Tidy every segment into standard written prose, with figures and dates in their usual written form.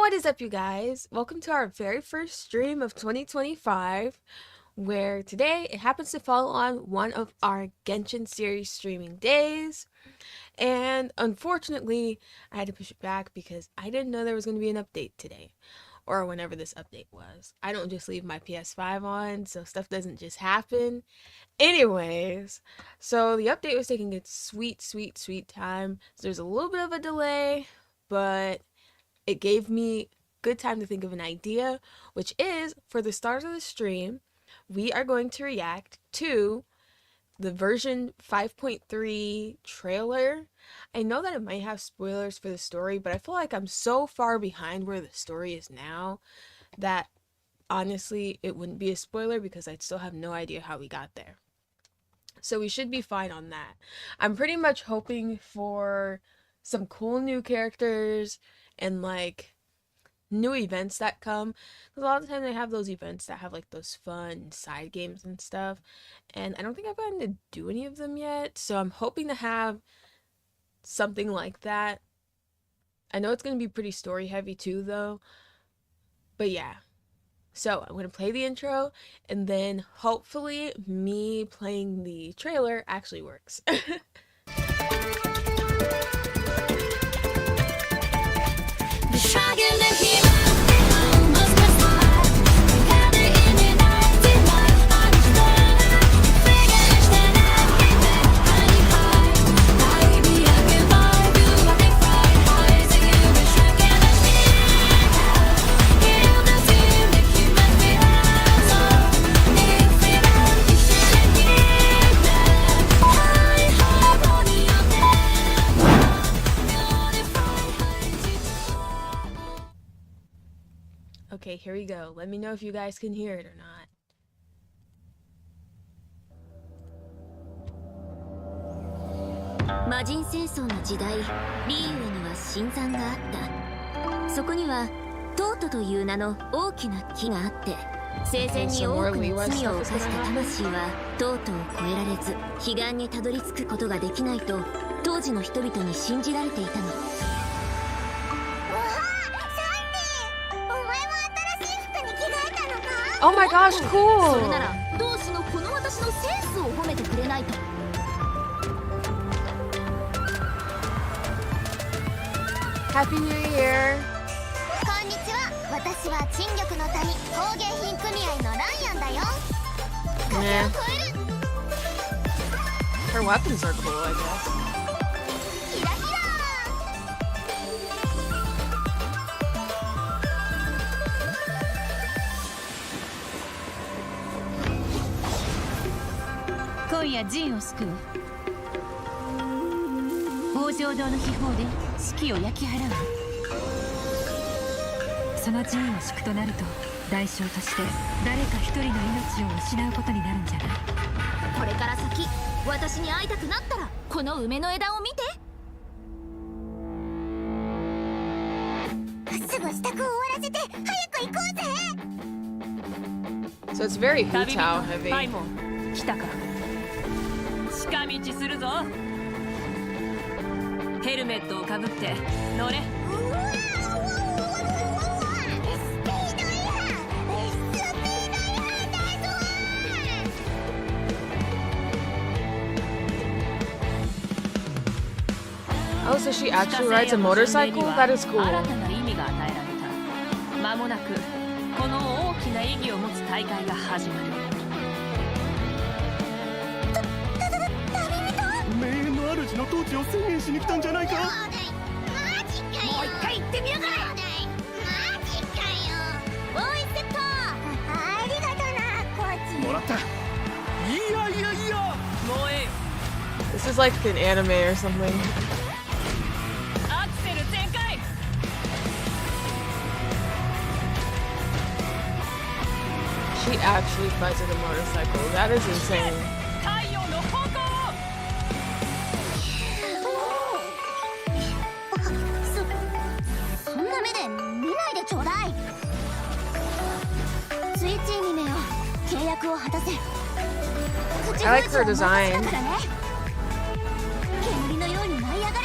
What is up, you guys? Welcome to our very first stream of 2025, where today it happens to fall on one of our Genshin Series streaming days. And unfortunately, I had to push it back because I didn't know there was going to be an update today, or whenever this update was. I don't just leave my PS5 on, so stuff doesn't just happen. Anyways, so the update was taking its sweet time. So there's a little bit of a delay, but it gave me good time to think of an idea, which is, for the start of the stream, we are going to react to the version 5.3 trailer. I know that it might have spoilers for the story, but I feel like I'm so far behind where the story is now that honestly it wouldn't be a spoiler because I'd still have no idea how we got there. So we should be fine on that. I'm pretty much hoping for some cool new characters and like new events that come, because a lot of the time they have those events that have like those fun side games and stuff, and I don't think I've gotten to do any of them yet, so I'm hoping to have something like that. I know it's going to be pretty story heavy too though, but yeah. So I'm going to play the intro, and then hopefully me playing the trailer actually works. Okay, here we go. Let me know if you guys can hear it or not. 魔人戦争の時代、リーウェには新山があった。そこにはトートという名の大きな木があって、生前に多くの罪を犯した魂はトートを越えられず、彼岸にたどり着くことができないと当時の人々に信じられていたの。 Oh my gosh, cool! それなら同志のこの私のセンスを褒めてくれないと。 Happy New Year! こんにちは。私は陳玉の谷工芸品組合のライアンだよ。風を超える。 Her weapons are cool, I guess. ひらひら。 今夜陣を救う北条堂の秘宝で士気を焼き払う。その陣を敷くとなると代償として誰か一人の命を失うことになるんじゃない。これから先私に会いたくなったらこの梅の枝を見て。すぐ支度を終わらせて早く行こうぜ。 So it's very Hutao heavy. パイモン来たか。近道するぞ。ヘルメットをかぶって乗れ。 Oh, so she actually rides a motorcycle? That is cool. 新たな意味が与えられた。間もなくこの大きな意義を持つ大会が始まる。 名の主の統治を宣言しに来たんじゃないか。マジかよ。もう一回行ってみようか。マジかよ。おいセット。ありがとなコーチ。もらった。いや。もうええよ。 This is like an anime or something. アクセル全開。 She actually flies with a motorcycle. That is insane. 太陽の方向。 そんな目で見ないでちょうだい。スイッチ2名を契約を果たせ。 I like her design. 煙のように舞い上がれ。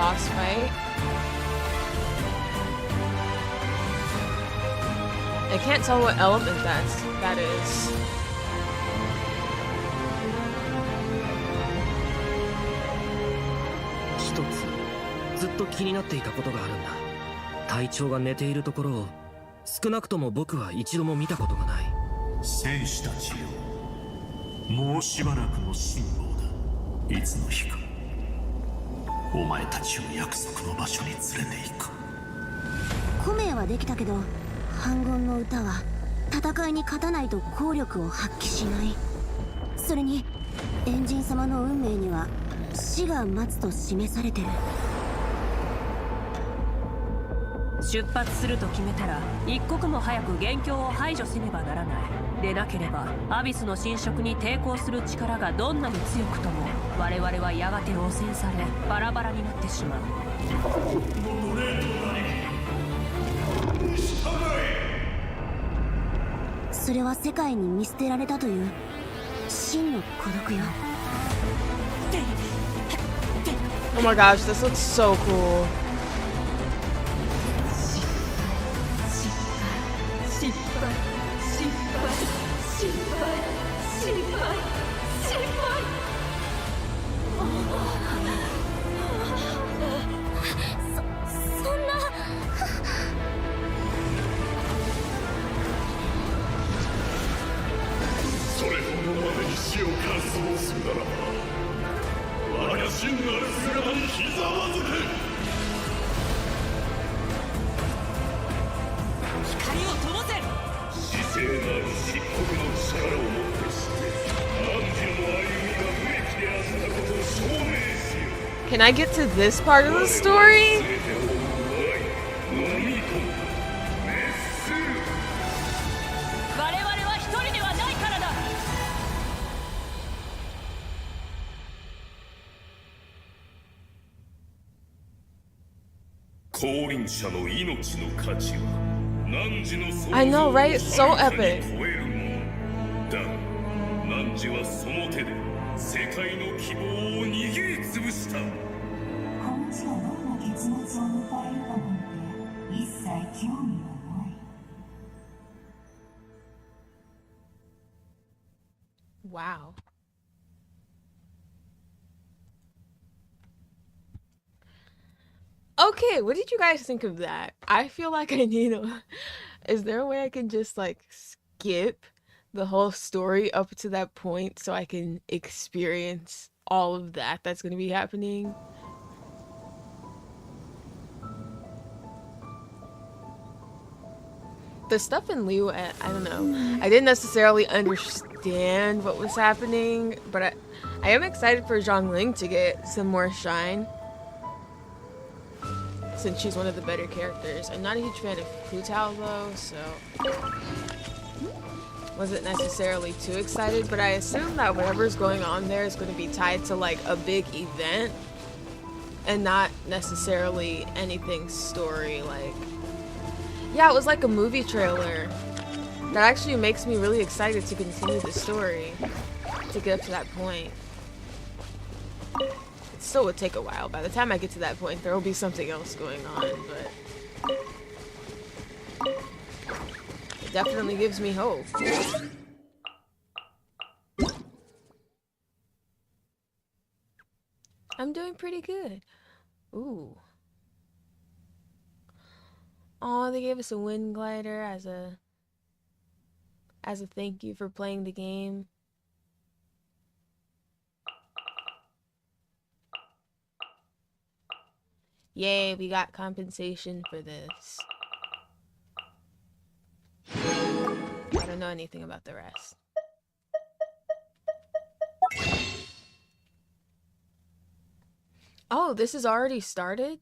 boss fight. I can't tell what element that is. 一つずっと気になっていたことがあるんだ。隊長が寝ているところを少なくとも僕は一度も見たことがない。戦士たちよ、もうしばらくの辛抱だ。いつの日かお前たちを約束の場所に連れて行く。古名はできたけど反言の歌は戦いに勝たないと効力を発揮しない。それにエンジン様の運命には死が待つと示されてる。出発すると決めたら一刻も早く元凶を排除せねばならない。でなければアビスの侵食に抵抗する力がどんなに強くとも我々はやがて汚染されバラバラになってしまう。それは世界に見捨てられたという真の孤独よ。 Oh my gosh, this looks so cool. Can I get to this part of the story? I know, right? It's so epic. 汝はその手で世界の希望を握りつぶした。この地がどんな結末を迎えるかなんて一切興味はない。 Wow. Okay, what did you guys think of that? I feel like I need a... Is there a way I can just like skip the whole story up to that point so I can experience all of that that's going to be happening? The stuff in Liu, I don't know. I didn't necessarily understand what was happening, but I am excited for Zhongling to get some more shine, since she's one of the better characters. I'm not a huge fan of Hu Tao though, so wasn't necessarily too excited, but I assume that whatever's going on there is going to be tied to like a big event and not necessarily anything story. Like, yeah, it was like a movie trailer. That actually makes me really excited to continue the story, to get up to that point. It still would take a while. By the time I get to that point, there will be something else going on, but it definitely gives me hope. I'm doing pretty good. Ooh. Oh, they gave us a wind glider as a thank you for playing the game. Yay, we got compensation for this. I don't know anything about the rest. Oh, this has already started?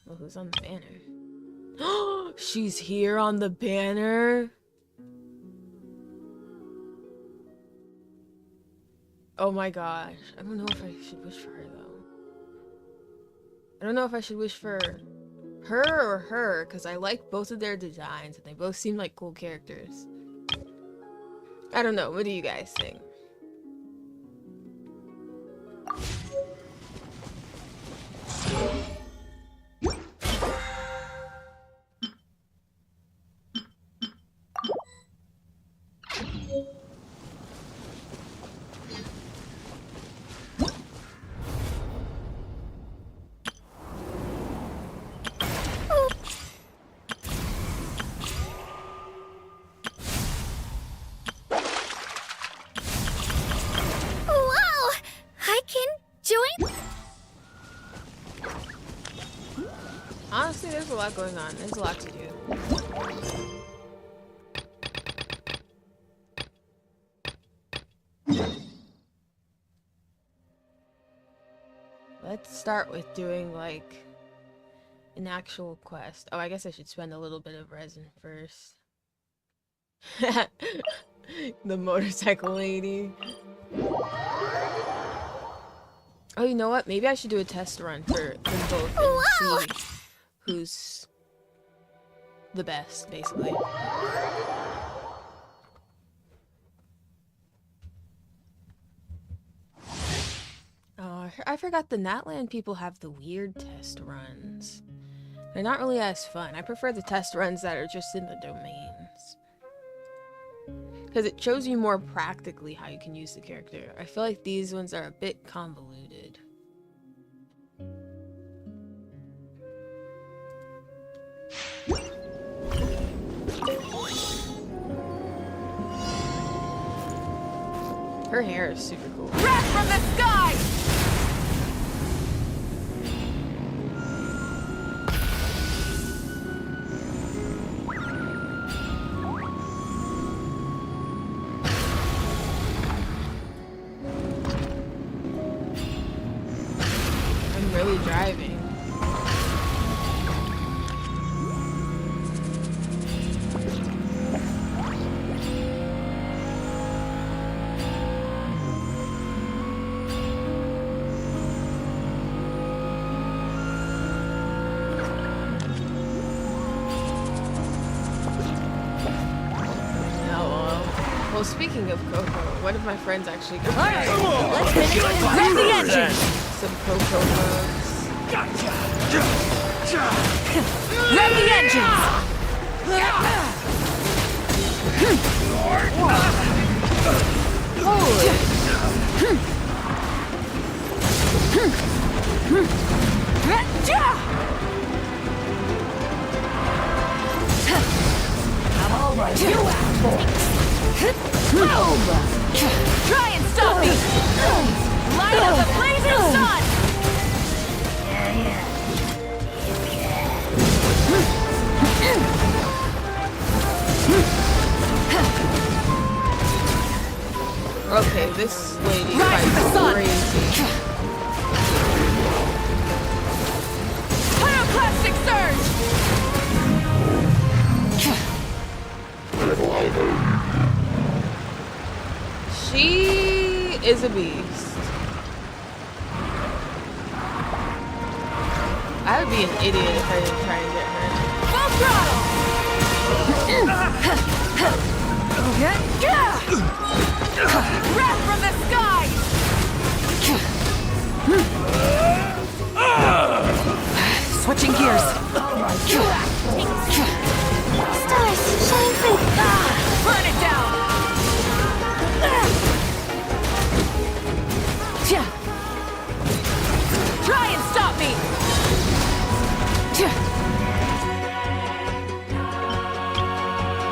Well, who's on the banner? She's here on the banner? Oh my gosh. I don't know if I should wish for her though. I don't know if I should wish for Her or her, because I like both of their designs and they both seem like cool characters. I don't know, what do you guys think? Wow! I can join. Honestly, there's a lot going on. There's a lot to do. Let's start with doing, like, an actual quest. Oh, I guess I should spend a little bit of resin first. The motorcycle lady. Oh, you know what? Maybe I should do a test run for them both and see who's the best, basically. Oh, I forgot the Natland people have the weird test runs. They're not really as fun. I prefer the test runs that are just in the domains. Because it shows you more practically how you can use the character. I feel like these ones are a bit convoluted. Her hair is super cool. Wrath from the sky! I'm really driving. Well, speaking of Coco, one of my friends actually got Let's finish it. Grab the engine! some Coco mugs. Grab the engines! I'm over you, assholes! Boom! Try and stop me! Light up the blazing sun! Okay, this lady Rise with the fights sun! crazy. Pyroclastic surge! She is a beast. I would be an idiot if I didn't try and get her. Full throttle! Wrath from the sky! Switching gears. Stars, shine free. Burn it down! Try and stop me!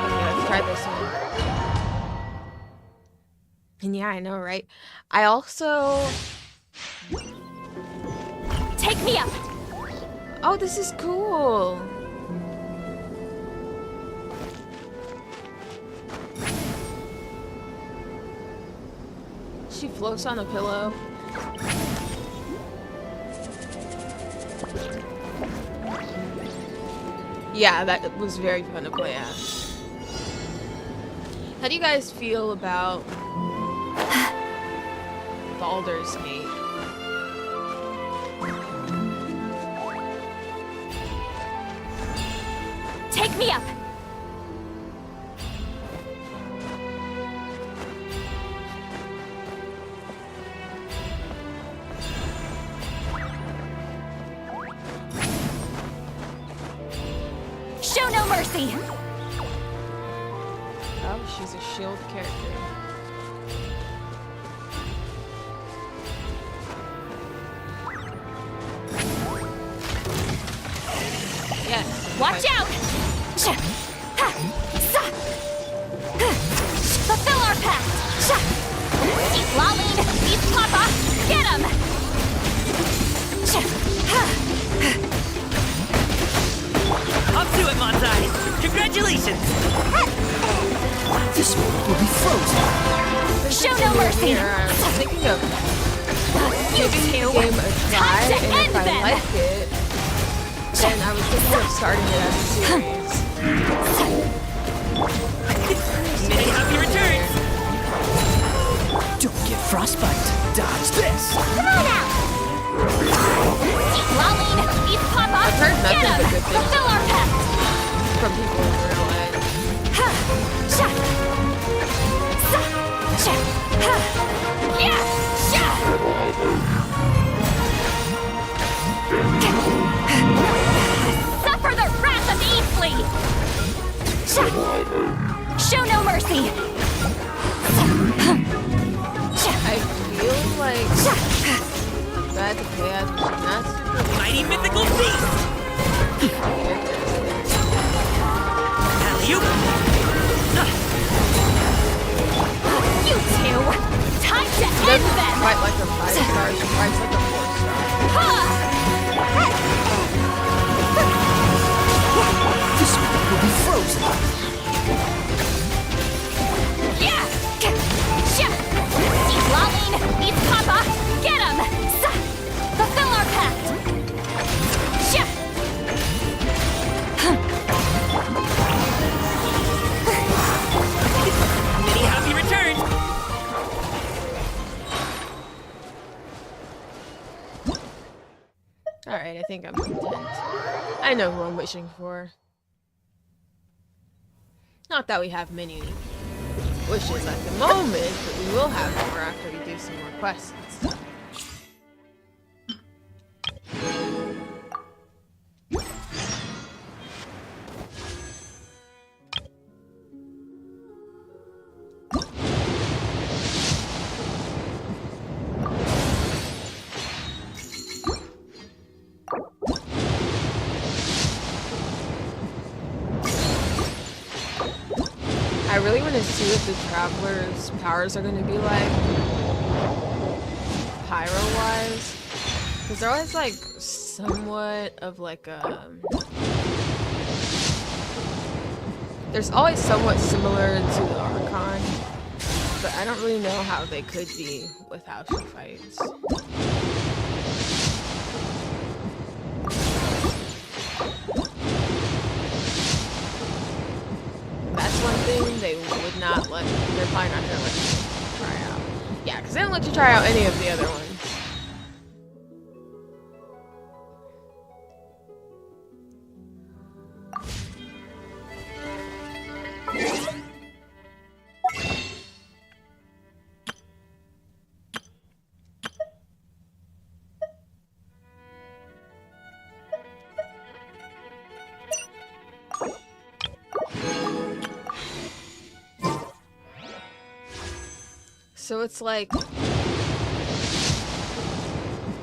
Okay, let's try this one. And yeah, I know, right? I also... Take me up. Oh, this is cool. She floats on a pillow. Yeah, that was very fun to play as. How do you guys feel about Baldur's Gate? Pick me up! Show no mercy! Oh, she's a shield character. Yes. Watch out! Fulfill our pact! Keep lolling! Keep papa! Get him! Up to it, Montai! Congratulations! This world will be frozen. Show no mercy! Here, I'm thinking of You giving the two! game a try, Time to and if end I them! like it, then I was thinking of starting it as a series. Many happy returns! Don't get frostbite. Dodge this. Come on out! Keep lolling! Keep papa! I've heard Get nothing him! but good things Fulfill our pact! from people in real life. Suffer the wrath of Eastleigh! Show no mercy! I feel like bad to play as, but she's not super Mighty mythical beast! Alley-oop! You two! Time to end them! fight like a 5-star, she fights like a 4-star. This world will be frozen. Yeah! Keep lolling! Keep papa! Get him! Fulfill our pact! Many happy returns! Alright, I think I'm content. I know who I'm wishing for. Not that we have many wishes at the moment, but we will have more after we do some more quests. I really want to see what the Traveler's powers are going to be like, pyro-wise, because they're always like somewhat of like a... There's always somewhat similar to the Archon, but I don't really know how they could be with how she fights. That's one thing they would not let, they're probably not gonna let you try out. Yeah, because they don't let you try out any of the other ones. So it's like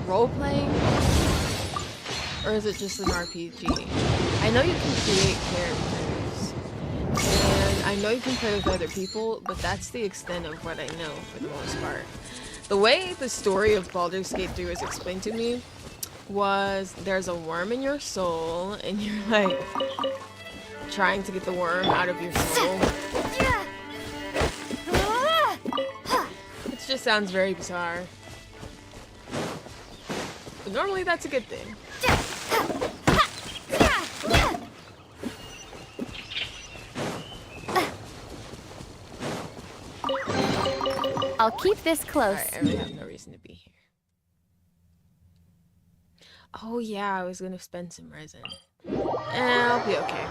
role-playing? Or is it just an RPG? I know you can create characters, and I know you can play with other people, but that's the extent of what I know for the most part. The way the story of Baldur's Gate 3 was explained to me was there's a worm in your soul, and you're like trying to get the worm out of your soul. It just sounds very bizarre. But normally that's a good thing. I'll keep this close. Alright, I really have no reason to be here. Oh yeah, I was gonna spend some resin. I'll be okay.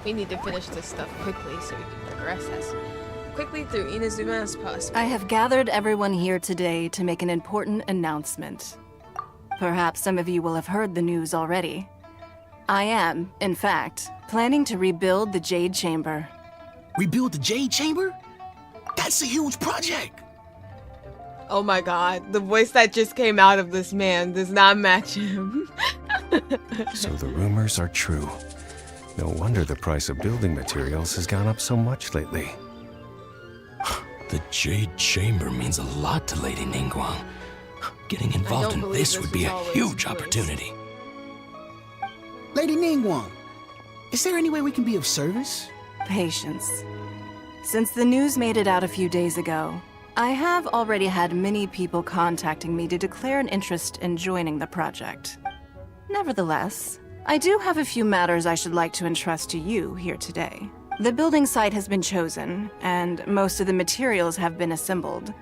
We need to finish this stuff quickly so we can progress as quickly through Inazuma as possible. I have gathered everyone here today to make an important announcement. Perhaps some of you will have heard the news already. I am, in fact, planning to rebuild the Jade Chamber. Rebuild the Jade Chamber? That's a huge project. Oh my god, the voice that just came out of this man does not match him. So the rumors are true. No wonder the price of building materials has gone up so much lately. The Jade Chamber means a lot to Lady Ningguang. Getting involved in this would be a huge opportunity. Lady Ningguang, is there any way we can be of service? Patience. Since the news made it out a few days ago, I have already had many people contacting me to declare an interest in joining the project. Nevertheless, I do have a few matters I should like to entrust to you here today. The building site has been chosen, and most of the materials have been assembled.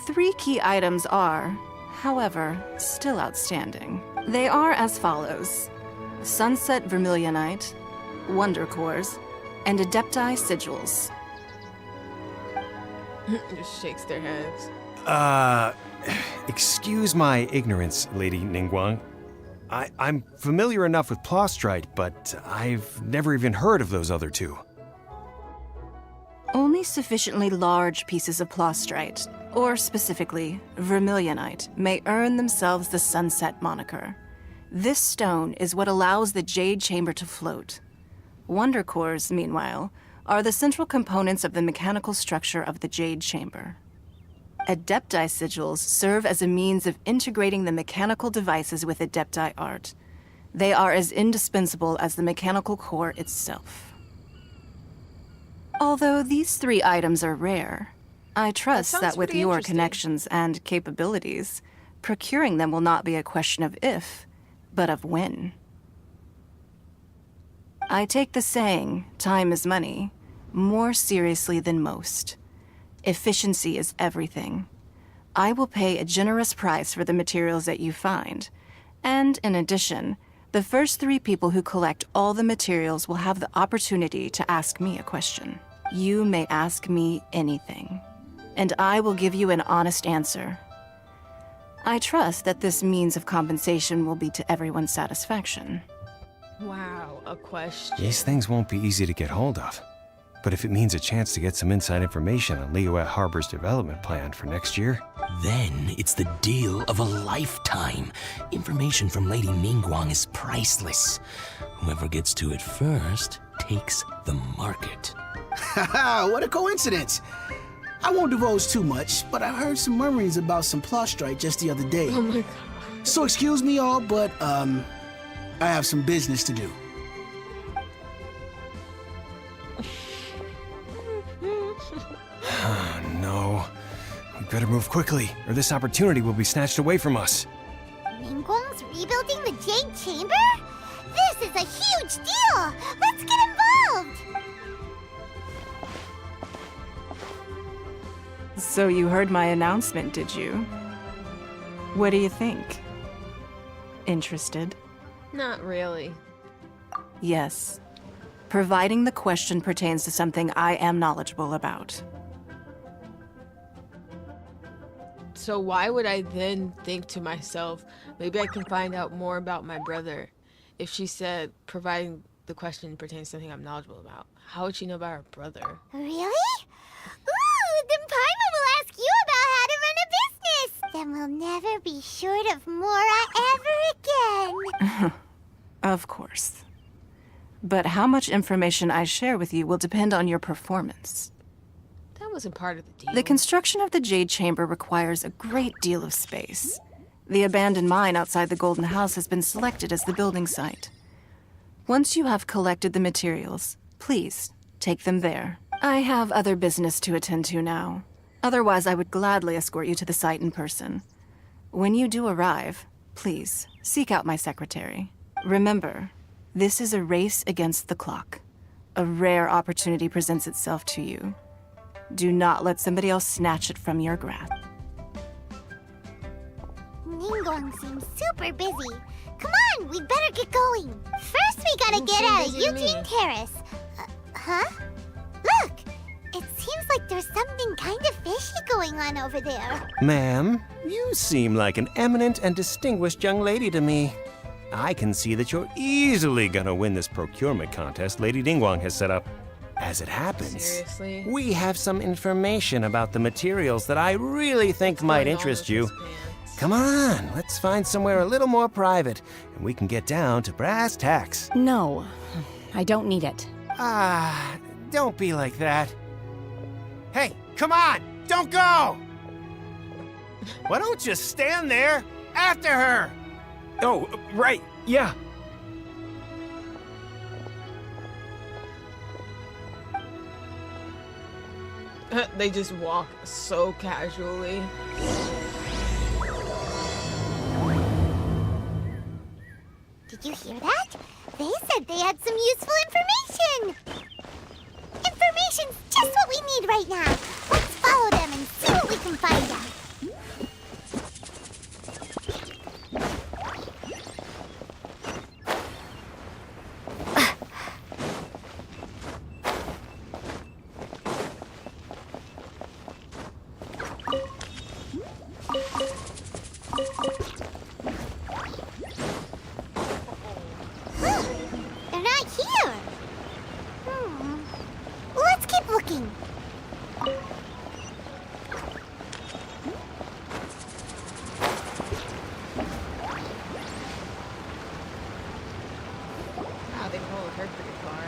3 key items are, however, still outstanding. They are as follows: Sunset Vermilionite, Wonder Cores, and Adepti Sigils. Just shakes their heads. Excuse my ignorance, Lady Ningguang. I'm familiar enough with Plostrite, but I've never even heard of those other 2. Only sufficiently large pieces of Plostrite, or specifically Vermilionite, may earn themselves the Sunset moniker. This stone is what allows the Jade Chamber to float. Wonder Cores, meanwhile, are the central components of the mechanical structure of the Jade Chamber. Adepti Sigils serve as a means of integrating the mechanical devices with Adepti art. They are as indispensable as the mechanical core itself. Although these 3 items are rare, I trust that with your connections and capabilities, procuring them will not be a question of if, but of when. I take the saying, time is money, more seriously than most. Efficiency is everything. I will pay a generous price for the materials that you find, and in addition, the first 3 people who collect all the materials will have the opportunity to ask me a question. You may ask me anything, and I will give you an honest answer. I trust that this means of compensation will be to everyone's satisfaction. Wow, a question. These things won't be easy to get hold of. But if it means a chance to get some inside information on Liyue Harbor's development plan for next year... Then it's the deal of a lifetime. Information from Lady Ningguang is priceless. Whoever gets to it first takes the market. Haha, what a coincidence. I won't divulge too much, but I heard some murmurings about some Plostrite just the other day. Oh my god. So excuse me all, but I have some business to do. No. We better move quickly, or this opportunity will be snatched away from us. Ningguang's rebuilding the Jade Chamber? This is a huge deal! Let's get involved! So you heard my announcement, did you? What do you think? Interested? Not really. Yes. Providing the question pertains to something I am knowledgeable about. So why would I then think to myself, maybe I can find out more about my brother if she said providing the question pertains to something I'm knowledgeable about? How would she know about her brother? Really? Ooh, then Paimon will ask you about how to run a business! Then we'll never be short of Mora ever again! Of course. But how much information I share with you will depend on your performance. That wasn't part of the deal. The construction of the Jade Chamber requires a great deal of space. The abandoned mine outside the Golden House has been selected as the building site. Once you have collected the materials, please take them there. I have other business to attend to now. Otherwise, I would gladly escort you to the site in person. When you do arrive, please seek out my secretary. Remember, this is a race against the clock. A rare opportunity presents itself to you. Do not let somebody else snatch it from your grasp. Ningguang seems super busy. come on, we better get going. First, we gotta get out of Eugene Terrace. Huh? Look! It seems like there's something kind of fishy going on over there. Ma'am, you seem like an eminent and distinguished young lady to me. I can see that you're easily gonna win this procurement contest Lady Ningguang has set up. As it happens, Seriously? we have some information about the materials that I really think might interest you. Come on, let's find somewhere a little more private, and we can get down to brass tacks. No, I don't need it. Ah, don't be like that. Hey, come on, don't go! Why don't you stand there after her? Oh, right, yeah. They just walk so casually. Did you hear that? They said they had some useful information. Information's just what we need right now. Let's follow them and see what we can find out. They're not here. Let's keep looking. Wow, they followed her pretty far.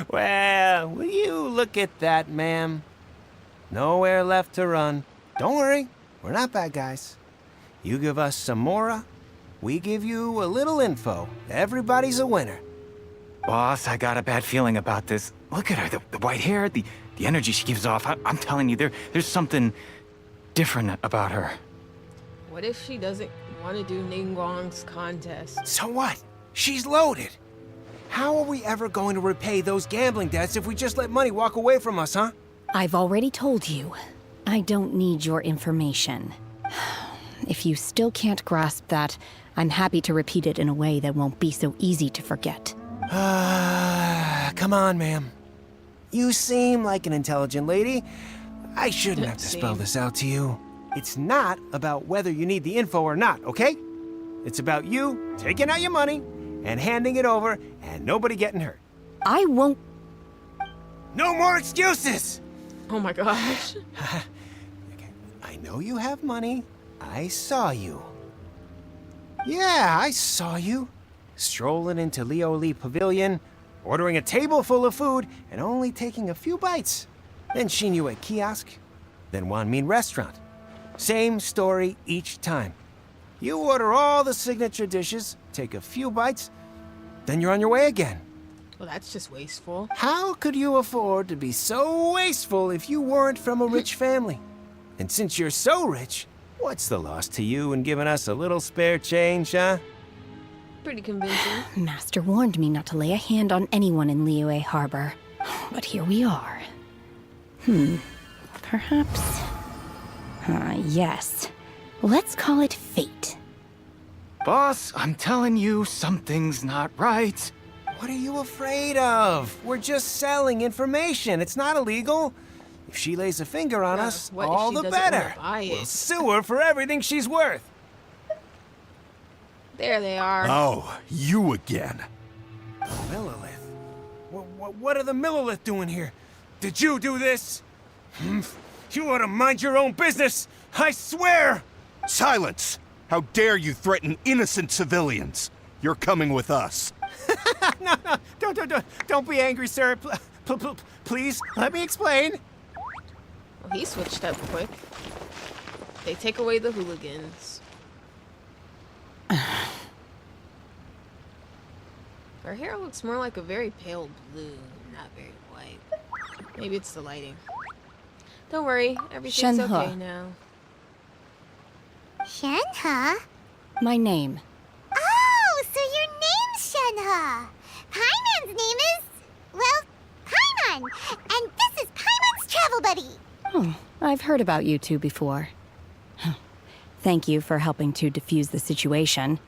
Well, will you look at that, ma'am? Nowhere left to run. Don't worry, we're not bad guys. You give us some mora, we give you a little info. Everybody's a winner. Boss, I got a bad feeling about this. Look at her, the white hair, the energy she gives off. I'm telling you, there's something different about her. What if she doesn't want to do Ningguang's contest? So what? She's loaded. How are we ever going to repay those gambling debts if we just let money walk away from us, huh? I've already told you. I don't need your information. If you still can't grasp that, I'm happy to repeat it in a way that won't be so easy to forget. Come on, ma'am. You seem like an intelligent lady. I shouldn't have to spell this out to you. It's not about whether you need the info or not, okay? It's about you taking out your money and handing it over and nobody getting hurt. I won't. No more excuses! Oh my gosh. Okay. I know you have money. I saw you. Yeah, I saw you. Strolling into Leo Lee Pavilion, ordering a table full of food, and only taking a few bites. Then Shinyue Kiosk, then Wanmin Restaurant. Same story each time. You order all the signature dishes, take a few bites, then you're on your way again. Well, that's just wasteful. How could you afford to be so wasteful if you weren't from a rich family? And since you're so rich, what's the loss to you in giving us a little spare change, huh? Pretty convincing. Master warned me not to lay a hand on anyone in Liyue Harbor. But here we are. Perhaps... yes. Let's call it fate. Boss, I'm telling you, something's not right. What are you afraid of? We're just selling information. It's not illegal. If she lays a finger on us, what if all she the doesn't wanna better. buy it? We'll sue her for everything she's worth. There they are. Oh, you again. Millilith? What are the Millilith doing here? Did you do this? You ought to mind your own business, I swear! Silence! How dare you threaten innocent civilians? You're coming with us. No, don't be angry, sir. Please, let me explain. Well, he switched up quick. They take away the hooligans. Her hair looks more like a very pale blue, not very white. Maybe it's the lighting. Don't worry, everything's Shenhe. okay now. Shenhe? My name. Oh, so your name's Shenhe. Paimon's name is, well, Paimon. And this is Paimon's travel buddy. Oh, I've heard about you two before. Thank you for helping to defuse the situation.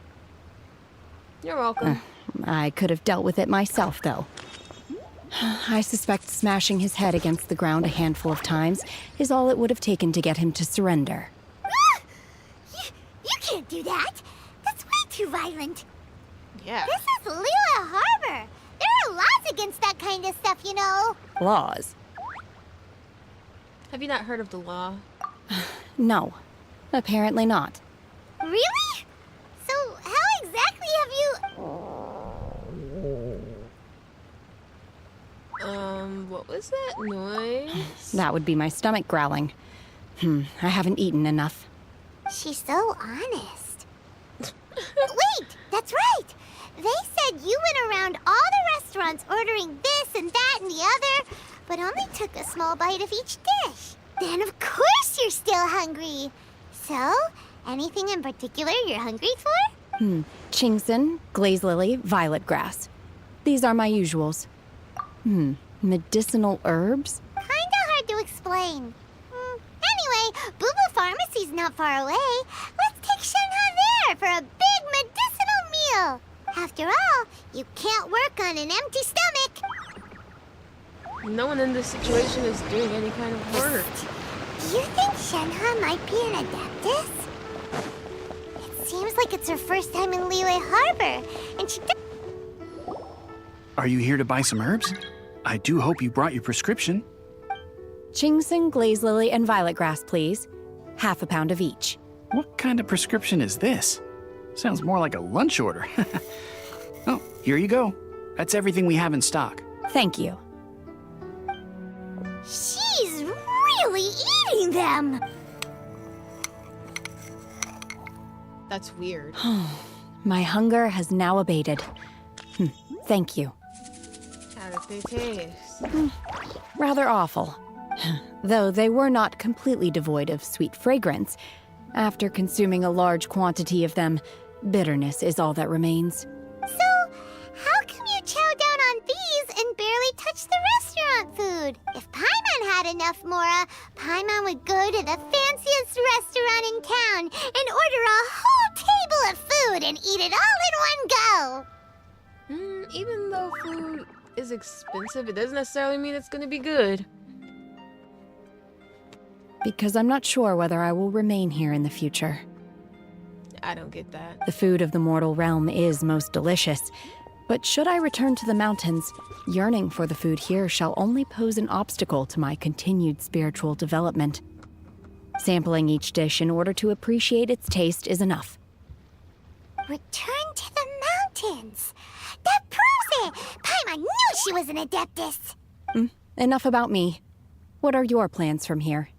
You're welcome. I could have dealt with it myself, though. I suspect smashing his head against the ground a handful of times is all it would have taken to get him to surrender. You can't do that. That's way too violent. Yeah. This is Liyue Harbor. There are laws against that kind of stuff, you know. Laws? Have you not heard of the law? No. Apparently not. Really? So how exactly have you... What was that noise? That would be my stomach growling. I haven't eaten enough. She's so honest. Wait, that's right. They said you went around all the restaurants ordering this and that and the other, but only took a small bite of each dish. Then of course you're still hungry. So, anything in particular you're hungry for? Chingson, glaze lily, violet grass. These are my usuals. Medicinal herbs? Kinda hard to explain. Anyway, Boo Boo Pharmacy's not far away. Let's take Shenhe there for a big medicinal meal. After all, you can't work on an empty stomach. No one in this situation is doing any kind of work. Do you think Shenhe might be an adeptus? It seems like it's her first time in Liyue Harbor, and she... Are you here to buy some herbs? I do hope you brought your prescription. Chingson, glaze lily, and violet grass, please. Half a pound of each. What kind of prescription is this? Sounds more like a lunch order. Oh, here you go. That's everything we have in stock. Thank you. She's really eating them! That's weird. My hunger has now abated. Thank you. How did they taste? Rather awful. Though they were not completely devoid of sweet fragrance. After consuming a large quantity of them, bitterness is all that remains. So, how come you chow down on these and barely touch the restaurant food? If Paimon had enough Mora, Paimon would go to the fanciest restaurant in town and order a whole table of food and eat it all in one go. Even though food is expensive, it doesn't necessarily mean it's gonna be good. Because I'm not sure whether I will remain here in the future. I don't get that. The food of the mortal realm is most delicious, but should I return to the mountains, yearning for the food here shall only pose an obstacle to my continued spiritual development. Sampling each dish in order to appreciate its taste is enough. Return to the mountains! That proves it! Paimon knew she was an adeptus! Enough about me. What are your plans from here?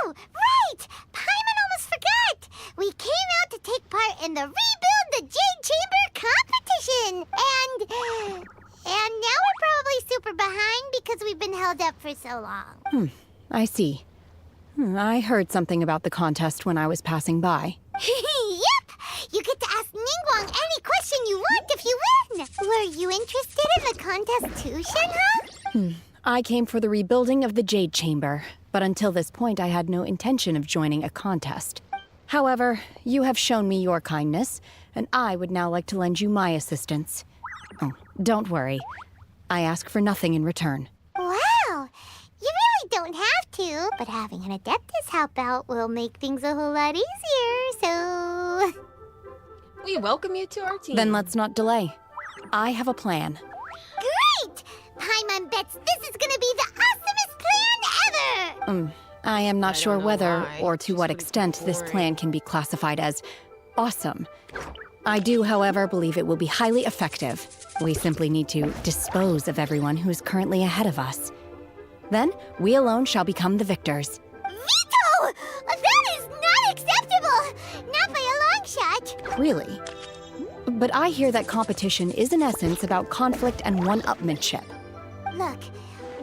Oh, right! Paimon almost forgot! We came out to take part in the Rebuild the Jade Chamber competition! And now we're probably super behind because we've been held up for so long. I see. I heard something about the contest when I was passing by. Yep! You get to ask Ningguang any question you want if you win! Were you interested in the contest too, Shenhe? I came for the rebuilding of the Jade Chamber, but until this point I had no intention of joining a contest. However, you have shown me your kindness, and I would now like to lend you my assistance. Oh, don't worry. I ask for nothing in return. Wow! You really don't have to, but having an adeptus help out will make things a whole lot easier, so... We welcome you to our team. Then let's not delay. I have a plan. Great! Paimon bets this is gonna be the awesomest plan ever! I am not sure whether why. or to what extent this plan can be classified as awesome. I do, however, believe it will be highly effective. We simply need to dispose of everyone who is currently ahead of us. Then, we alone shall become the victors. Veto! That is not acceptable! Not by a long shot! Really? But I hear that competition is in essence about conflict and one-upmanship. Look,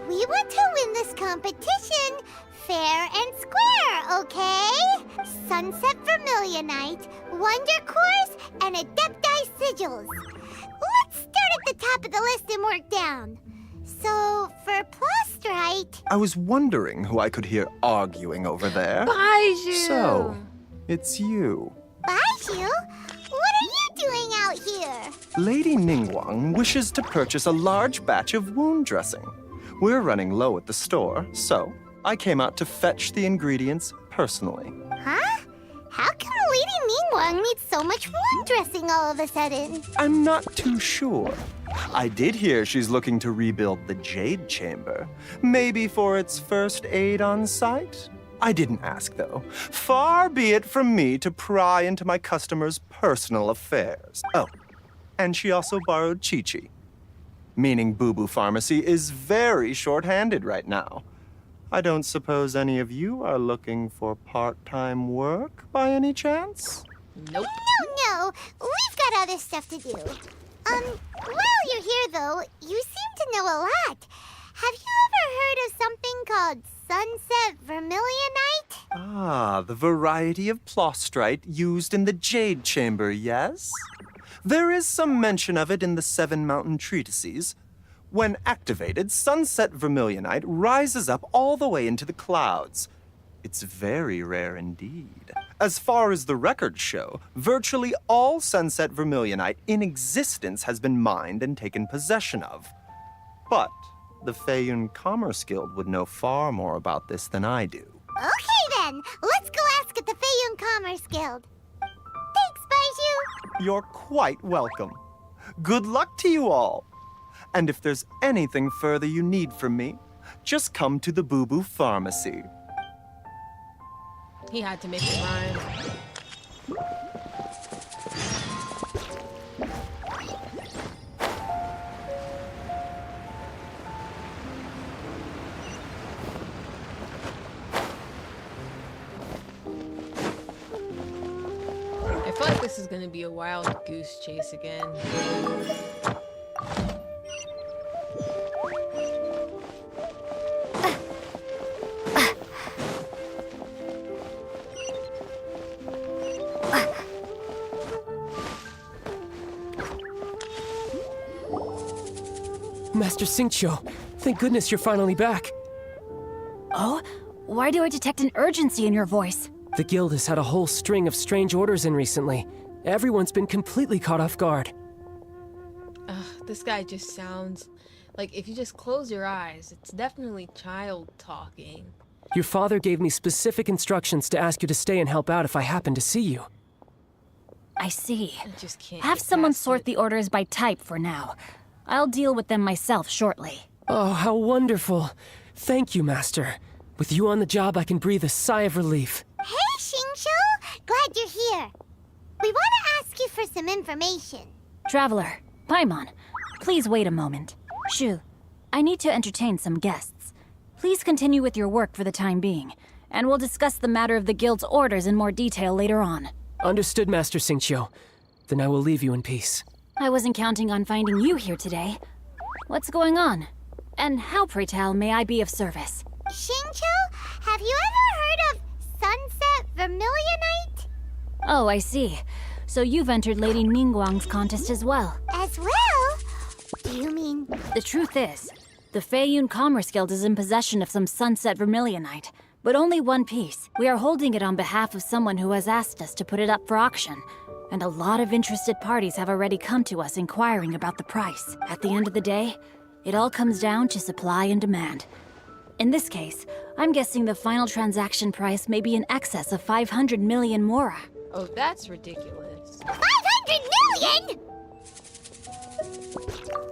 we want to win this competition fair and square, okay? Sunset Vermilionite, Wonder Cores, and Adepti Sigils. Let's start at the top of the list and work down. So, for Plustrite... I was wondering who I could hear arguing over there. Baiju! So, It's you. Baiju? What are you doing out here? Lady Ningguang wishes to purchase a large batch of wound dressing. We're running low at the store, so I came out to fetch the ingredients personally. Huh? How come Lady Ningguang needs so much wound dressing all of a sudden? I'm not too sure. I did hear she's looking to rebuild the Jade Chamber. Maybe for its first aid on site? I didn't ask, though. Far be it from me to pry into my customers' personal affairs. Oh, and she also borrowed Chi-Chi. Meaning Boo Boo Pharmacy is very short-handed right now. I don't suppose any of you are looking for part-time work by any chance? Nope. No, we've got other stuff to do. While you're here, though, you seem to know a lot. Have you ever heard of something called Sunset Vermilionite? Ah, the variety of plostrite used in the Jade Chamber, yes? There is some mention of it in the Seven Mountain Treatises. When activated, Sunset Vermilionite rises up all the way into the clouds. It's very rare indeed. As far as the records show, virtually all Sunset Vermilionite in existence has been mined and taken possession of. But the Feiyun Commerce Guild would know far more about this than I do. Okay then, let's go ask at the Feiyun Commerce Guild. Thanks, Baiju. You're quite welcome. Good luck to you all. And if there's anything further you need from me, just come to the Boo Boo Pharmacy. He had to make it rhyme. I feel like this is gonna be a wild goose chase again. Master Xingqiu, thank goodness you're finally back. Oh? Why do I detect an urgency in your voice? The guild has had a whole string of strange orders in recently. Everyone's been completely caught off guard. This guy just sounds like if you just close your eyes, it's definitely child talking. Your father gave me specific instructions to ask you to stay and help out if I happen to see you. I see. I just can't Have get someone past sort it. the orders by type for now. I'll deal with them myself shortly. Oh, how wonderful. Thank you, Master. With you on the job, I can breathe a sigh of relief. Hey, Xingqiu! Glad you're here. We want to ask you for some information. Traveler, Paimon, please wait a moment. Shu, I need to entertain some guests. Please continue with your work for the time being, and we'll discuss the matter of the guild's orders in more detail later on. Understood, Master Xingqiu. Then I will leave you in peace. I wasn't counting on finding you here today. What's going on? And how, pray tell, may I be of service? Xingqiu, have you ever heard of Sunset Vermilionite? Oh, I see. So you've entered Lady Ningguang's contest as well. As well? Do you mean... The truth is, the Feiyun Commerce Guild is in possession of some Sunset Vermilionite, but only one piece. We are holding it on behalf of someone who has asked us to put it up for auction. And a lot of interested parties have already come to us inquiring about the price. At the end of the day, it all comes down to supply and demand. In this case, I'm guessing the final transaction price may be in excess of 500 million mora. Oh, that's ridiculous. 500 million?!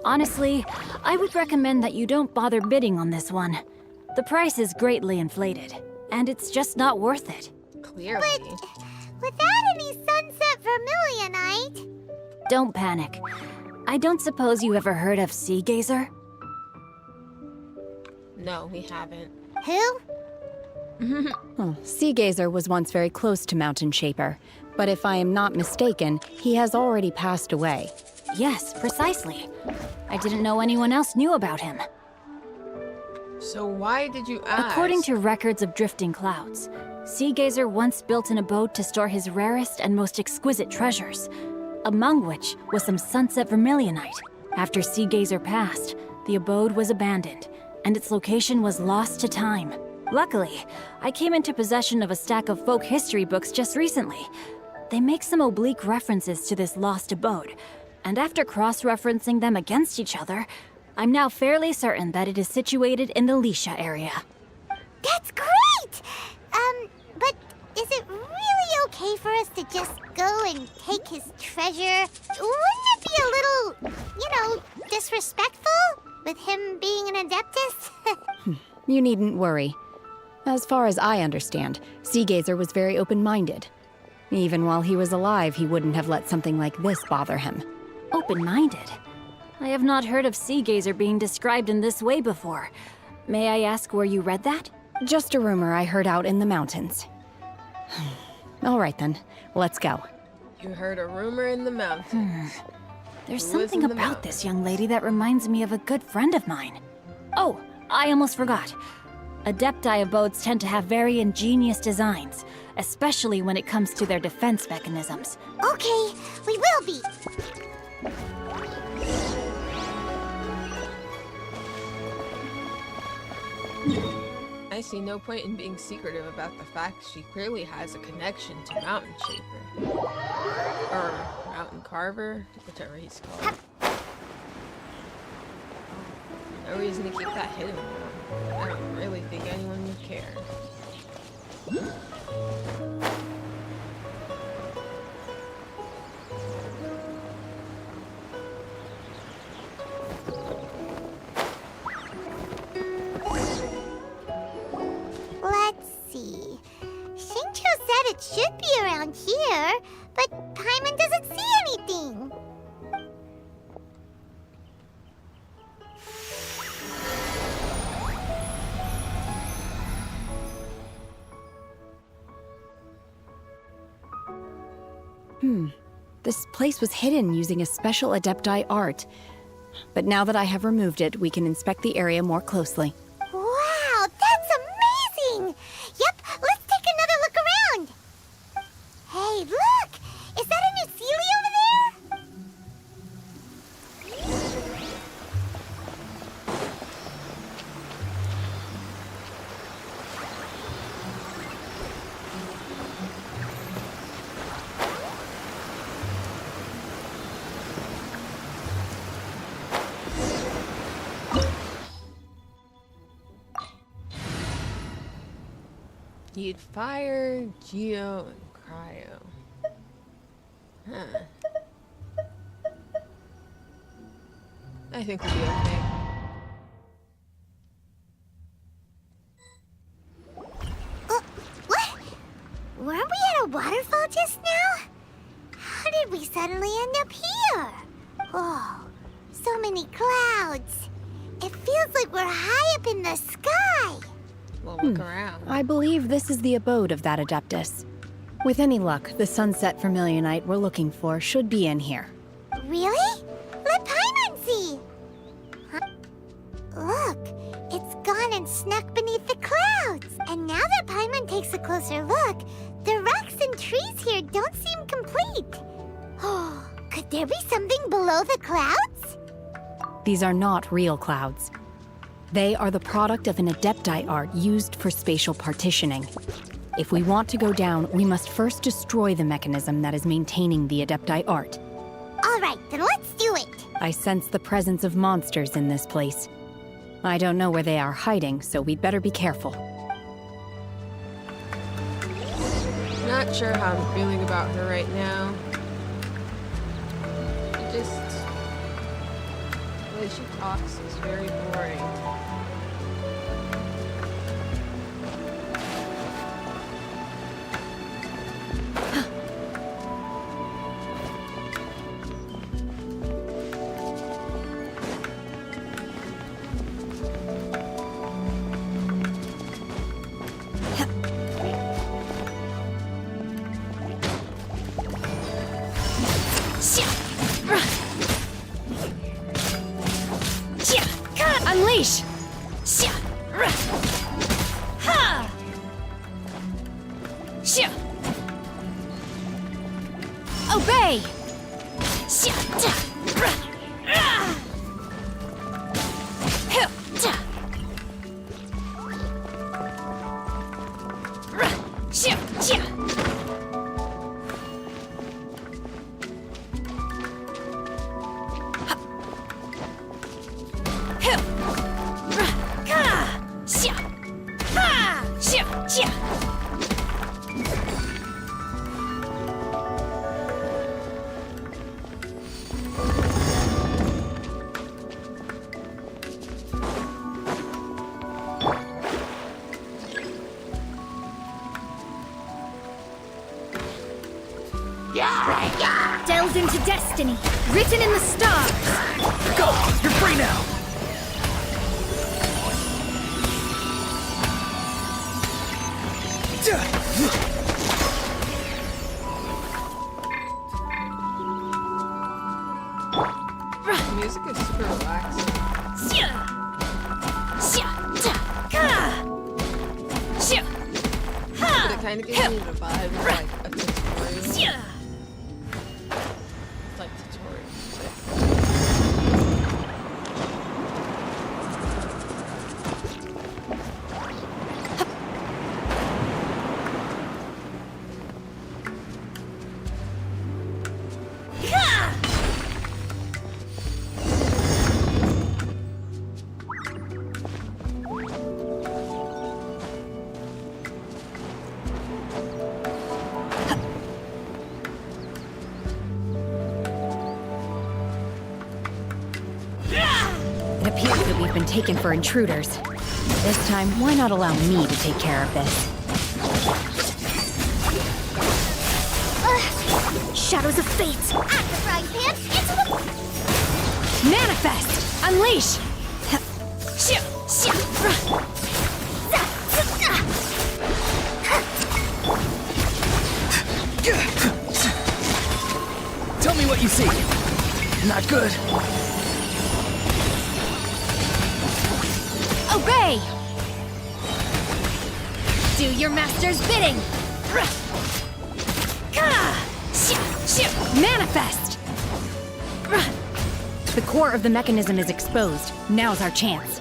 Honestly, I would recommend that you don't bother bidding on this one. The price is greatly inflated, and it's just not worth it. Clearly. But without any Sunset Vermilionite... Don't panic. I don't suppose you ever heard of Sea Gazer? No, we haven't. Who? Sea Gazer was once very close to Mountain Shaper, but if I am not mistaken, he has already passed away. Yes, precisely. I didn't know anyone else knew about him. So why did you ask? According to records of drifting clouds, Sea Gazer once built an abode to store his rarest and most exquisite treasures, among which was some Sunset Vermilionite. After Sea Gazer passed, the abode was abandoned, and its location was lost to time. Luckily, I came into possession of a stack of folk history books just recently. They make some oblique references to this lost abode, and after cross-referencing them against each other, I'm now fairly certain that it is situated in the Lisha area. That's great! But is it really okay for us to just go and take his treasure? Wouldn't it be a little, disrespectful with him being an Adeptus? You needn't worry. As far as I understand, Seagazer was very open-minded. Even while he was alive, he wouldn't have let something like this bother him. Open-minded? I have not heard of Seagazer being described in this way before. May I ask where you read that? Just a rumor I heard out in the mountains. All right then, let's go. You heard a rumor in the mountains. There's Who is something in the about this young lady that reminds me of a good friend of mine. Oh, I almost forgot. Adepti abodes tend to have very ingenious designs, especially when it comes to their defense mechanisms. Okay, we will be. I see no point in being secretive about the fact she clearly has a connection to Mountain Shaper. Or Mountain Carver, whichever he's called. No reason to keep that hidden. I don't really think anyone would care. Let's see. Shincho said it should be around here, but Paimon doesn't see anything. This place was hidden using a special Adepti art. But now that I have removed it, we can inspect the area more closely. Wow, that's amazing! Yep, let's take another look around. Hey, look! Is that a new Sealy over there? He'd fire, Geo, and Cryo. Huh. I think we'll be okay. What? Weren't we at a waterfall just now? How did we suddenly end up here? Oh, so many clouds. It feels like we're high up in the sky. We'll look around. I believe this is the abode of that Adeptus. With any luck, the sunset Vermilionite we're looking for should be in here. Really? Let Paimon see. Huh? Look, it's gone and snuck beneath the clouds. And now that Paimon takes a closer look, the rocks and trees here don't seem complete. Oh, could there be something below the clouds? These are not real clouds. They are the product of an Adepti art used for spatial partitioning. If we want to go down, we must first destroy the mechanism that is maintaining the Adepti art. All right, then let's do it. I sense the presence of monsters in this place. I don't know where they are hiding, so we'd better be careful. Not sure how I'm feeling about her right now. The way she talks is very boring. Unleash! Obey! Beholden to destiny, written in the stars. Go! You're free now! The music is super relaxing. But it kind of gives me the vibe of like a tutorial. It's like tutorial music. It appears that we've been taken for intruders. This time, why not allow me to take care of this? Shadows of fate. At the frying pan, into the... Manifest! Unleash! Tell me what you see. Not good. Obey! Do your master's bidding! Manifest! The core of the mechanism is exposed. Now's our chance.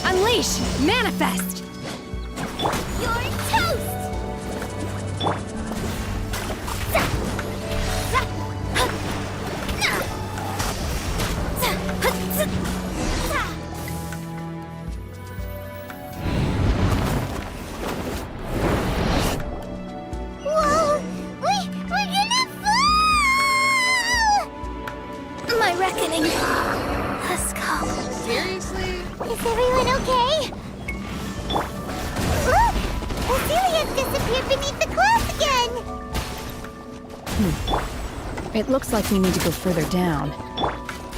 Unleash! Manifest! You're toast! Whoa! We're gonna fall! My reckoning. Let's go. Seriously? Is everyone okay? Look! Ophelia's disappeared beneath the clouds again! It looks like we need to go further down.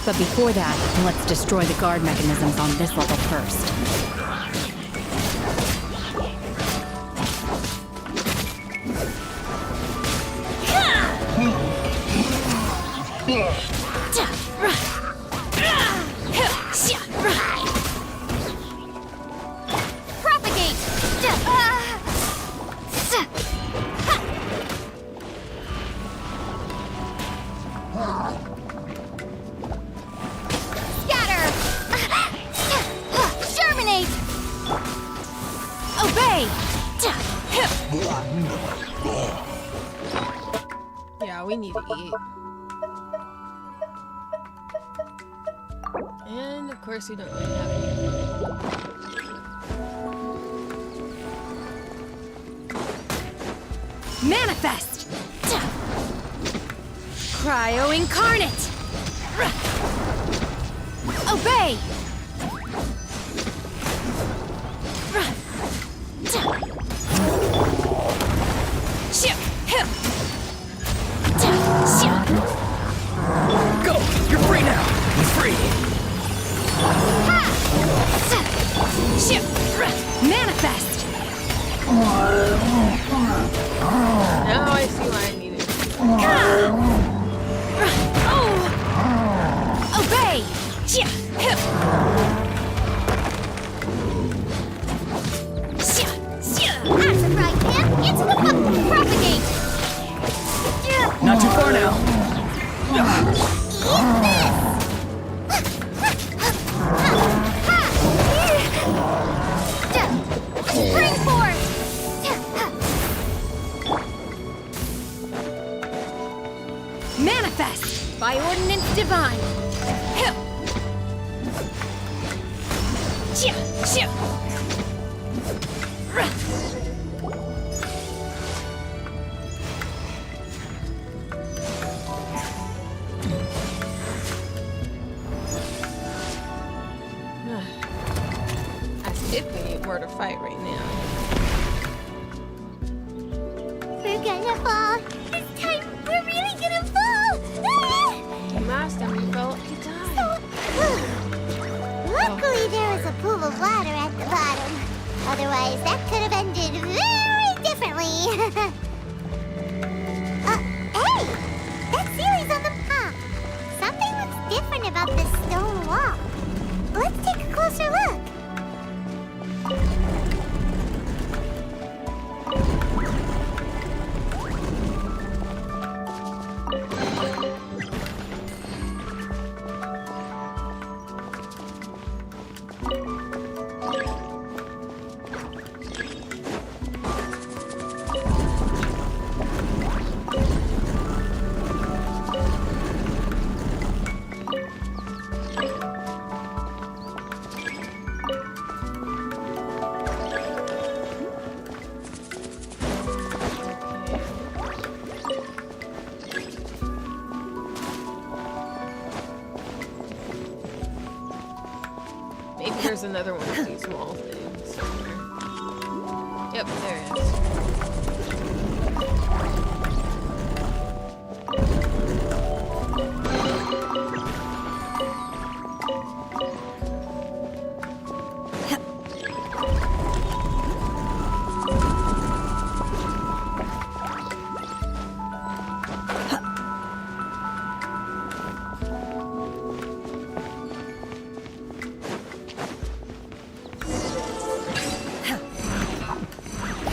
But before that, let's destroy the guard mechanisms on this level first. Propagate! Scatter! Germinate! Obey! Yeah, we need to eat. And of course we don't really have any. Manifest! Cryo incarnate! Obey! Go! You're free now! Free! Manifest! Now I see why I need it. Obey! At the frying pan, into the propagate! Not too far now. Spring force! Manifest! By ordinance divine! gonna fall. This time, we're really gonna fall. Ah! Last time we fell, he died. Luckily, there was a pool of water at the bottom. Otherwise, that could have ended very differently. Hey! That series on the top. Something looks different about this stone wall. Let's take a closer look. Maybe there's another one of these small things somewhere. Yep, there it is.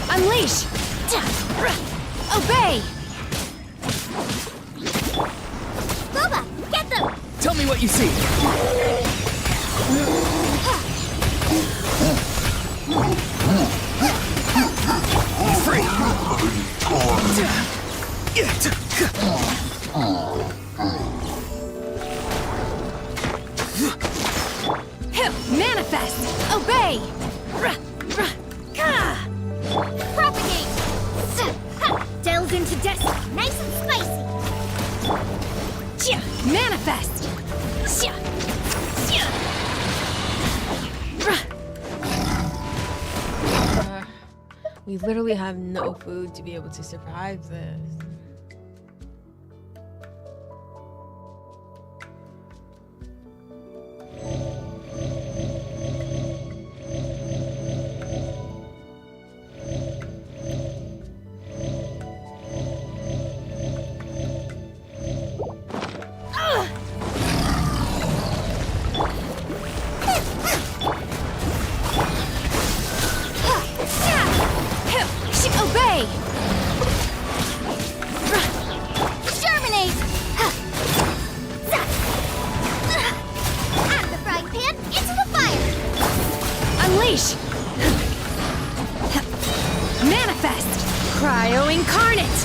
Unleash! Obey! Boba, get them! Tell me what you see. Free. Manifest! Obey! Propagate! Delve into destiny, nice and spicy! Manifest! We literally have no food to be able to survive this. Obey! Germinate! Out of the frying pan, into the fire! Unleash! Manifest! Cryo incarnate!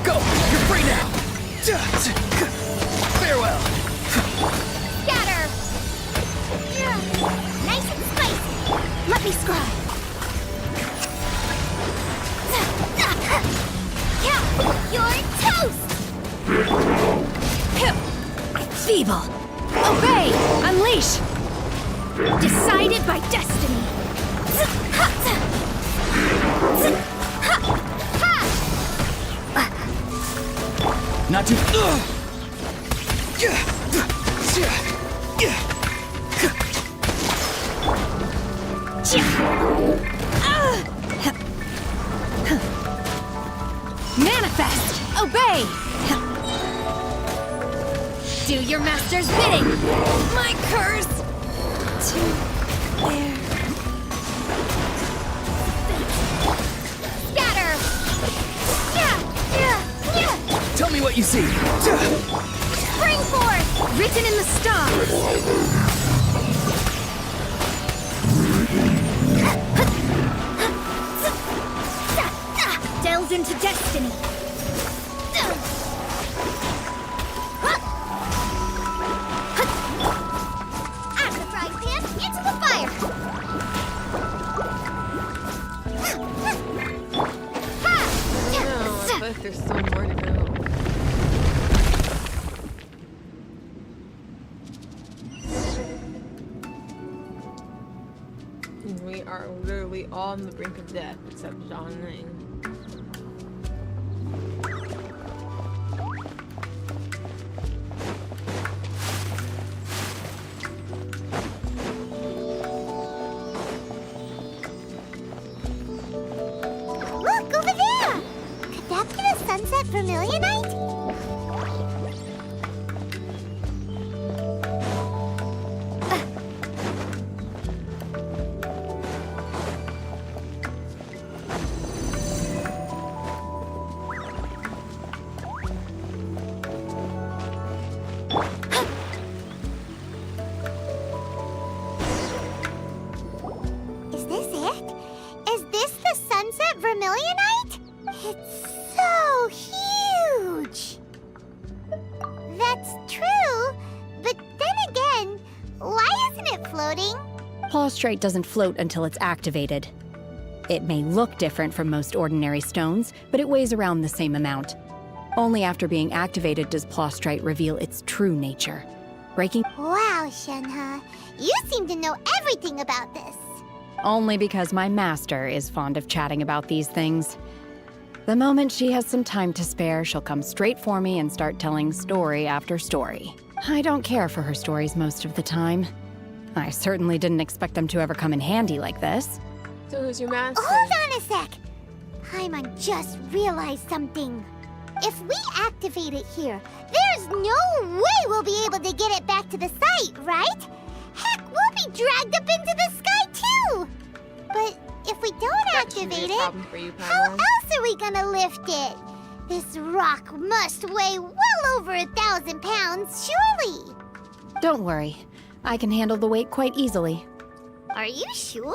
Go! You're free now! Farewell! Scatter! Nice and spicy! Let me scribe! You're toast! Feeble! Obey! Unleash! Decided by destiny! Not too... Manifest! Obey! Do your master's bidding! My curse! To there. Scatter! Tell me what you see. Spring forth! Written in the stars! Delves into destiny! Out of the frying pan, into the fire! No, I feel like there's still more to go. We are literally literally all on the brink of death, except John Ning. Look, over there! Could that be the sunset vermilionite? Is this it? Is this the sunset vermilionite? It's so huge! That's true, but then again, why isn't it floating? Plaustrite doesn't float until it's activated. It may look different from most ordinary stones, but it weighs around the same amount. Only after being activated does Plaustrite reveal its true nature. Breaking Wow, Shenhe, you seem to know everything about this. only because my master is fond of chatting about these things. The moment she has some time to spare, she'll come straight for me and start telling story after story. I don't care for her stories most of the time. I certainly didn't expect them to ever come in handy like this. So who's your master? Hold on a sec! Paimon just realized something. If we activate it here, there's no way we'll be able to get it back to the site, right? Heck, we'll be dragged up into the sky too! But if we don't activate it, how else are we gonna lift it? This rock must weigh well over 1,000 pounds, surely! Don't worry. I can handle the weight quite easily. Are you sure?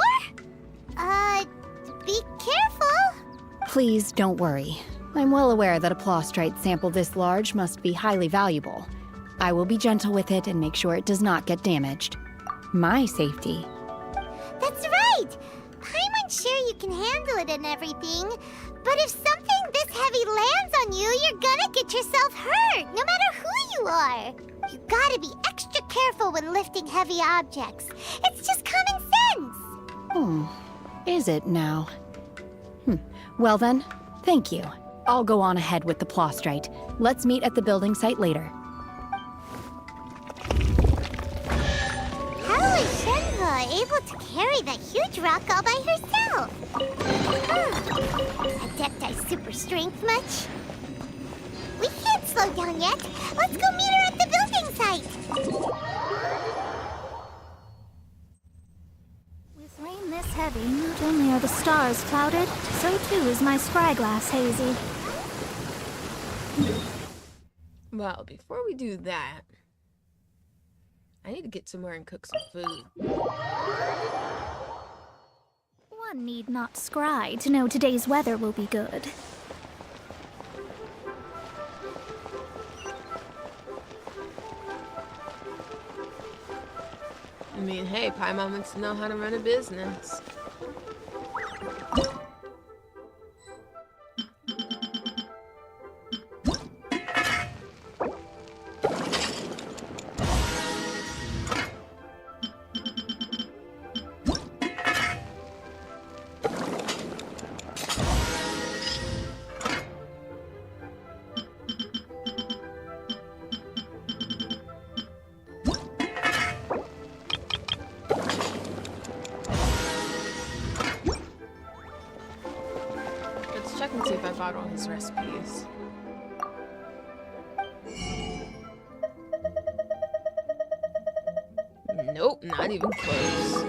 Be careful! Please don't worry. I'm well aware that a plaustrite sample this large must be highly valuable. I will be gentle with it and make sure it does not get damaged. My safety. That's right! Paimon's sure you can handle it and everything, but if something this heavy lands on you, you're gonna get yourself hurt, no matter who you are. You gotta be extra careful when lifting heavy objects. It's just common sense. Is it now? Well then, thank you. I'll go on ahead with the plaustrite. Let's meet at the building site later. How is Shenhe able to carry that huge rock all by herself? Adepti super strength much? We can't slow down yet. Let's go meet her at the building site. With rain this heavy, not only are the stars clouded, so too is my scryglass hazy. Well, before we do that, I need to get somewhere and cook some food. One need not scry to know today's weather will be good. I mean, hey, Paimon wants to know how to run a business. Check and see if I bought all his recipes. Nope, not even close.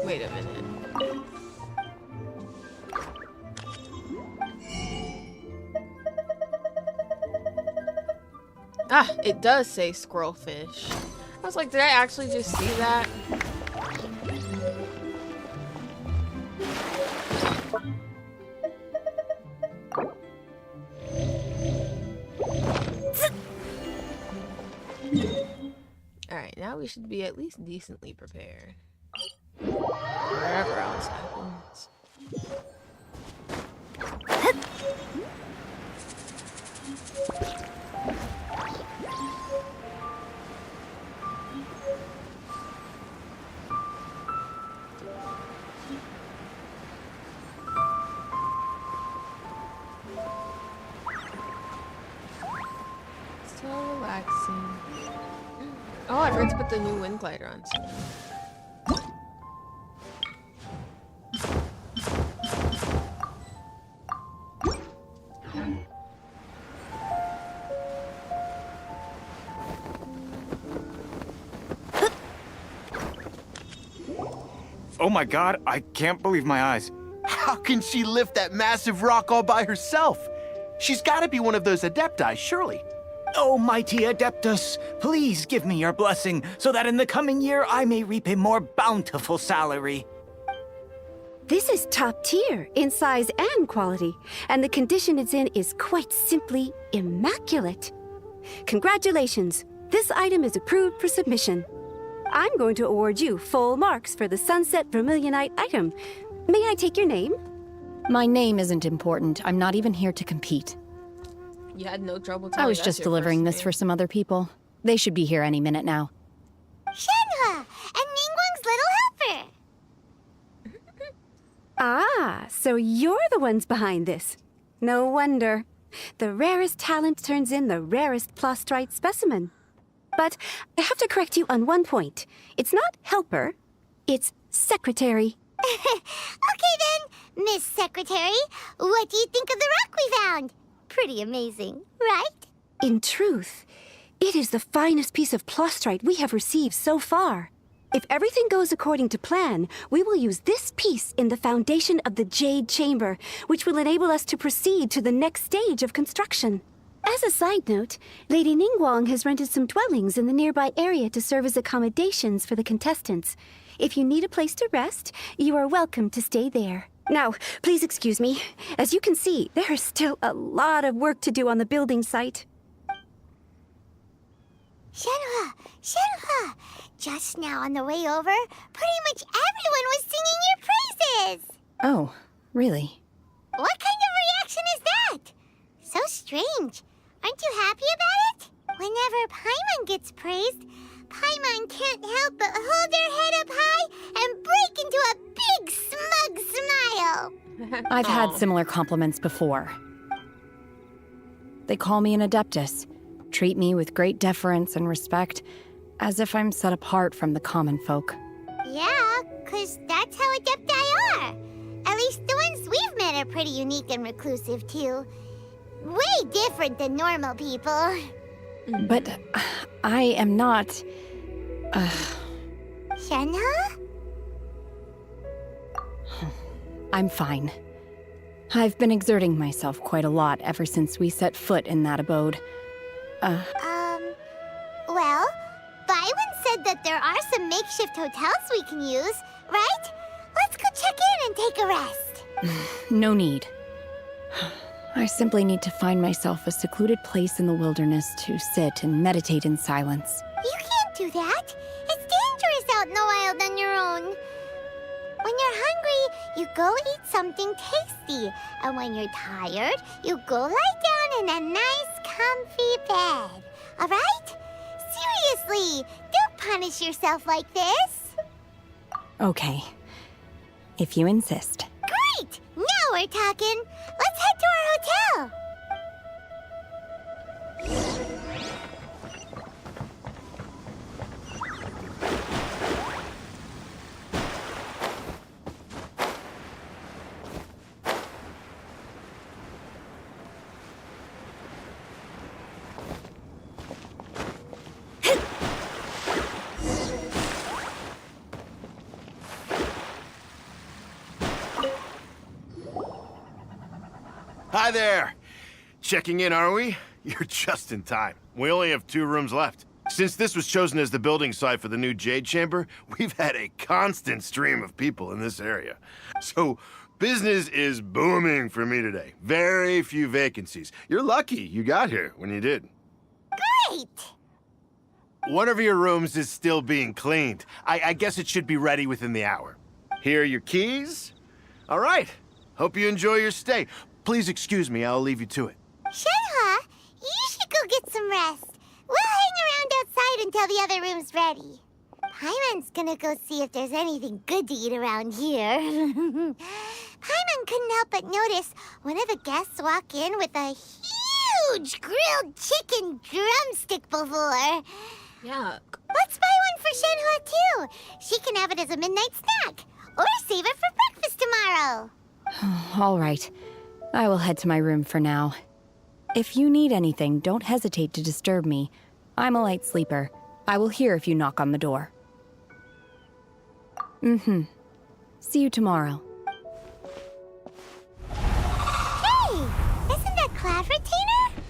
Wait a minute. Ah, it does say squirrelfish. I was like, did I actually just see that? Alright, now we should be at least decently prepared. Whatever else happens. relaxing. Oh, I forgot to put the new wind glider on. Oh my god, I can't believe my eyes. How can she lift that massive rock all by herself? She's gotta be one of those Adepti, surely. Oh, mighty Adeptus, please give me your blessing so that in the coming year I may reap a more bountiful salary. This is top tier in size and quality, and the condition it's in is quite simply immaculate. Congratulations, this item is approved for submission. I'm going to award you full marks for the Sunset Vermilionite item. May I take your name? My name isn't important. I'm not even here to compete. You had no trouble telling I was us just your delivering first this name. for some other people. They should be here any minute now. Shenhua, and Ningguang's little helper. Ah, so you're the ones behind this. No wonder. The rarest talent turns in the rarest plastrite specimen. But I have to correct you on one point. It's not helper, it's secretary. Okay then, Miss Secretary, what do you think of the rock we found? Pretty amazing, right? In truth, it is the finest piece of plastrite we have received so far. If everything goes according to plan, we will use this piece in the foundation of the Jade Chamber, which will enable us to proceed to the next stage of construction. As a side note, Lady Ningguang has rented some dwellings in the nearby area to serve as accommodations for the contestants. If you need a place to rest, you are welcome to stay there. Now, please excuse me. As you can see, there is still a lot of work to do on the building site. Shenhua, just now on the way over, pretty much everyone was singing your praises. Oh, really? What kind of reaction is that? So strange. Aren't you happy about it? Whenever Paimon gets praised, Paimon can't help but hold their head up high and break into a big smug smile. I've had similar compliments before. They call me an Adeptus, treat me with great deference and respect, as if I'm set apart from the common folk. Yeah, 'cause that's how Adepti are. At least the ones we've met are pretty unique and reclusive, too. Way different than normal people. But I am not... Shenhua? I'm fine. I've been exerting myself quite a lot ever since we set foot in that abode. Well, Byron said that there are some makeshift hotels we can use, right? Let's go check in and take a rest. No need. I simply need to find myself a secluded place in the wilderness to sit and meditate in silence. You can't do that. It's dangerous out in the wild on your own. When you're hungry, you go eat something tasty. And when you're tired, you go lie down in a nice, comfy bed. All right? Seriously, don't punish yourself like this. Okay. If you insist. Great! Now we're talking. Let's head to our hotel. Hi there. Checking in, are we? You're just in time. We only have 2 rooms left. Since this was chosen as the building site for the new Jade Chamber, we've had a constant stream of people in this area. So, business is booming for me today. Very few vacancies. You're lucky you got here when you did. Great! One of your rooms is still being cleaned. I guess it should be ready within the hour. Here are your keys. All right. Hope you enjoy your stay. Please excuse me, I'll leave you to it. Shenhua, you should go get some rest. We'll hang around outside until the other room's ready. Paimon's gonna go see if there's anything good to eat around here. Paimon couldn't help but notice one of the guests walk in with a huge grilled chicken drumstick before. Yeah. Let's buy one for Shenhua too. She can have it as a midnight snack. Or save it for breakfast tomorrow. All right. I will head to my room for now. If you need anything, don't hesitate to disturb me. I'm a light sleeper. I will hear if you knock on the door. See you tomorrow. Hey! Isn't that Cloud Retainer?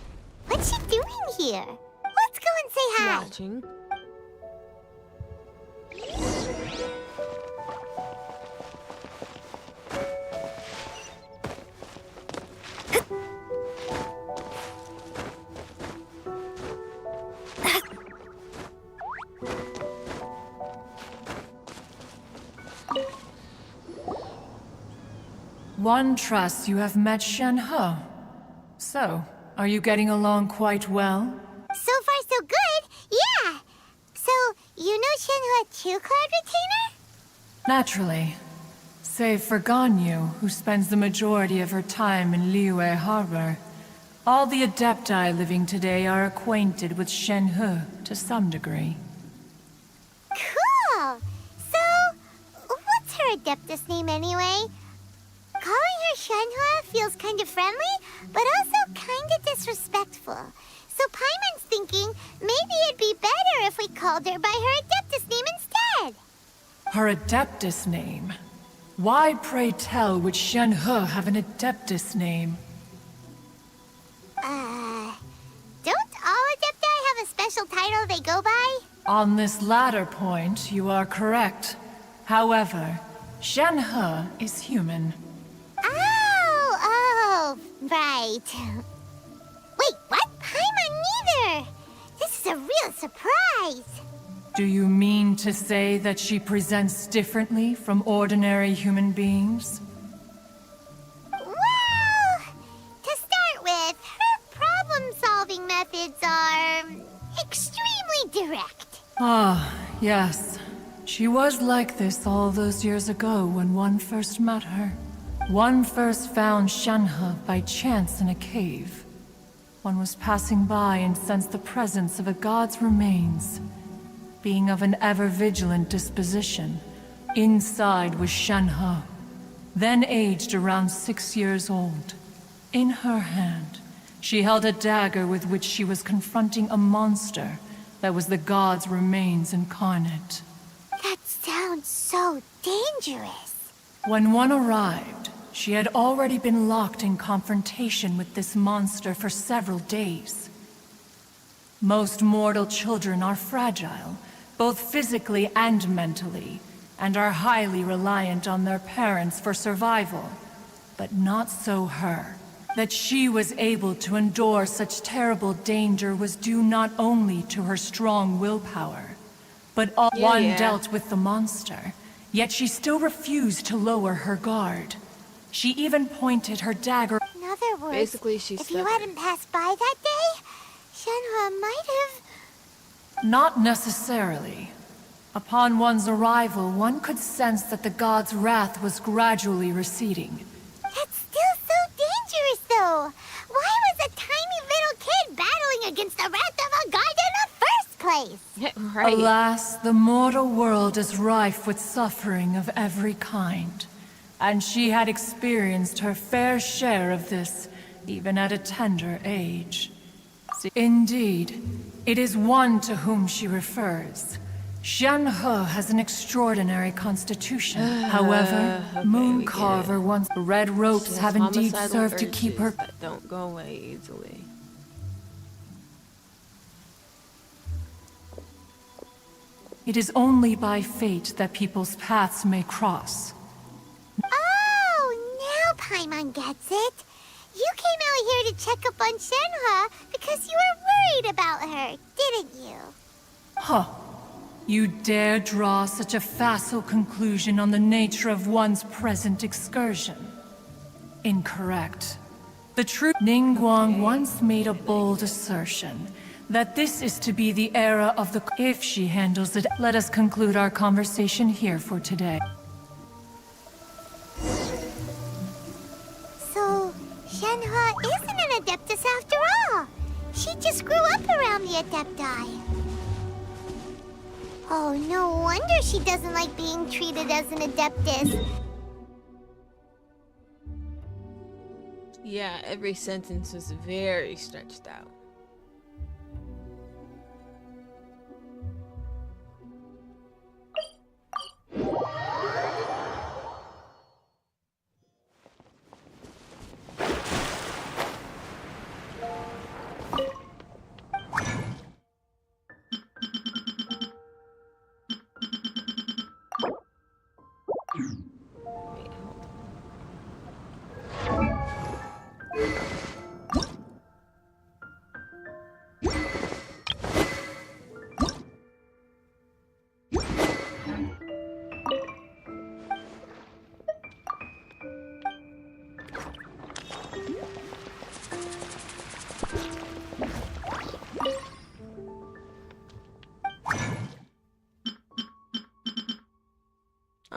What's she doing here? Let's go and say hi. Watching. One trusts you have met Shenhe. So, are you getting along quite well? So far, so good. Yeah. So, you know Shenhua too, Cloud Retainer? Naturally. Save for Ganyu, who spends the majority of her time in Liyue Harbor. All the Adepti living today are acquainted with Shenhe to some degree. Cool. So, what's her Adeptus name anyway? Calling her Shenhua feels kind of friendly, but also kind of disrespectful. So Paimon's thinking maybe it'd be better if we called her by her Adeptus name instead. Her Adeptus name? Why, pray tell, would Shenhe have an Adeptus name? Don't all Adepti have a special title they go by? On this latter point, you are correct. However, Shenhe is human. Oh, right. Wait, what? Paimon neither! This is a real surprise! Do you mean to say that she presents differently from ordinary human beings? Well, to start with, her problem-solving methods are extremely direct. Ah, yes. She was like this all those years ago when one first met her. One first found Shenhe by chance in a cave. One was passing by and sensed the presence of a god's remains. Being of an ever-vigilant disposition, inside was Shenhe, then aged around 6 years old. In her hand, she held a dagger with which she was confronting a monster that was the god's remains incarnate. That sounds so dangerous. When one arrived, she had already been locked in confrontation with this monster for several days. Most mortal children are fragile, both physically and mentally, and are highly reliant on their parents for survival. But not so her. That she was able to endure such terrible danger was due not only to her strong willpower, but one dealt with the monster, yet she still refused to lower her guard. She even pointed her dagger. In other words, basically, she's if you hadn't passed by that day, Shenhua might have... Not necessarily. Upon one's arrival, one could sense that the god's wrath was gradually receding. That's still so dangerous, though. Why was a tiny little kid battling against the wrath of a god in the first place? Right. Alas, the mortal world is rife with suffering of every kind. And she had experienced her fair share of this, even at a tender age. Indeed, it is one to whom she refers. Shenhe has an extraordinary constitution. However, Mooncarver once red ropes have indeed served to keep her. That don't go away easily. It is only by fate that people's paths may cross. Oh, now Paimon gets it. You came out here to check up on Shenhua because you were worried about her, didn't you? Huh. You dare draw such a facile conclusion on the nature of one's present excursion? Incorrect. The true Ningguang once made a bold assertion that this is to be the era of the... If she handles it, let us conclude our conversation here for today. So, Shenhua isn't an Adeptus after all. Adepti. Oh, no wonder she doesn't like being treated as an Adeptus. Yeah, every sentence was very stretched out.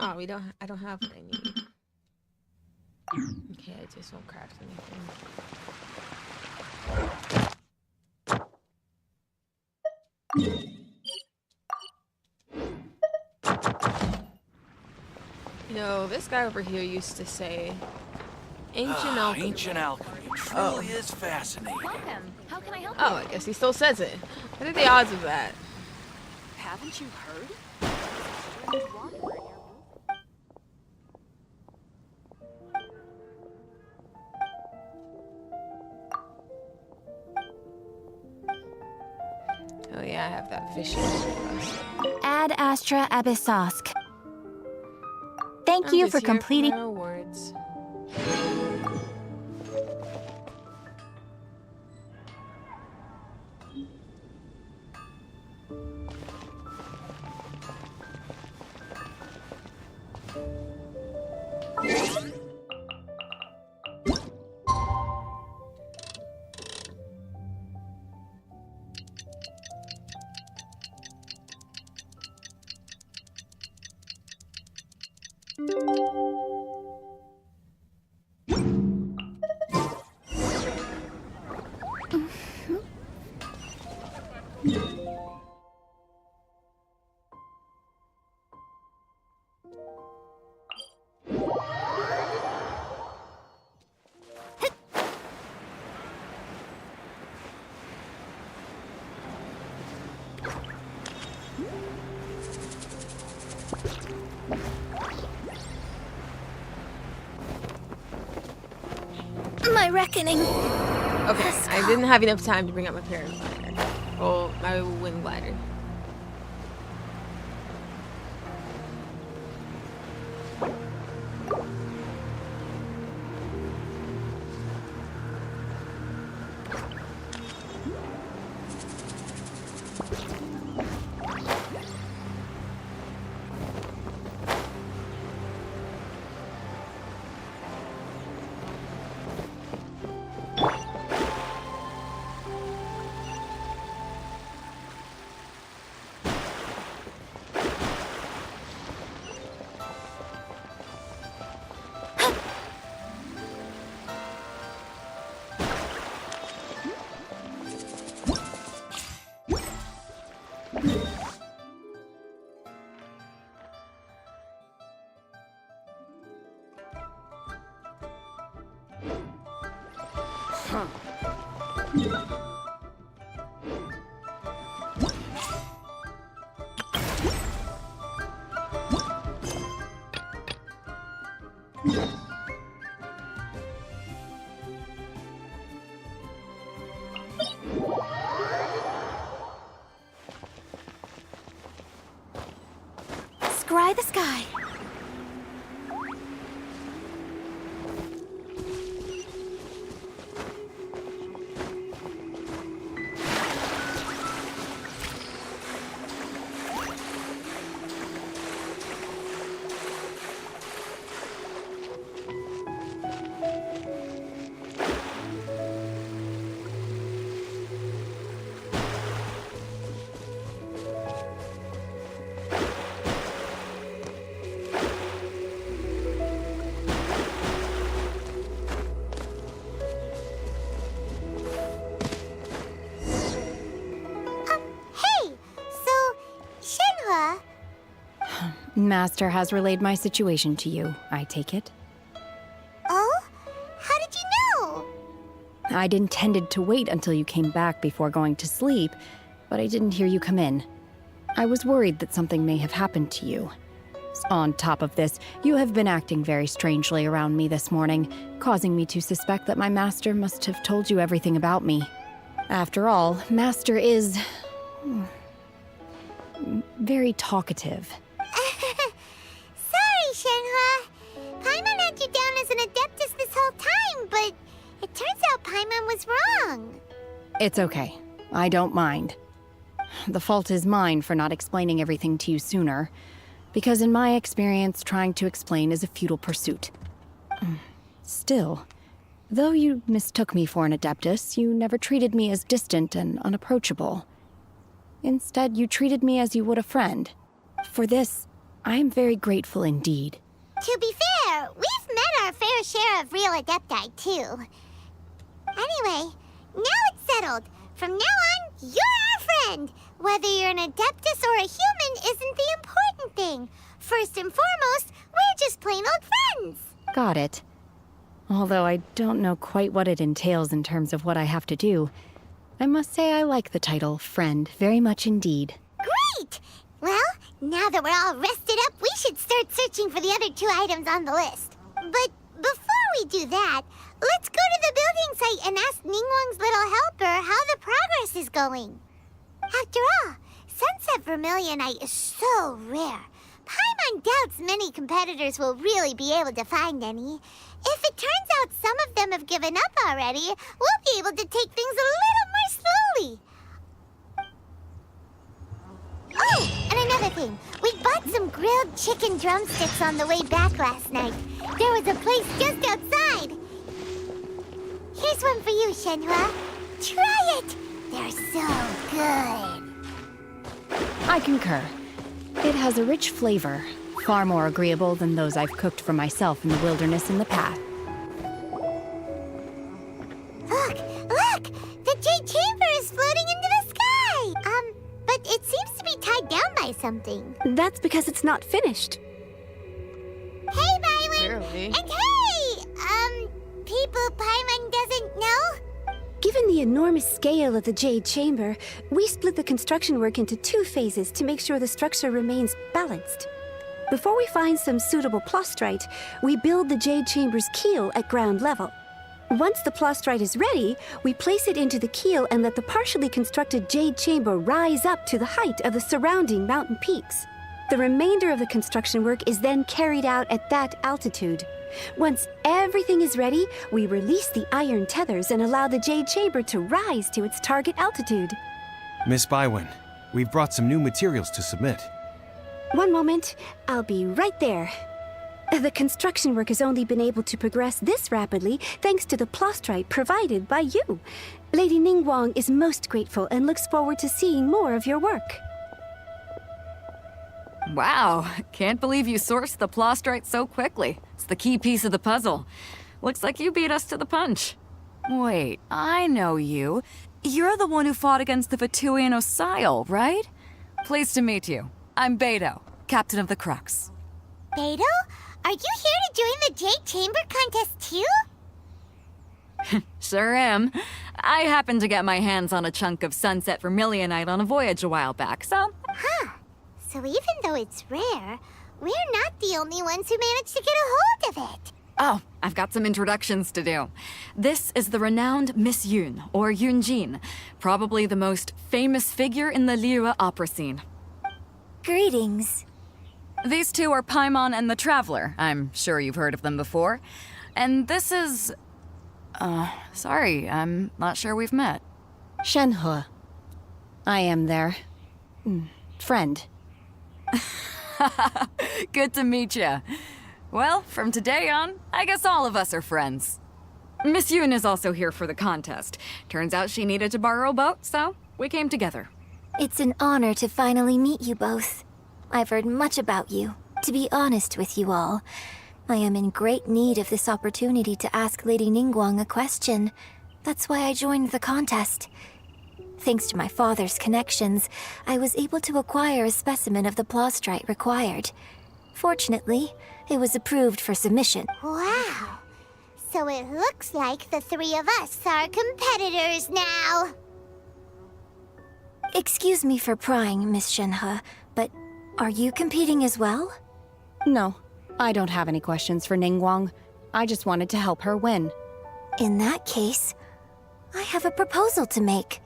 Oh, I don't have what I need. Okay, I just won't craft anything. You know, this guy over here used to say, ancient alchemy. Ancient alchemy truly is fascinating. Welcome. How can I help you? Oh, I guess he still says it. What are the odds of that? Haven't you heard? Oh yeah, I have that fishing quest. Ad Astra Abyssosk. Thank I'm you just for here completing. my rewards. My reckoning. Okay, I didn't have enough time to bring up my paraglider. Well, my wind glider. Scry the sky. Master has relayed my situation to you, I take it. Oh? How did you know? I'd intended to wait until you came back before going to sleep, but I didn't hear you come in. I was worried that something may have happened to you. On top of this, you have been acting very strangely around me this morning, causing me to suspect that my master must have told you everything about me. After all, Master is... very talkative. Sorry, Shenhua. Paimon had you down as an Adeptus this whole time, but it turns out Paimon was wrong. It's okay. I don't mind. The fault is mine for not explaining everything to you sooner, because in my experience, trying to explain is a futile pursuit. Still, though you mistook me for an Adeptus, you never treated me as distant and unapproachable. Instead, you treated me as you would a friend. For this, I am very grateful indeed. To be fair, we've met our fair share of real Adepti, too. Anyway, now it's settled. From now on, you're our friend. Whether you're an Adeptus or a human isn't the important thing. First and foremost, we're just plain old friends. Got it. Although I don't know quite what it entails in terms of what I have to do, I must say I like the title Friend very much indeed. Great! Well, now that we're all rested up, we should start searching for the other 2 items on the list. But before we do that, let's go to the building site and ask Ningguang's little helper how the progress is going. After all, Sunset Vermilionite is so rare. Paimon doubts many competitors will really be able to find any. If it turns out some of them have given up already, we'll be able to take things a little more slowly. Oh, and another thing. We bought some grilled chicken drumsticks on the way back last night. There was a place just outside. Here's one for you, Shenhua. Try it! They're so good. I concur. It has a rich flavor, far more agreeable than those I've cooked for myself in the wilderness in the past. Look! Look! The Jade Chamber is floating into the sky! But it seems to be tied down by something. That's because it's not finished. Hey, Byron! Clearly. And hey! People Paimon doesn't know? Given the enormous scale of the Jade Chamber, we split the construction work into 2 phases to make sure the structure remains balanced. Before we find some suitable plastrite, we build the Jade Chamber's keel at ground level. Once the plastrite is ready, we place it into the keel and let the partially constructed Jade Chamber rise up to the height of the surrounding mountain peaks. The remainder of the construction work is then carried out at that altitude. Once everything is ready, we release the iron tethers and allow the Jade Chamber to rise to its target altitude. Miss Bywin, we've brought some new materials to submit. One moment, I'll be right there. The construction work has only been able to progress this rapidly thanks to the plastrite provided by you. Lady Ningguang is most grateful and looks forward to seeing more of your work. Wow, can't believe you sourced the plastrite so quickly. It's the key piece of the puzzle. Looks like you beat us to the punch. Wait, I know you. You're the one who fought against the Vatuian Osile, right? Pleased to meet you. I'm Beto, captain of the Crux. Beto? Are you here to join the Jade Chamber contest too? Sure am. I happened to get my hands on a chunk of Sunset Vermilionite on a voyage a while back, so... Huh. So even though it's rare, we're not the only ones who managed to get a hold of it. Oh, I've got some introductions to do. This is the renowned Miss Yun, or Yunjin, probably the most famous figure in the Liyue opera scene. Greetings. These 2 are Paimon and the Traveler. I'm sure you've heard of them before. And this is... sorry, I'm not sure we've met. Shenhua. I am their... friend. Good to meet you. Well, from today on, I guess all of us are friends. Miss Yun is also here for the contest. Turns out she needed to borrow a boat, so we came together. It's an honor to finally meet you both. I've heard much about you. To be honest with you all, I am in great need of this opportunity to ask Lady Ningguang a question. That's why I joined the contest. Thanks to my father's connections, I was able to acquire a specimen of the plastrite required. Fortunately, it was approved for submission. Wow. So it looks like the three of us are competitors now. Excuse me for prying, Miss Shenhe, but are you competing as well? No, I don't have any questions for Ningguang. I just wanted to help her win. In that case, I have a proposal to make.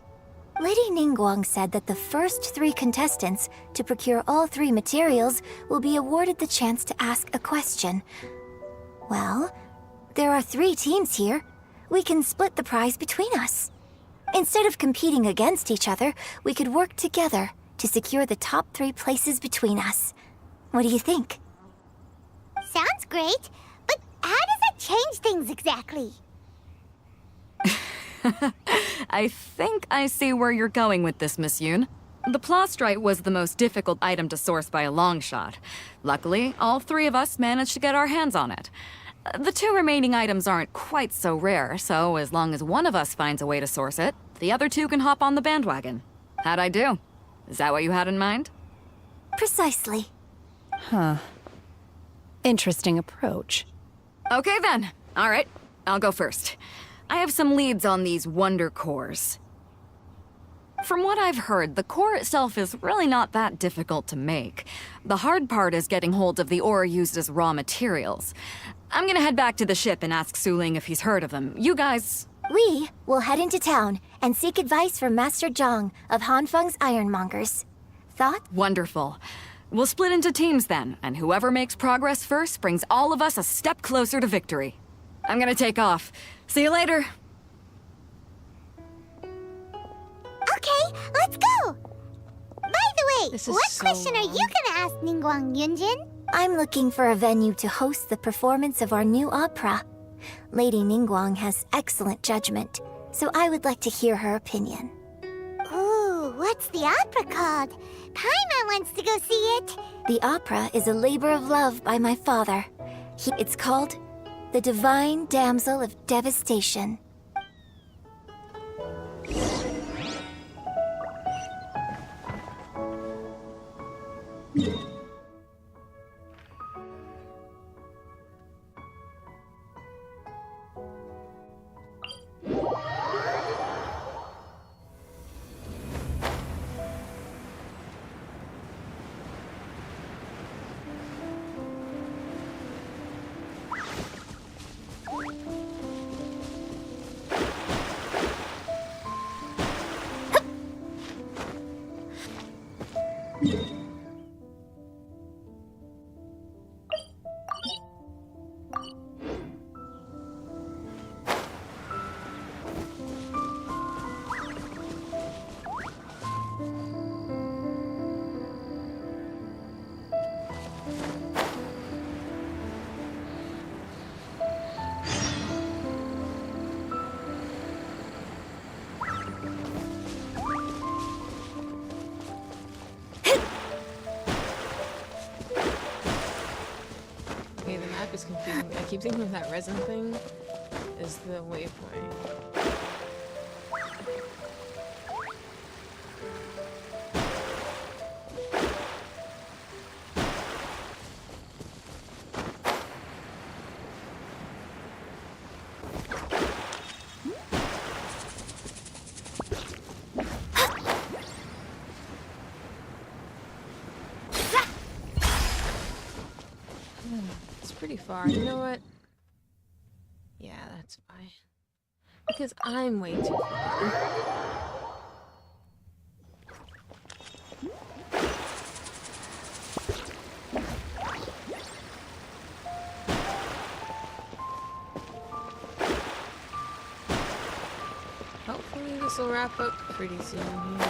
Lady Ningguang said that the first 3 contestants to procure all 3 materials will be awarded the chance to ask a question. Well, there are 3 teams here. We can split the prize between us. Instead of competing against each other, we could work together to secure the top 3 places between us. What do you think? Sounds great, but how does it change things exactly? I think I see where you're going with this, Miss Yoon. The plastrite was the most difficult item to source by a long shot. Luckily, all 3 of us managed to get our hands on it. The 2 remaining items aren't quite so rare, so as long as one of us finds a way to source it, the other 2 can hop on the bandwagon. How'd I do? Is that what you had in mind? Precisely. Huh. Interesting approach. Okay then. All right, I'll go first. I have some leads on these wonder cores. From what I've heard, the core itself is really not that difficult to make. The hard part is getting hold of the ore used as raw materials. I'm gonna head back to the ship and ask Su Ling if he's heard of them. You guys... We will head into town and seek advice from Master Zhang of Hanfeng's Ironmongers. Thought? Wonderful. We'll split into teams then, and whoever makes progress first brings all of us a step closer to victory. I'm gonna take off. See you later. Okay, let's go! By the way, what question are you gonna ask Ningguang Yunjin? I'm looking for a venue to host the performance of our new opera. Lady Ningguang has excellent judgment, so I would like to hear her opinion. Ooh, what's the opera called? Paimon wants to go see it. The opera is a labor of love by my father. It's called The Divine Damsel of Devastation. Okay, the map is confusing me. I keep thinking of that resin thing is the waypoint. It's pretty far. You know what? Yeah, that's fine. Because I'm way too far. Hopefully this will wrap up pretty soon here.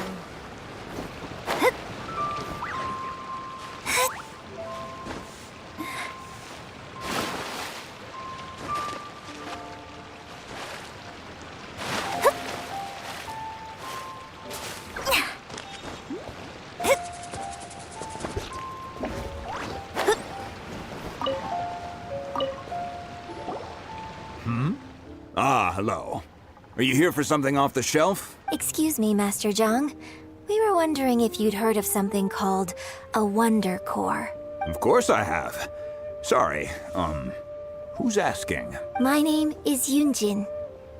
Hello. Are you here for something off the shelf? Excuse me, Master Zhang. We were wondering if you'd heard of something called a Wonder Core. Of course I have. Sorry, who's asking? My name is Yunjin.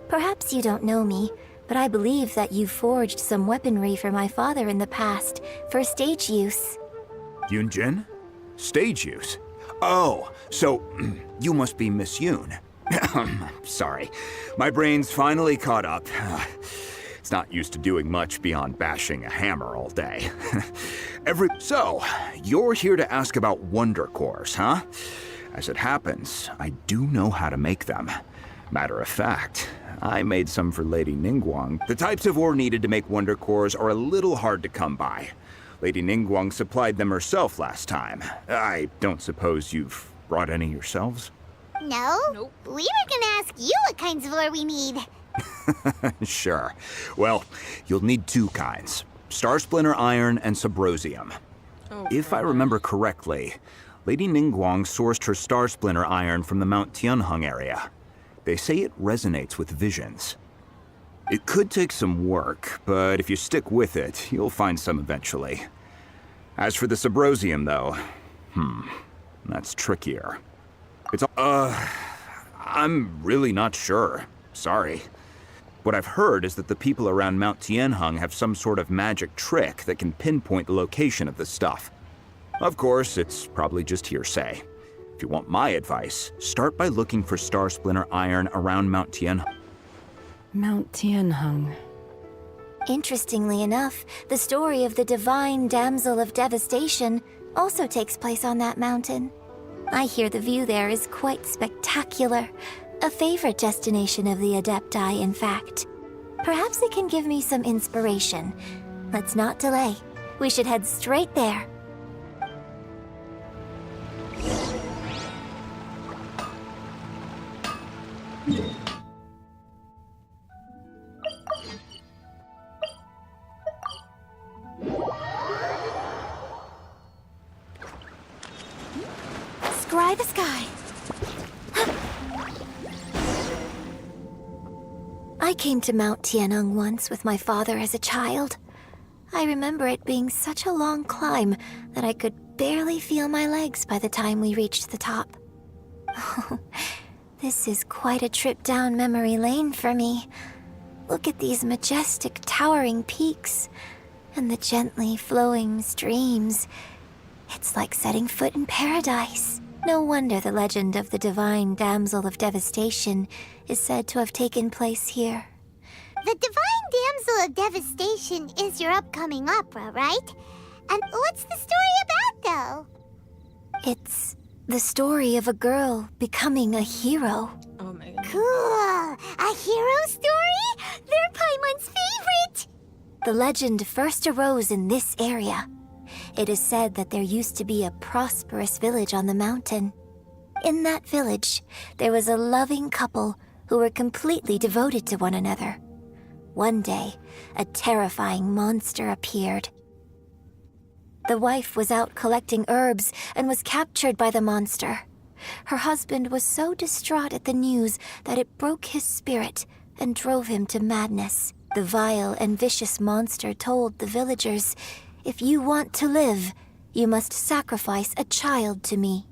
Perhaps you don't know me, but I believe that you forged some weaponry for my father in the past, for stage use. Yunjin? Stage use? Oh, so you must be Miss Yoon. Sorry, my brain's finally caught up. It's not used to doing much beyond bashing a hammer all day. So, you're here to ask about Wonder Cores, huh? As it happens, I do know how to make them. Matter of fact, I made some for Lady Ningguang. The types of ore needed to make Wonder Cores are a little hard to come by. Lady Ningguang supplied them herself last time. I don't suppose you've brought any yourselves? No? Nope. We were gonna ask you what kinds of ore we need. Sure. Well, you'll need two kinds. Star Splinter Iron and Subrosium. If I remember correctly, Lady Ningguang sourced her Star Splinter Iron from the Mount Tianheng area. They say it resonates with visions. It could take some work, but if you stick with it, you'll find some eventually. As for the Subrosium, though, that's trickier. I'm really not sure. Sorry. What I've heard is that the people around Mount Tianheng have some sort of magic trick that can pinpoint the location of the stuff. Of course, it's probably just hearsay. If you want my advice, start by looking for Star Splinter Iron around Mount Tianheng. Mount Tianheng. Interestingly enough, the story of the divine damsel of devastation also takes place on that mountain. I hear the view there is quite spectacular. A favorite destination of the Adepti, in fact. Perhaps it can give me some inspiration. Let's not delay. We should head straight there. Scry the sky. I came to Mount Tianheng once with my father as a child. I remember it being such a long climb that I could barely feel my legs by the time we reached the top. This is quite a trip down memory lane for me. Look at these majestic, towering peaks and the gently flowing streams. It's like setting foot in paradise. No wonder the legend of the divine damsel of devastation is said to have taken place here. The divine damsel of devastation is your upcoming opera, right? And what's the story about, though? It's the story of a girl becoming a hero. Oh my god. Cool! A hero story? They're Paimon's favorite! The legend first arose in this area. It is said that there used to be a prosperous village on the mountain. In that village, there was a loving couple who were completely devoted to one another. One day, a terrifying monster appeared. The wife was out collecting herbs and was captured by the monster. Her husband was so distraught at the news that it broke his spirit and drove him to madness. The vile and vicious monster told the villagers, "If you want to live, you must sacrifice a child to me."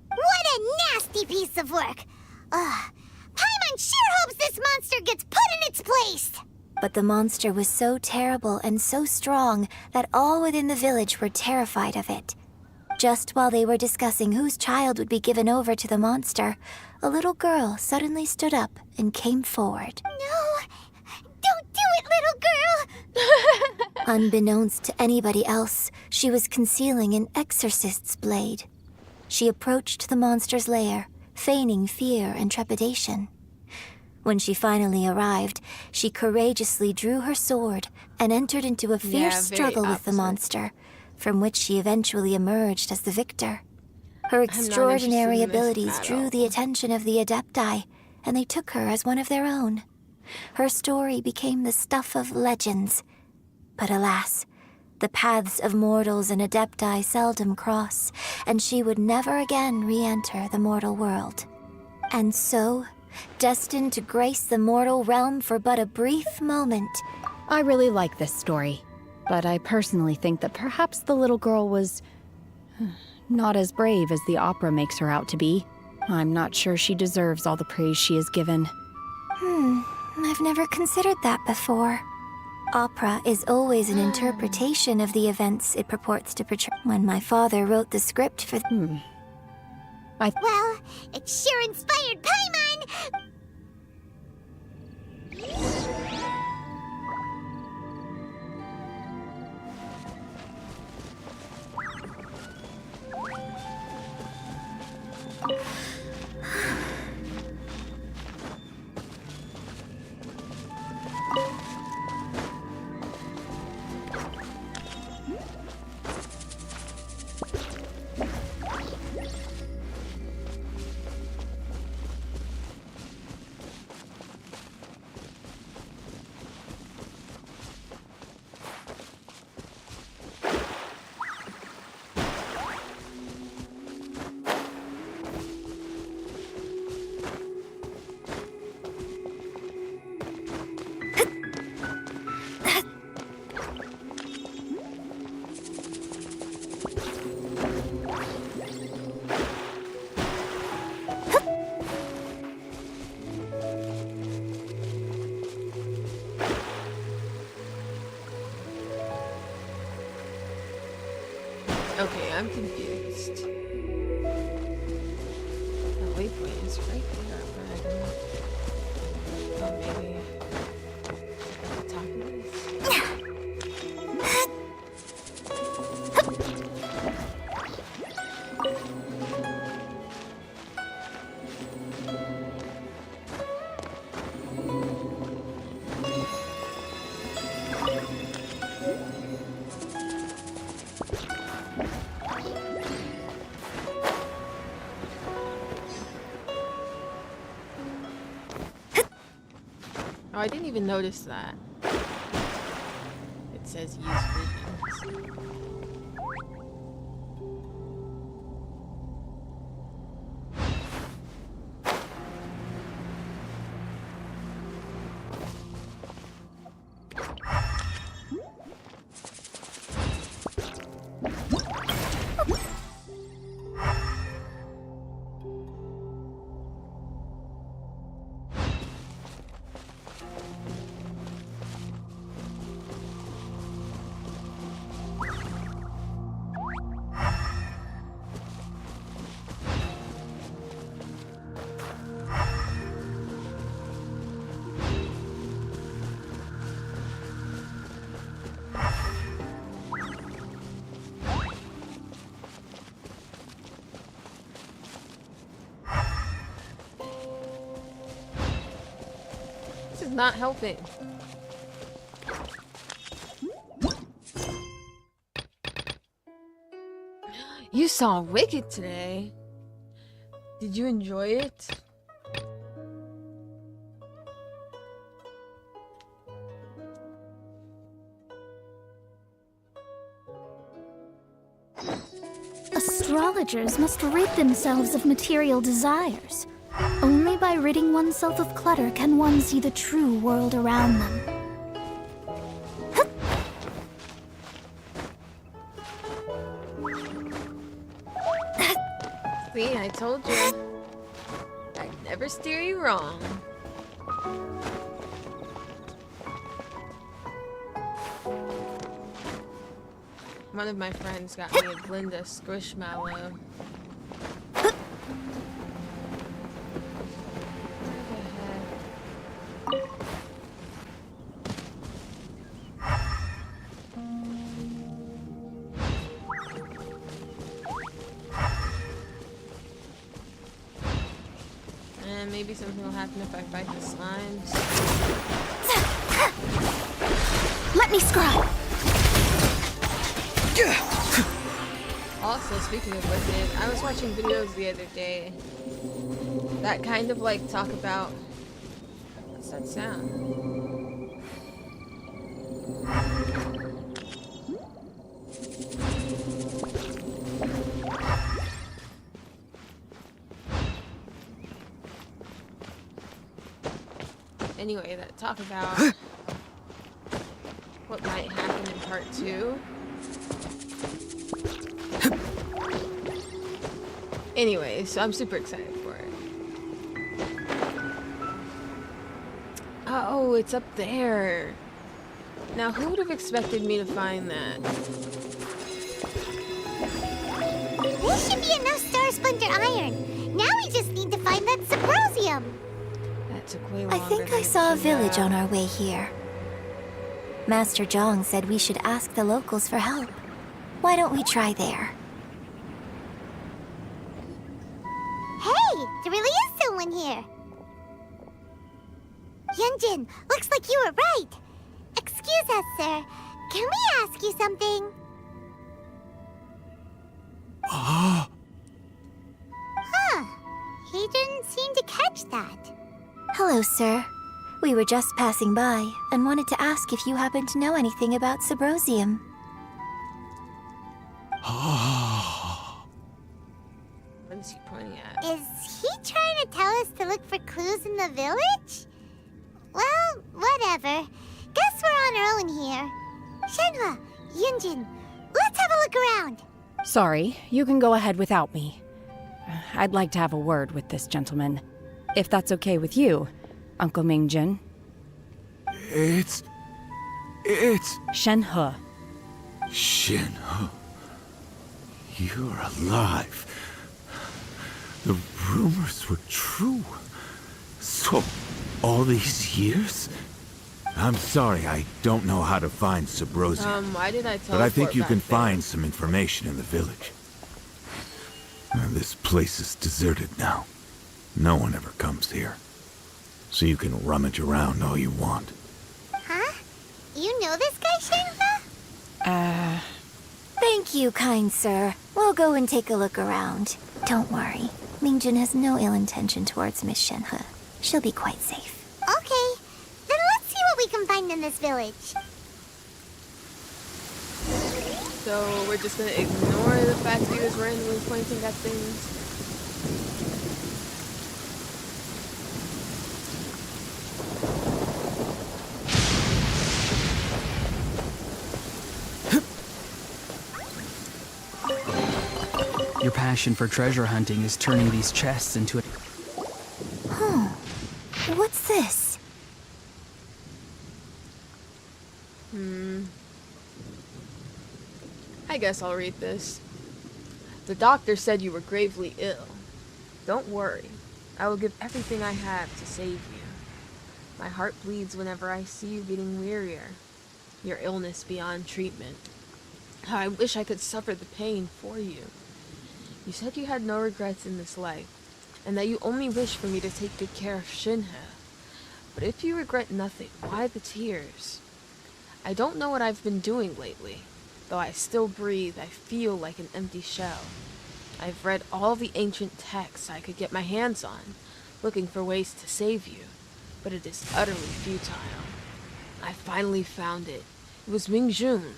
What a nasty piece of work! Paimon sure hopes this monster gets put in its place! But the monster was so terrible and so strong that all within the village were terrified of it. Just while they were discussing whose child would be given over to the monster, a little girl suddenly stood up and came forward. No! Don't do it, little girl! Unbeknownst to anybody else, she was concealing an exorcist's blade. She approached the monster's lair, feigning fear and trepidation. When she finally arrived, she courageously drew her sword and entered into a fierce struggle with the monster, from which she eventually emerged as the victor. Her extraordinary abilities drew the attention of the Adepti, and they took her as one of their own. Her story became the stuff of legends. But alas, the paths of mortals and Adepti seldom cross, and she would never again re-enter the mortal world. And so, destined to grace the mortal realm for but a brief moment. I really like this story, but I personally think that perhaps the little girl was Not as brave as the opera makes her out to be. I'm not sure she deserves all the praise she is given. I've never considered that before. Opera is always an interpretation of the events it purports to portray. When my father wrote the script for... Well, it sure inspired Paimon! Okay, I'm confused. The waypoint is right there, but I don't... Oh, maybe... at the top of this? Oh, I didn't even notice that. It says use visions. Not helping. You saw Wicked today. Did you enjoy it? Astrologers must rid themselves of material desires. Only by ridding oneself of clutter can one see the true world around them. See, I told you. I'd never steer you wrong. One of my friends got me a Glinda Squishmallow. And maybe something will happen if I fight the slimes. Let me scry! Also, speaking of Wicked, I was watching videos the other day that kind of like talk about... What's that sound? Anyway, that talk about what might happen in part 2. Anyway, so I'm super excited for it. Oh, it's up there. Now, who would have expected me to find that? This should be enough Star Splinter iron. Now we just need to find that Subrosium. That took way I longer think than I it saw a should village have. on our way here. Master Zhang said we should ask the locals for help. Why don't we try there? Hey, there really is someone here. Yunjin, looks like you were right. Excuse us, sir. Can we ask you something? Huh. He didn't seem to catch that. Hello, sir. We were just passing by and wanted to ask if you happen to know anything about Subrosium. What is he pointing at? Is he trying to tell us to look for clues in the village? Well, whatever. Guess we're on our own here. Shenhua, Yunjin, let's have a look around. Sorry, you can go ahead without me. I'd like to have a word with this gentleman. If that's okay with you, Uncle Mingjin. It's... Shenhe. Shenhe. You're alive. The rumors were true. So, all these years? I'm sorry, I don't know how to find Subrosium. Why did I but I think teleport you back can there? find some information in the village. This place is deserted now. No one ever comes here. So you can rummage around all you want. Huh? You know this guy, Shenhua? Thank you, kind sir. We'll go and take a look around. Don't worry. Mingjin has no ill intention towards Miss Shenhe. She'll be quite safe. Okay, then let's see what we can find in this village. So we're just gonna ignore the fact that he was randomly pointing at things. Your passion for treasure hunting is turning these chests into a... Huh. What's this? I guess I'll read this. The doctor said you were gravely ill. Don't worry. I will give everything I have to save you. My heart bleeds whenever I see you getting wearier. Your illness beyond treatment. How I wish I could suffer the pain for you. You said you had no regrets in this life, and that you only wish for me to take good care of Shinhe. But if you regret nothing, why the tears? I don't know what I've been doing lately. Though I still breathe, I feel like an empty shell. I've read all the ancient texts I could get my hands on, looking for ways to save you, but it is utterly futile. I finally found it. It was Mingjun.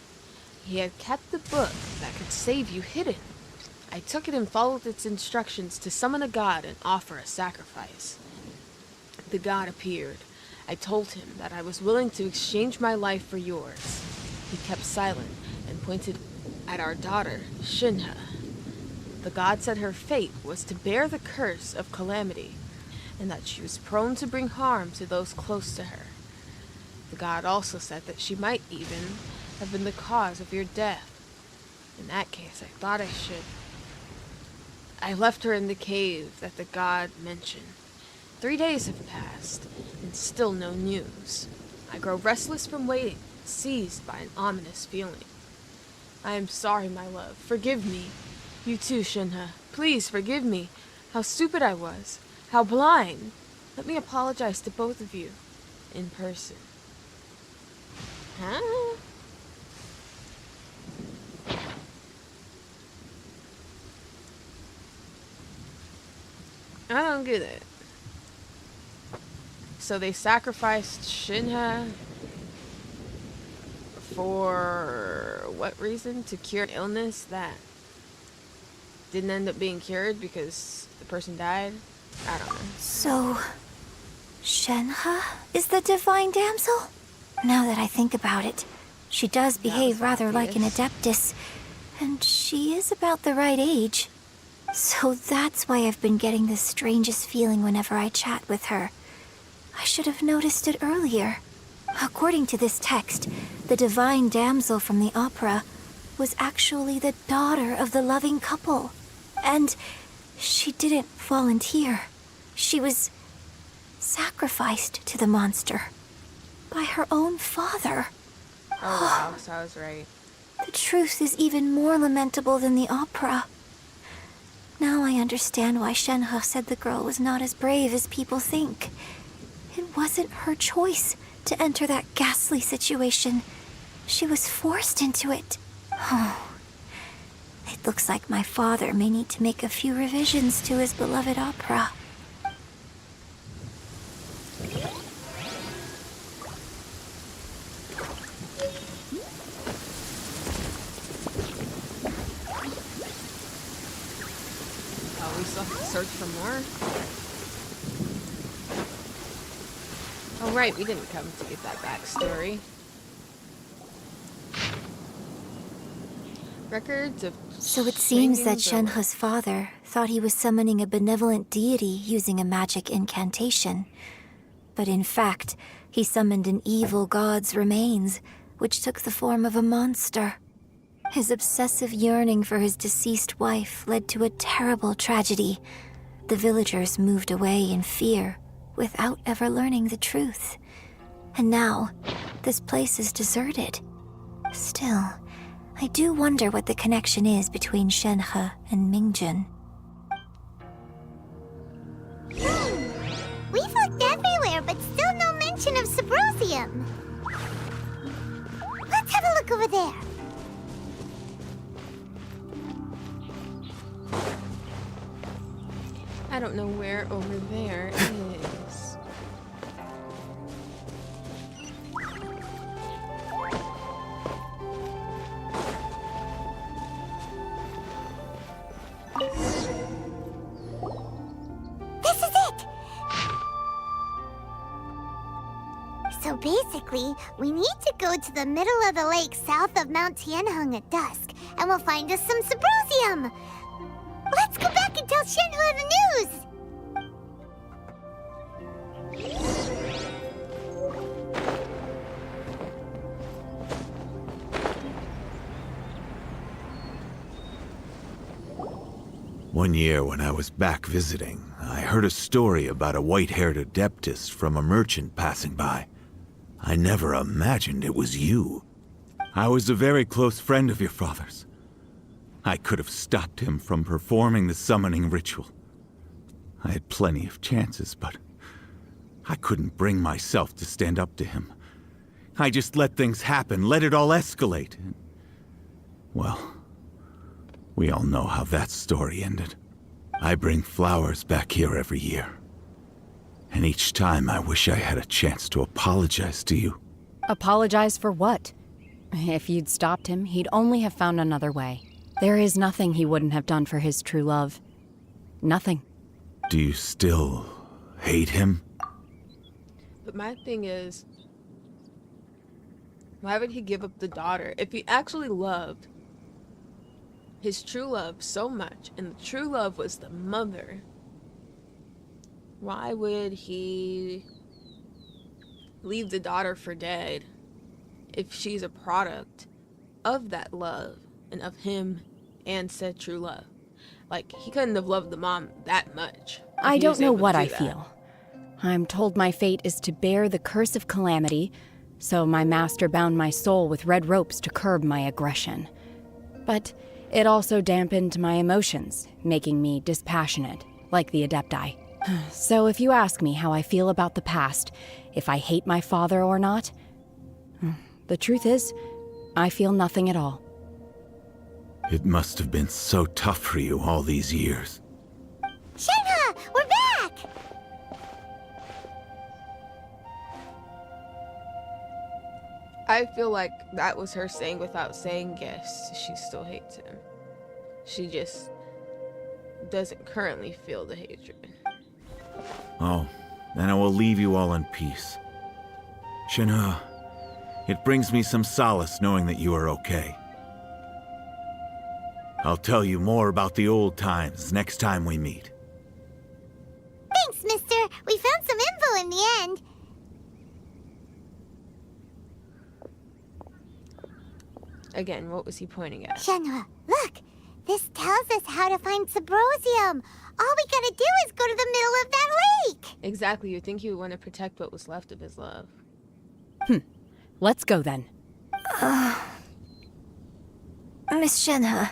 He had kept the book that could save you hidden. I took it and followed its instructions to summon a god and offer a sacrifice. The god appeared. I told him that I was willing to exchange my life for yours. He kept silent and pointed at our daughter, Shinhe. The god said her fate was to bear the curse of calamity, and that she was prone to bring harm to those close to her. The god also said that she might even have been the cause of your death. In that case, I thought I left her in the cave that the god mentioned. 3 days have passed, and still no news. I grow restless from waiting, seized by an ominous feeling. I am sorry, my love. Forgive me. You too, Shinhe. Please forgive me. How stupid I was. How blind. Let me apologize to both of you. In person. Huh? I don't get it. So they sacrificed Shinhe for what reason? To cure an illness that didn't end up being cured because the person died? I don't know. So, Shenhe is the divine damsel? Now that I think about it, she does behave rather like an adeptus, and she is about the right age. So that's why I've been getting the strangest feeling whenever I chat with her. I should have noticed it earlier. According to this text, the divine damsel from the opera was actually the daughter of the loving couple. And she didn't volunteer. She was sacrificed to the monster by her own father. Oh wow, so I was right. The truth is even more lamentable than the opera. Now I understand why Shenhe said the girl was not as brave as people think. It wasn't her choice to enter that ghastly situation. She was forced into it. Oh. It looks like my father may need to make a few revisions to his beloved opera. Oh, we still have to search for more? Oh right, we didn't come to get that backstory. Records of... So it seems that Shenhe's father thought he was summoning a benevolent deity using a magic incantation. But in fact, he summoned an evil god's remains, which took the form of a monster. His obsessive yearning for his deceased wife led to a terrible tragedy. The villagers moved away in fear, without ever learning the truth. And now, this place is deserted. Still, I do wonder what the connection is between Shenhe and Mingjun. We've looked everywhere, but still no mention of Subrosium. Let's have a look over there. I don't know where over there is. This is it! So basically, we need to go to the middle of the lake south of Mount Tianheng at dusk, and we'll find us some Subrosium! Let's go back and tell Shenhe the news! One year when I was back visiting, I heard a story about a white-haired adeptess from a merchant passing by. I never imagined it was you. I was a very close friend of your father's. I could have stopped him from performing the summoning ritual. I had plenty of chances, but I couldn't bring myself to stand up to him. I just let things happen, let it all escalate. Well, we all know how that story ended. I bring flowers back here every year. And each time I wish I had a chance to apologize to you. Apologize for what? If you'd stopped him, he'd only have found another way. There is nothing he wouldn't have done for his true love. Nothing. Do you still hate him? But my thing is, why would he give up the daughter if he actually loved his true love so much, and the true love was the mother? Why would he leave the daughter for dead if she's a product of that love and of him and said true love? Like, he couldn't have loved the mom that much. I don't know what I feel. I'm told my fate is to bear the curse of calamity, so my master bound my soul with red ropes to curb my aggression. But it also dampened my emotions, making me dispassionate, like the Adepti. So if you ask me how I feel about the past, if I hate my father or not, the truth is, I feel nothing at all. It must have been so tough for you all these years. Shenhe, we're back! I feel like that was her saying without saying yes, she still hates him. She just doesn't currently feel the hatred. Oh, then I will leave you all in peace. Shenhe, it brings me some solace knowing that you are okay. I'll tell you more about the old times next time we meet. Thanks, mister. We found some info in the end. Again, what was he pointing at? Shenhua, look. This tells us how to find Subrosium. All we gotta do is go to the middle of that lake. Exactly. You'd think he would want to protect what was left of his love. Let's go then. Miss Shenhe,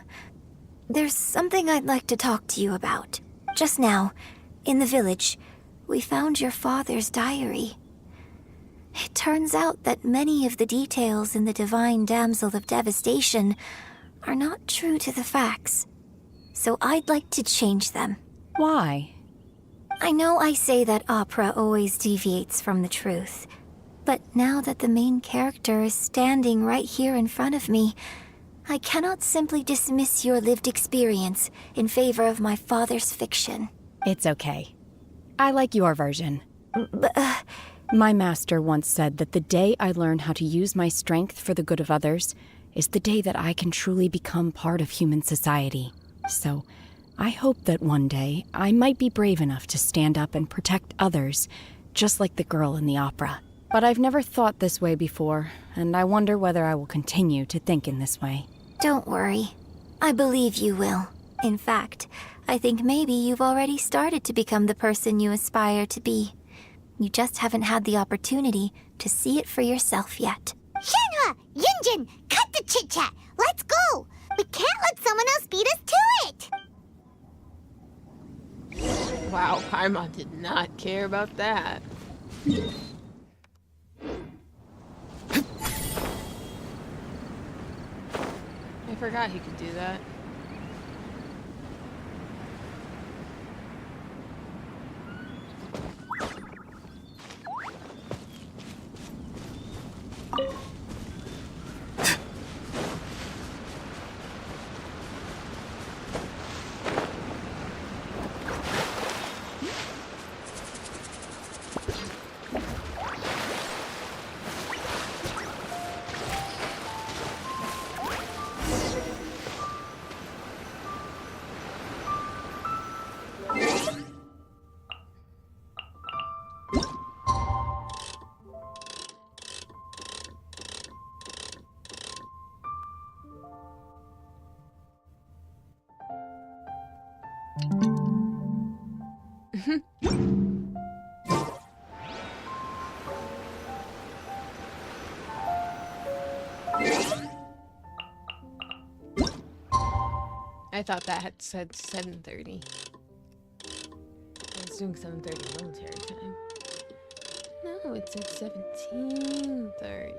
there's something I'd like to talk to you about. Just now, in the village, we found your father's diary. It turns out that many of the details in the Divine Damsel of Devastation are not true to the facts. So I'd like to change them. Why? I know I say that opera always deviates from the truth, but now that the main character is standing right here in front of me, I cannot simply dismiss your lived experience in favor of my father's fiction. It's okay. I like your version. My master once said that the day I learn how to use my strength for the good of others is the day that I can truly become part of human society. So, I hope that one day I might be brave enough to stand up and protect others, just like the girl in the opera. But I've never thought this way before, and I wonder whether I will continue to think in this way. Don't worry. I believe you will. In fact, I think maybe you've already started to become the person you aspire to be. You just haven't had the opportunity to see it for yourself yet. Shenhua! Yunjin! Cut the chit-chat! Let's go! We can't let someone else beat us to it! Wow, Paimon did not care about that. I forgot he could do that. I thought that had said 7:30. I was doing 7:30 military time. No, it said 17:30.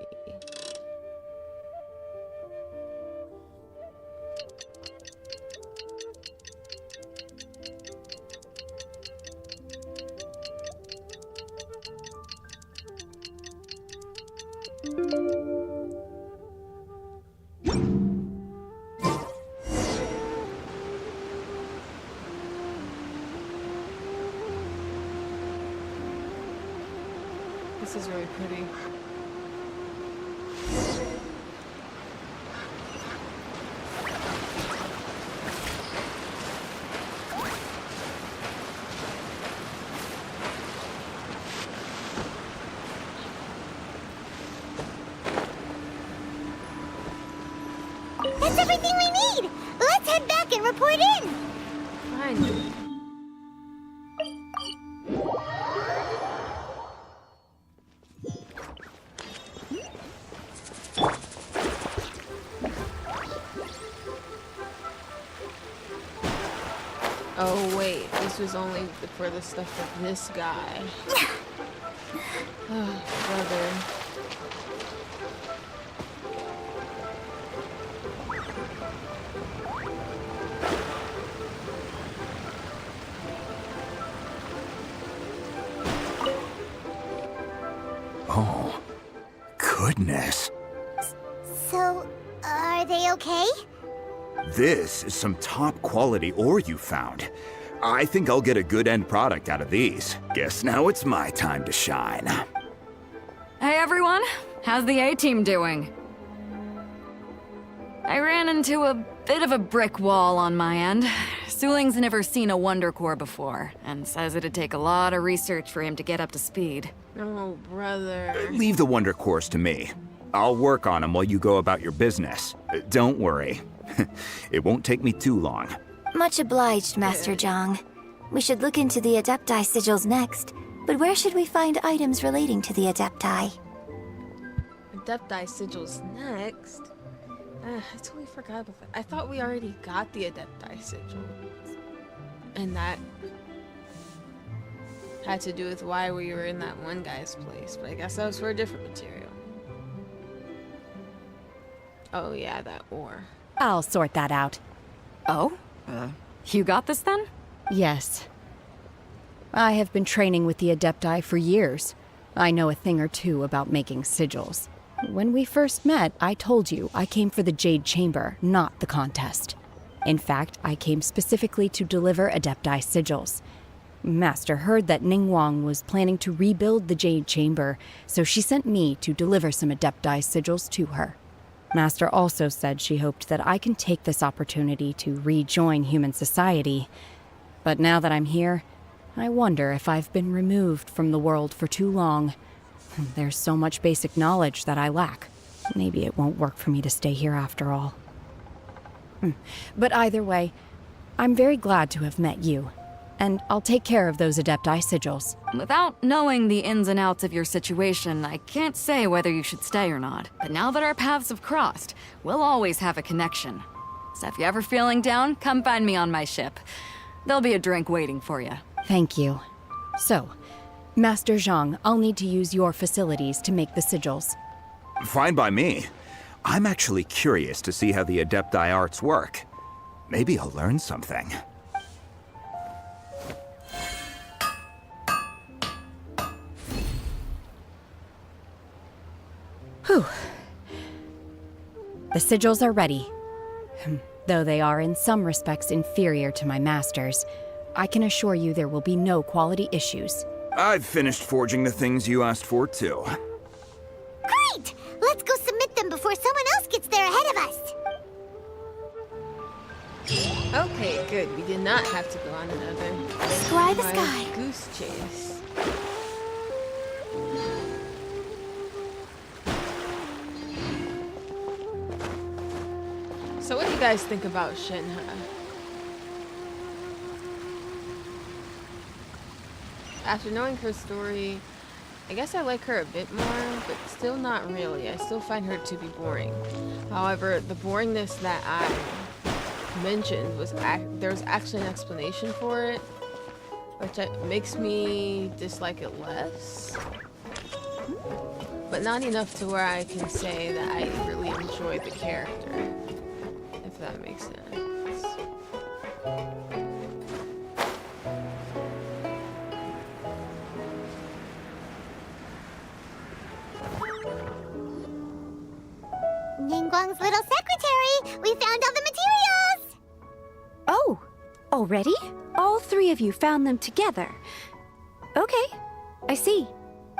This is really pretty. That's everything we need! Let's head back and report in! Finally. Oh wait, this was only for the stuff of this guy. Oh, brother. Oh, goodness. So, are they okay? This is some top quality ore you found. I think I'll get a good end product out of these. Guess now it's my time to shine. Hey everyone, how's the A-team doing? I ran into a bit of a brick wall on my end. Suling's never seen a Wonder Core before, and says it'd take a lot of research for him to get up to speed. Oh, brother. Leave the wonder cores to me. I'll work on them while you go about your business. Don't worry. It won't take me too long. Much obliged, Master Zhang. We should look into the Adepti sigils next, but where should we find items relating to the Adepti? Adepti sigils next? I totally forgot about that. I thought we already got the Adepti sigil. And that had to do with why we were in that one guy's place, but I guess that was for a different material. Oh yeah, that ore. I'll sort that out. Oh? You got this then? Yes. I have been training with the Adepti for years. I know a thing or two about making sigils. When we first met, I told you I came for the Jade Chamber, not the contest. In fact, I came specifically to deliver Adepti sigils. Master heard that Ningguang was planning to rebuild the Jade Chamber, so she sent me to deliver some Adepti sigils to her. Master also said she hoped that I can take this opportunity to rejoin human society. But now that I'm here, I wonder if I've been removed from the world for too long. There's so much basic knowledge that I lack. Maybe it won't work for me to stay here after all. But either way, I'm very glad to have met you. And I'll take care of those Adepti sigils. Without knowing the ins and outs of your situation, I can't say whether you should stay or not. But now that our paths have crossed, we'll always have a connection. So if you're ever feeling down, come find me on my ship. There'll be a drink waiting for you. Thank you. So, Master Zhang, I'll need to use your facilities to make the sigils. Fine by me. I'm actually curious to see how the Adepti arts work. Maybe I'll learn something. Whew. The sigils are ready. Though they are in some respects inferior to my master's, I can assure you there will be no quality issues. I've finished forging the things you asked for, too. Great! Let's go submit them before someone else gets there ahead of us. Okay, good. We did not have to go on another Scry the sky. Goose chase. So what do you guys think about Shenhe? After knowing her story, I guess I like her a bit more, but still not really. I still find her to be boring. However, the boringness that I mentioned was there's actually an explanation for it, which makes me dislike it less. But not enough to where I can say that I really enjoy the character, if that makes sense. Ningguang's little secretary! We found all the materials! Oh, already? All three of you found them together. Okay, I see.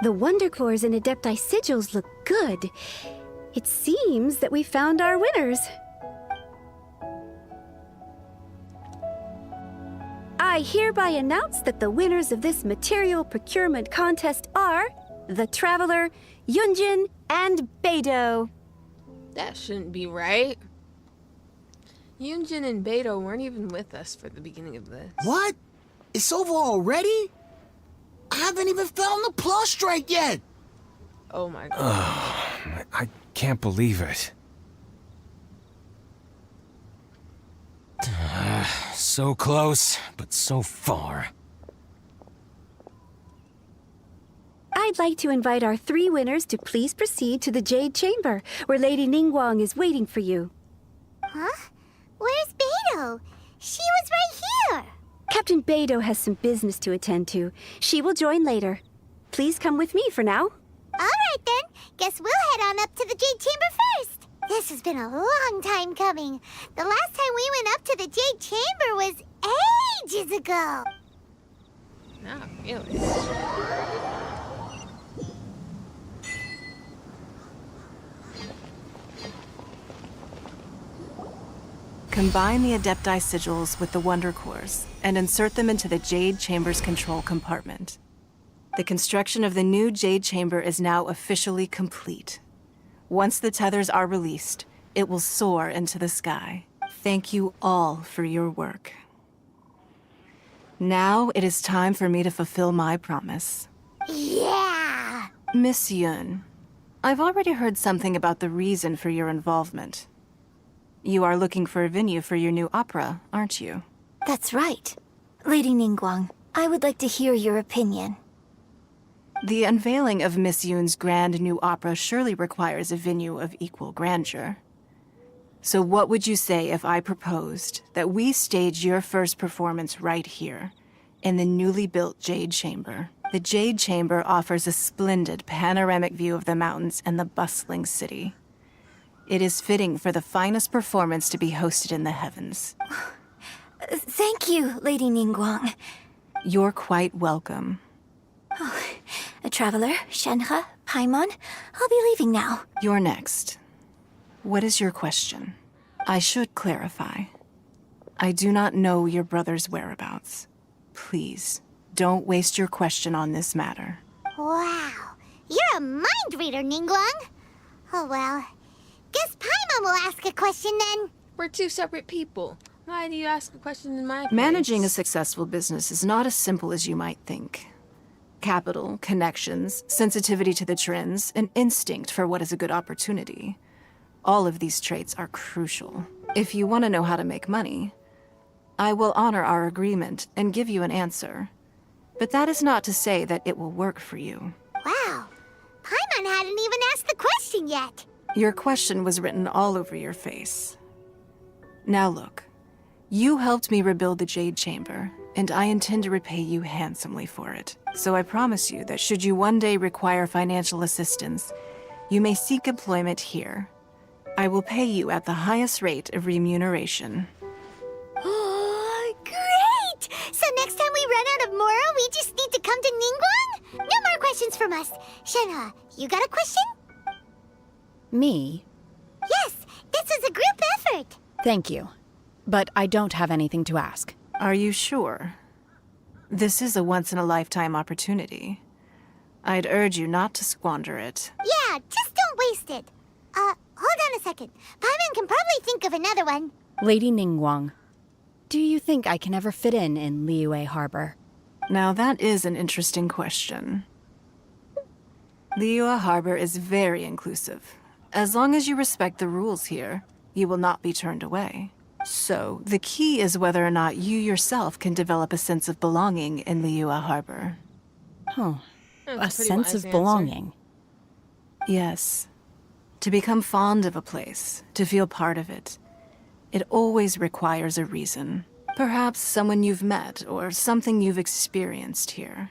The Wonder Cores and Adepti sigils look good. It seems that we found our winners. I hereby announce that the winners of this material procurement contest are the Traveler, Yunjin, and Beidou. That shouldn't be right. Yunjin and Beidou weren't even with us for the beginning of this. What? It's over already? I haven't even found the plus strike yet. Oh my god. I can't believe it. So close, but so far. I'd like to invite our three winners to please proceed to the Jade Chamber, where Lady Ningguang is waiting for you. Huh? Where's Beidou? She was right here. Captain Beidou has some business to attend to. She will join later. Please come with me for now. All right then. Guess we'll head on up to the Jade Chamber first. This has been a long time coming. The last time we went up to the Jade Chamber was ages ago. Not really. Combine the Adepti sigils with the Wonder Cores and insert them into the Jade Chamber's control compartment. The construction of the new Jade Chamber is now officially complete. Once the tethers are released, it will soar into the sky. Thank you all for your work. Now it is time for me to fulfill my promise. Yeah! Miss Yun, I've already heard something about the reason for your involvement. You are looking for a venue for your new opera, aren't you? That's right. Lady Ningguang, I would like to hear your opinion. The unveiling of Miss Yun's grand new opera surely requires a venue of equal grandeur. So what would you say if I proposed that we stage your first performance right here, in the newly built Jade Chamber? The Jade Chamber offers a splendid panoramic view of the mountains and the bustling city. It is fitting for the finest performance to be hosted in the heavens. Thank you, Lady Ningguang. You're quite welcome. A traveler, Shenhe, Paimon, I'll be leaving now. You're next. What is your question? I should clarify. I do not know your brother's whereabouts. Please, don't waste your question on this matter. Wow, you're a mind reader, Ningguang. Oh well, guess Paimon will ask a question then. We're two separate people. Why do you ask a question in my place? Managing a successful business is not as simple as you might think. Capital, connections, sensitivity to the trends, and instinct for what is a good opportunity. All of these traits are crucial. If you want to know how to make money, I will honor our agreement and give you an answer. But that is not to say that it will work for you. Wow, Paimon hadn't even asked the question yet. Your question was written all over your face. Now look, you helped me rebuild the Jade Chamber, and I intend to repay you handsomely for it. So I promise you that should you one day require financial assistance, you may seek employment here. I will pay you at the highest rate of remuneration. Oh, great! So next time we run out of Moro, we just need to come to Ningguang? No more questions from us. Shenhe, you got a question? Me? Yes, this is a group effort. Thank you. But I don't have anything to ask. Are you sure? This is a once-in-a-lifetime opportunity. I'd urge you not to squander it. Yeah, just don't waste it. Hold on a second. Paimon can probably think of another one. Lady Ningguang, do you think I can ever fit in Liyue Harbor? Now that is an interesting question. Liyue Harbor is very inclusive. As long as you respect the rules here, you will not be turned away. So, the key is whether or not you yourself can develop a sense of belonging in Liyue Harbor. Huh. That's A pretty sense wise of answer. belonging. Yes. To become fond of a place, to feel part of it, it always requires a reason. Perhaps someone you've met, or something you've experienced here.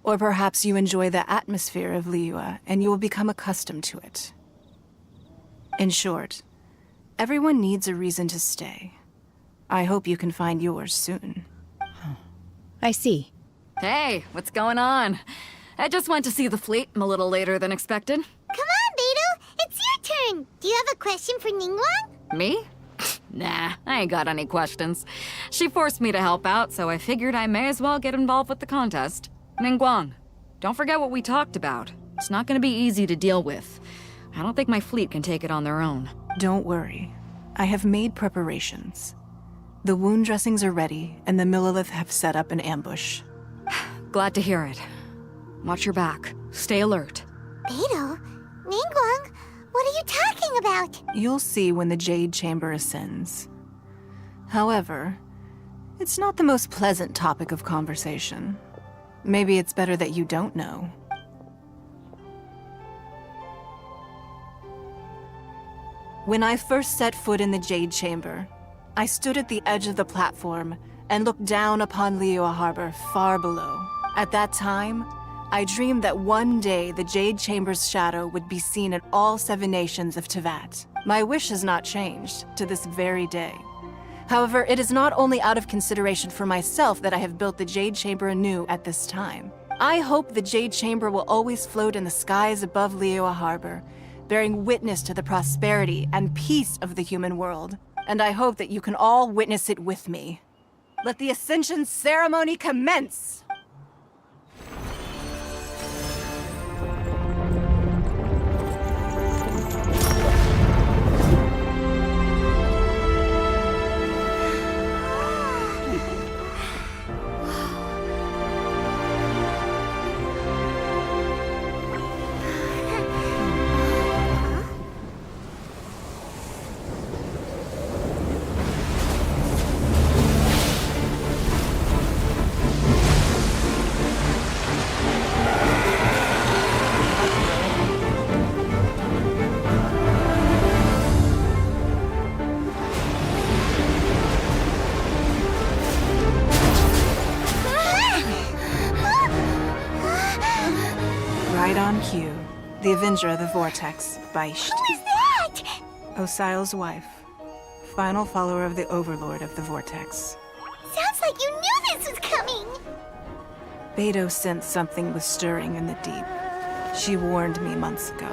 Or perhaps you enjoy the atmosphere of Liyue, and you will become accustomed to it. In short, everyone needs a reason to stay. I hope you can find yours soon. I see. Hey, what's going on? I just went to see the fleet. I'm a little later than expected. Come on, Beidou. It's your turn. Do you have a question for Ningguang? Me? Nah, I ain't got any questions. She forced me to help out, so I figured I may as well get involved with the contest. Ningguang, don't forget what we talked about. It's not gonna be easy to deal with. I don't think my fleet can take it on their own. Don't worry. I have made preparations. The wound dressings are ready, and the Millilith have set up an ambush. Glad to hear it. Watch your back. Stay alert. Beidou? Ningguang? What are you talking about? You'll see when the Jade Chamber ascends. However, it's not the most pleasant topic of conversation. Maybe it's better that you don't know. When I first set foot in the Jade Chamber, I stood at the edge of the platform and looked down upon Liyue Harbor far below. At that time, I dreamed that one day the Jade Chamber's shadow would be seen in all 7 nations of Tevat. My wish has not changed to this very day. However, it is not only out of consideration for myself that I have built the Jade Chamber anew at this time. I hope the Jade Chamber will always float in the skies above Liyue Harbor, bearing witness to the prosperity and peace of the human world. and I hope that you can all witness it with me. Let the Ascension ceremony commence! Right on cue. The Avenger of the Vortex, Beisht. Who is that? Osial's wife. Final follower of the Overlord of the Vortex. Sounds like you knew this was coming. Beidou sensed something was stirring in the deep. She warned me months ago.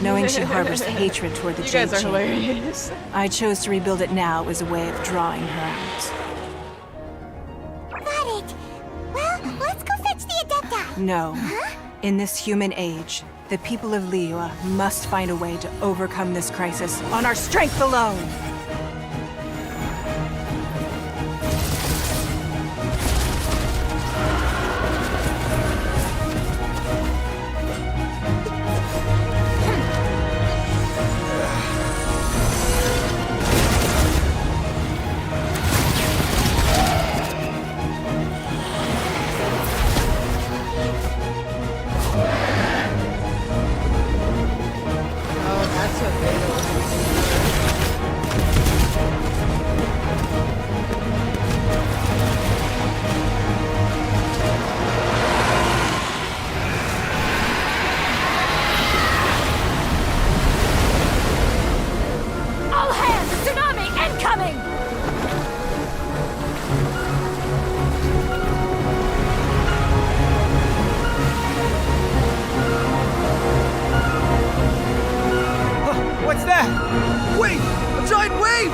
Knowing she harbors hatred toward the You Jade guys are Chamber, hilarious. I chose to rebuild it now as a way of drawing her out. Got it. Well, let's go fetch the Adepta. No. Huh? In this human age, the people of Liyue must find a way to overcome this crisis on our strength alone! All hands! Tsunami incoming! What's that? Wait! A giant wave!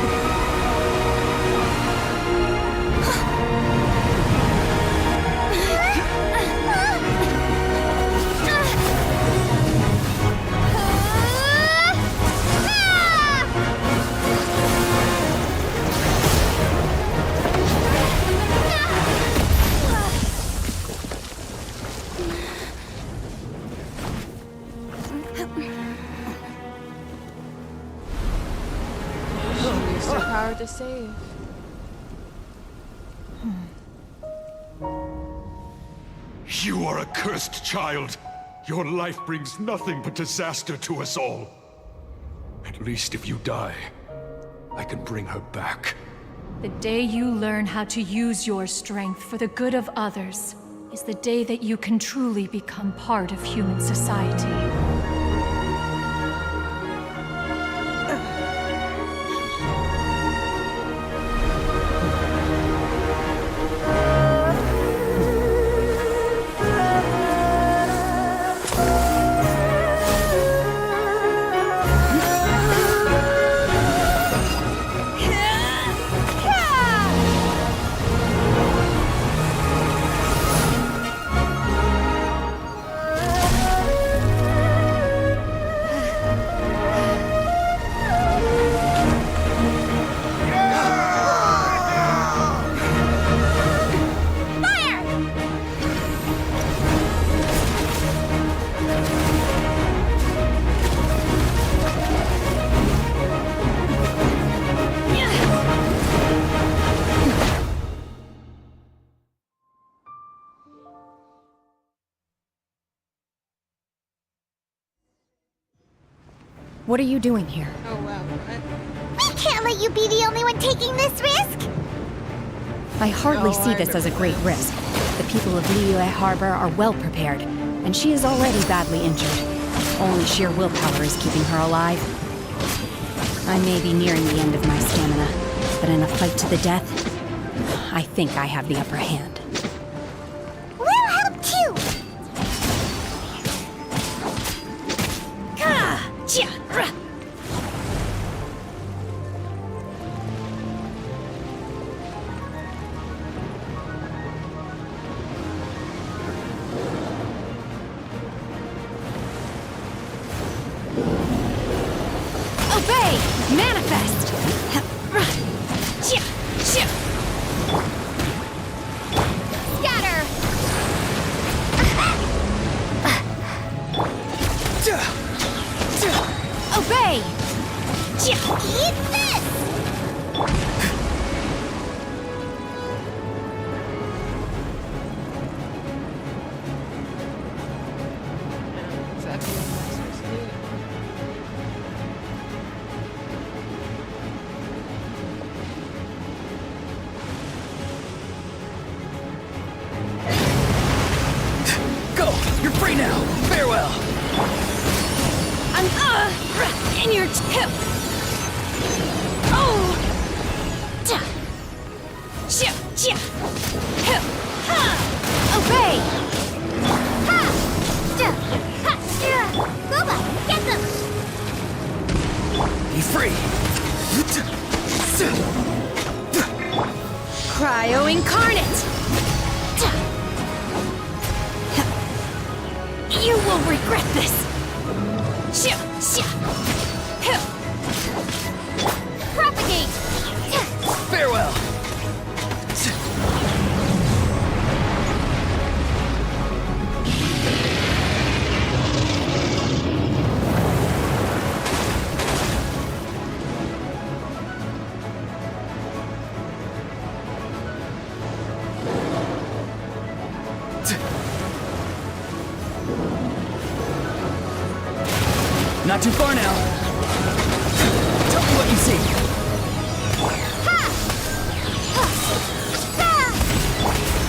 Use your power to save. You are a cursed child. Your life brings nothing but disaster to us all. At least if you die, I can bring her back. The day you learn how to use your strength for the good of others is the day that you can truly become part of human society. What are you doing here? Oh wow. We can't let you be the only one taking this risk. I hardly Oh, see I this as a remember great risk. The people of Liyue Harbor are well prepared, and she is already badly injured. Only sheer willpower is keeping her alive. I may be nearing the end of my stamina, but in a fight to the death, I think I have the upper hand. We'll help too. Manifest! Scatter! Obey! Eat this! Exactly what I'm supposed to do. Go! You're free now! Farewell! I'm in your hip. Oh. Obey. Boba, get them! Be free! Cryo incarnate. You will regret this. Propagate! Farewell! Not too far now. Tell me what you see.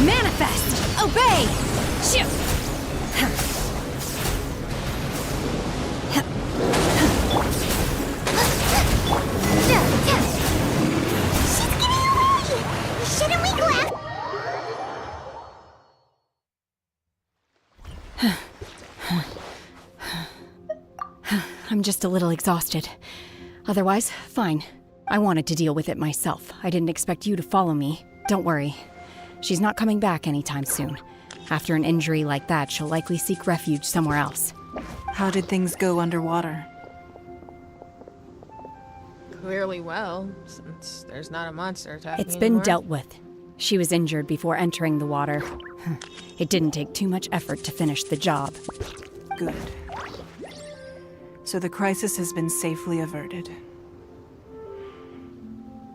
Manifest. Obey. She's getting away! Shouldn't we go after? I'm just a little exhausted. Otherwise, fine. I wanted to deal with it myself. I didn't expect you to follow me. Don't worry. She's not coming back anytime soon. After an injury like that, she'll likely seek refuge somewhere else. How did things go underwater? Clearly well, since there's not a monster attacking It's been anymore. dealt with. She was injured before entering the water. It didn't take too much effort to finish the job. Good. So the crisis has been safely averted.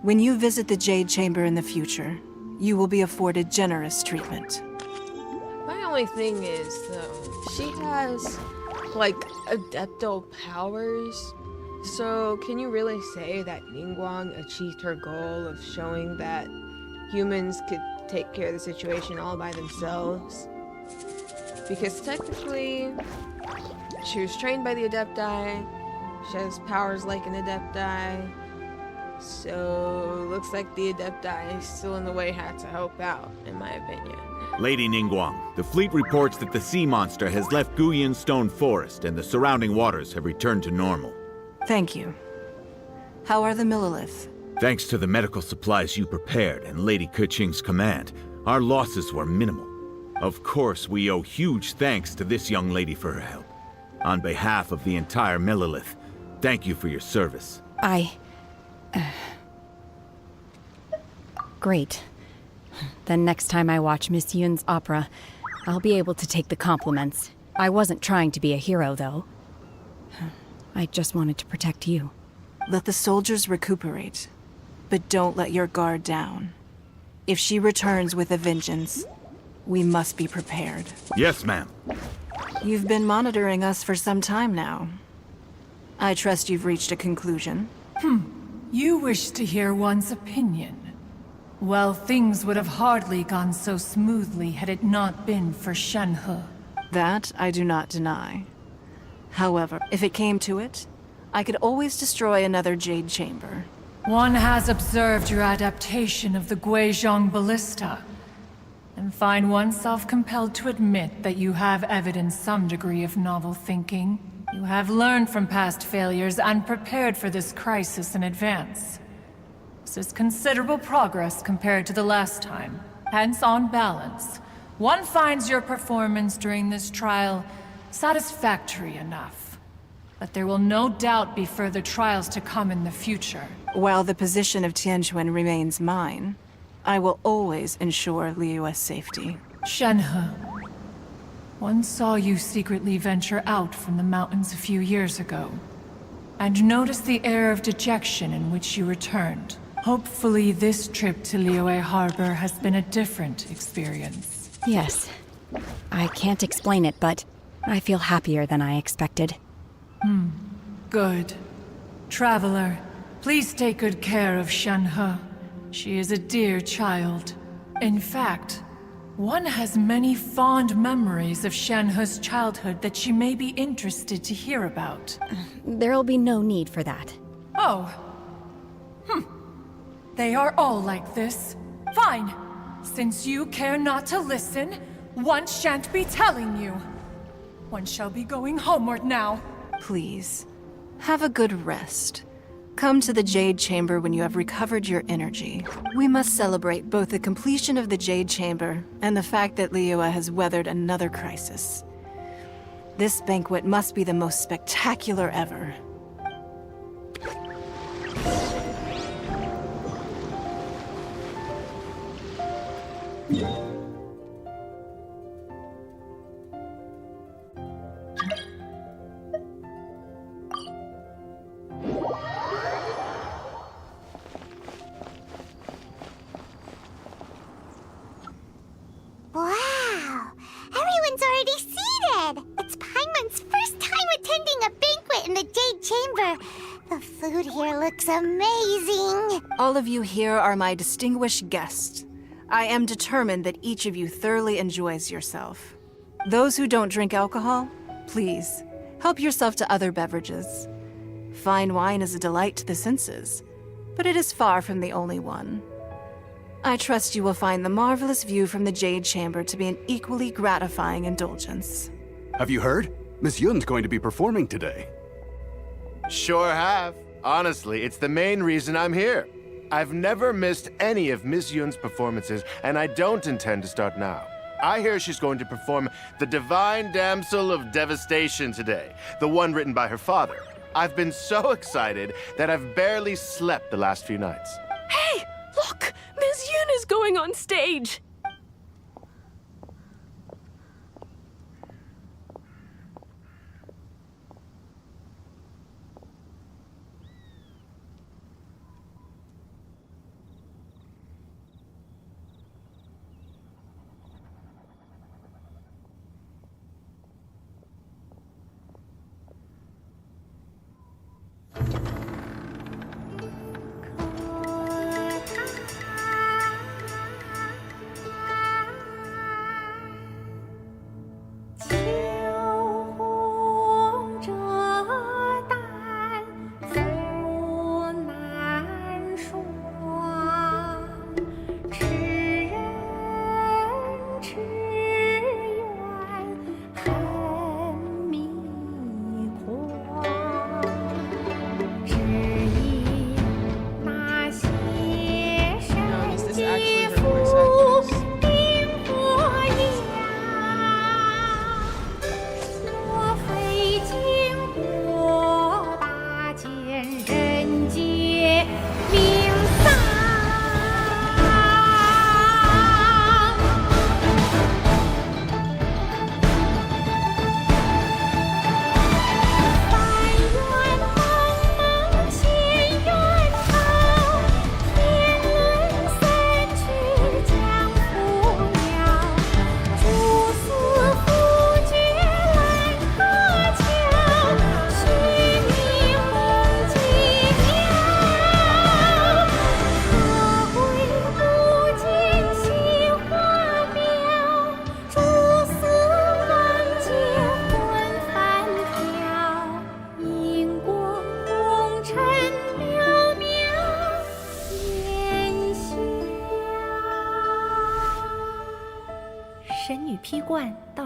When you visit the Jade Chamber in the future, you will be afforded generous treatment. My only thing is, though, she has, like, adepto powers. So, can you really say that Ningguang achieved her goal of showing that humans could take care of the situation all by themselves? Because technically, she was trained by the Adepti. She has powers like an Adepti. So, looks like the Adepti still in the way had to help out, in my opinion. Lady Ningguang, the fleet reports that the sea monster has left Guyan Stone Forest and the surrounding waters have returned to normal. Thank you. How are the Millilith? Thanks to the medical supplies you prepared and Lady Keqing's command, our losses were minimal. Of course, we owe huge thanks to this young lady for her help. On behalf of the entire Millilith, thank you for your service. Great. Then next time I watch Miss Yun's opera, I'll be able to take the compliments. I wasn't trying to be a hero, though. I just wanted to protect you. Let the soldiers recuperate, but don't let your guard down. If she returns with a vengeance, we must be prepared. Yes, ma'am. You've been monitoring us for some time now. I trust you've reached a conclusion. You wish to hear one's opinion. Well, things would have hardly gone so smoothly had it not been for Shenhe. That I do not deny. However, if it came to it, I could always destroy another Jade Chamber. One has observed your adaptation of the Guizhong Ballista, and find oneself compelled to admit that you have evidenced some degree of novel thinking. You have learned from past failures and prepared for this crisis in advance. This is considerable progress compared to the last time. Hence, on balance, one finds your performance during this trial satisfactory enough. but there will no doubt be further trials to come in the future. While the position of Tianquan remains mine, I will always ensure Liyue's safety. Shenhe, one saw you secretly venture out from the mountains a few years ago, and noticed the air of dejection in which you returned. Hopefully this trip to Liyue Harbor has been a different experience. Yes. I can't explain it, but I feel happier than I expected. Good. Traveler, please take good care of Shenhe. She is a dear child. In fact, one has many fond memories of Shenhe's childhood that she may be interested to hear about. There'll be no need for that. Oh. They are all like this. Fine. Since you care not to listen, one shan't be telling you. One shall be going homeward now. Please, have a good rest. Come to the Jade Chamber when you have recovered your energy. We must celebrate both the completion of the Jade Chamber and the fact that Liyue has weathered another crisis. This banquet must be the most spectacular ever. Wow! Everyone's already seated! It's Paimon's first time attending a banquet in the Jade Chamber. The food here looks amazing. All of you here are my distinguished guests. I am determined that each of you thoroughly enjoys yourself. Those who don't drink alcohol, please, help yourself to other beverages. Fine wine is a delight to the senses, but it is far from the only one. I trust you will find the marvelous view from the Jade Chamber to be an equally gratifying indulgence. Have you heard? Miss Yun's going to be performing today. Sure have. Honestly, it's the main reason I'm here. I've never missed any of Miss Yun's performances, and I don't intend to start now. I hear she's going to perform The Divine Damsel of Devastation today, the one written by her father. I've been so excited that I've barely slept the last few nights. Hey, look! Miss Yun is going on stage!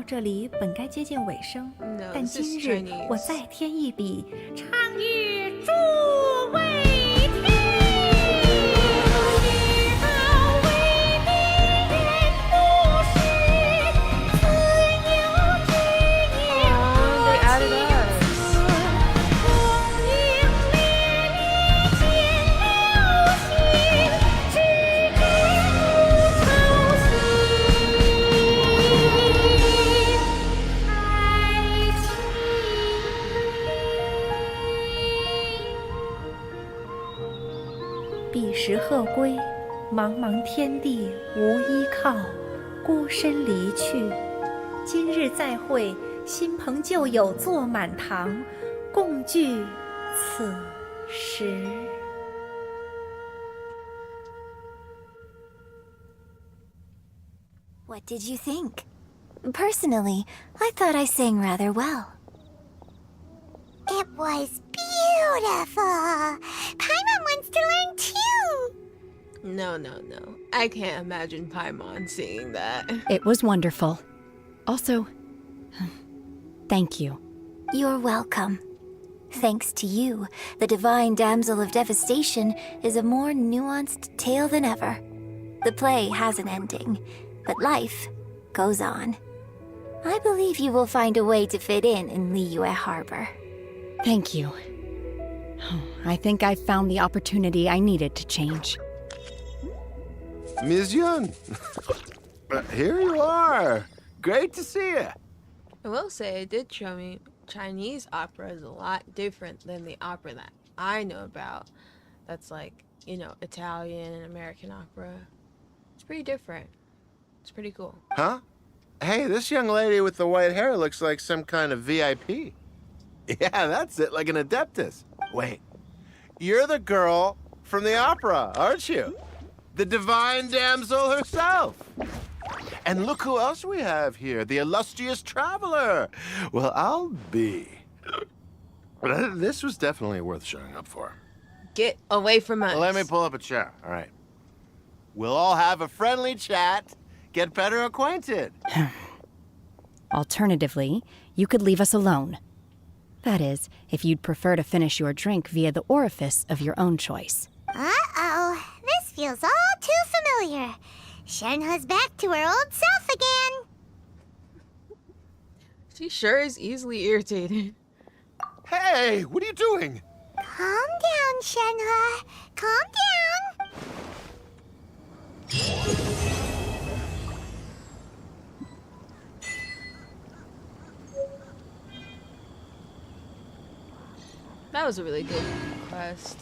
这里本该接近尾声，但今日我再添一笔，唱与诸位听。知道为敌人不是，自有之言。彼时鹤归，茫茫天地无依靠，孤身离去。今日再会，新朋旧友坐满堂，共聚此时。What did you think? Personally, I thought I sang rather well. It was beautiful! Paimon wants to learn too! No. I can't imagine Paimon singing that. It was wonderful. Also, thank you. You're welcome. Thanks to you, the Divine Damsel of Devastation is a more nuanced tale than ever. The play has an ending, but life goes on. I believe you will find a way to fit in Liyue Harbor. Thank you. I think I've found the opportunity I needed to change. Ms. Yun, here you are. Great to see you. I will say, it did show me Chinese opera is a lot different than the opera that I know about. That's like, you know, Italian and American opera. It's pretty different. It's pretty cool. Huh? Hey, this young lady with the white hair looks like some kind of VIP. Yeah, that's it, like an adeptus. Wait, you're the girl from the opera, aren't you? The Divine Damsel herself. And look who else we have here, the illustrious traveler. Well, I'll be. This was definitely worth showing up for. Get away from us. Let me pull up a chair, all right. We'll all have a friendly chat, get better acquainted. Alternatively, you could leave us alone. That is, if you'd prefer to finish your drink via the orifice of your own choice. Uh-oh, this feels all too familiar. Shenhe's back to her old self again. She sure is easily irritated. Hey, what are you doing? Calm down, Shenhe. Calm down. That was a really good quest.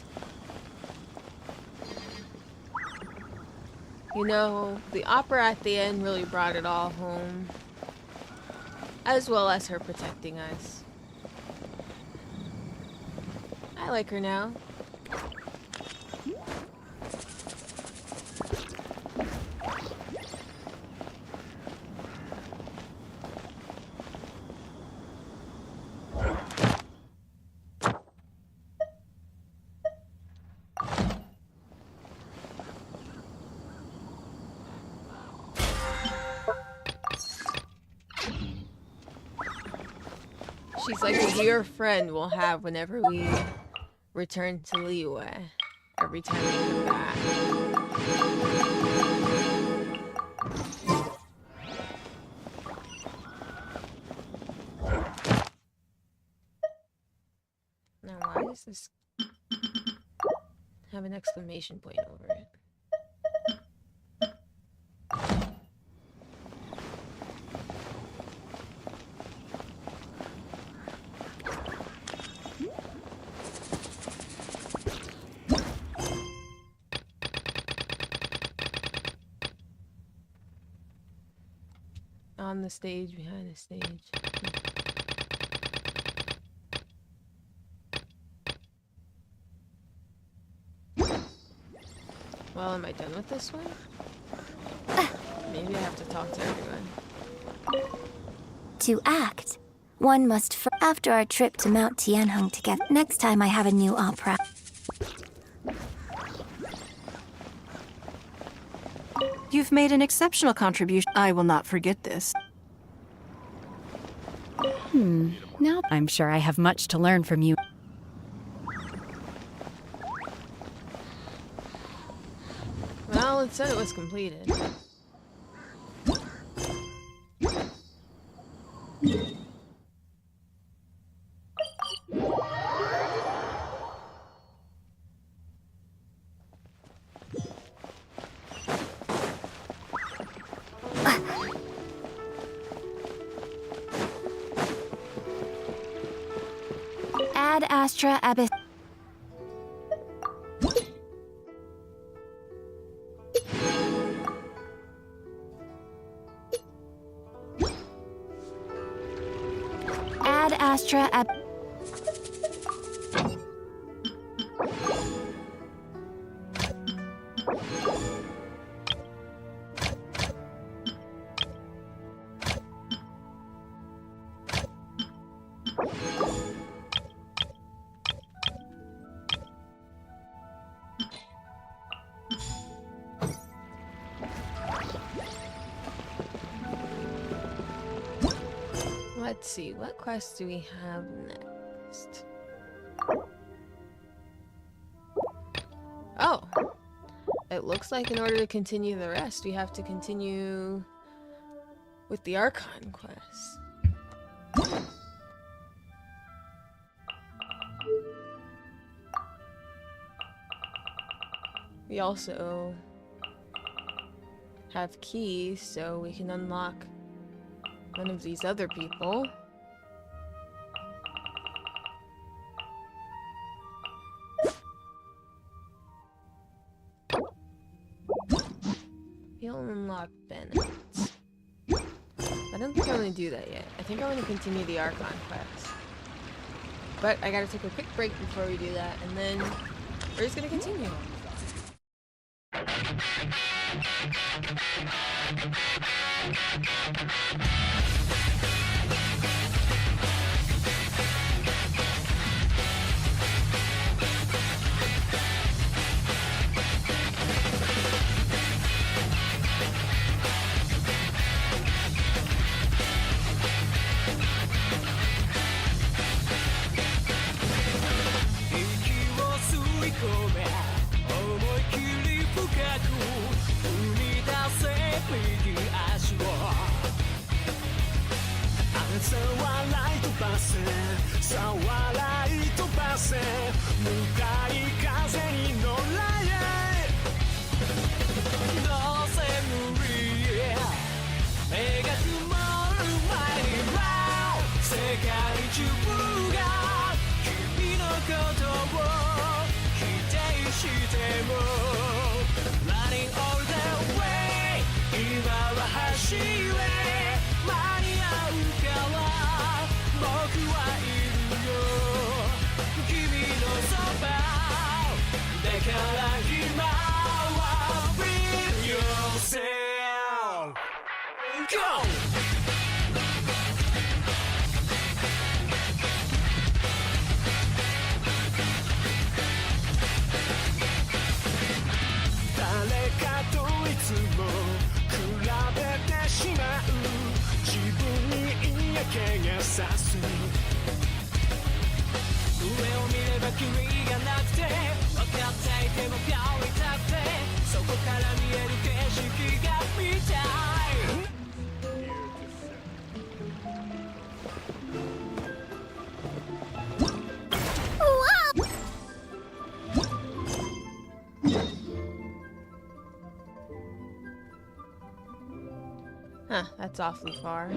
You know, the opera at the end really brought it all home. As well as her protecting us. I like her now. She's like a dear friend we'll have whenever we return to Liyue. Every time we come back. Now why does this have an exclamation point over it? On the stage, behind the stage. Well, am I done with this one? Maybe I have to talk to everyone. To act, one must after our trip to Mount Tianheng together. Next time I have a new opera. You've made an exceptional contribution. I will not forget this. Now I'm sure I have much to learn from you. Well, it said it was completed. Ad Astra Abyss. Ad Astra ab... Let's see, what quest do we have next? Oh! It looks like in order to continue the rest, we have to continue with the Archon quest. We also have keys, so we can unlock one of these other people. We'll unlock Bennett. I don't think I'm gonna do that yet. I think I want to continue the Archon quest. But I gotta take a quick break before we do that, and then we're just gonna continue. Huh, that's awfully far.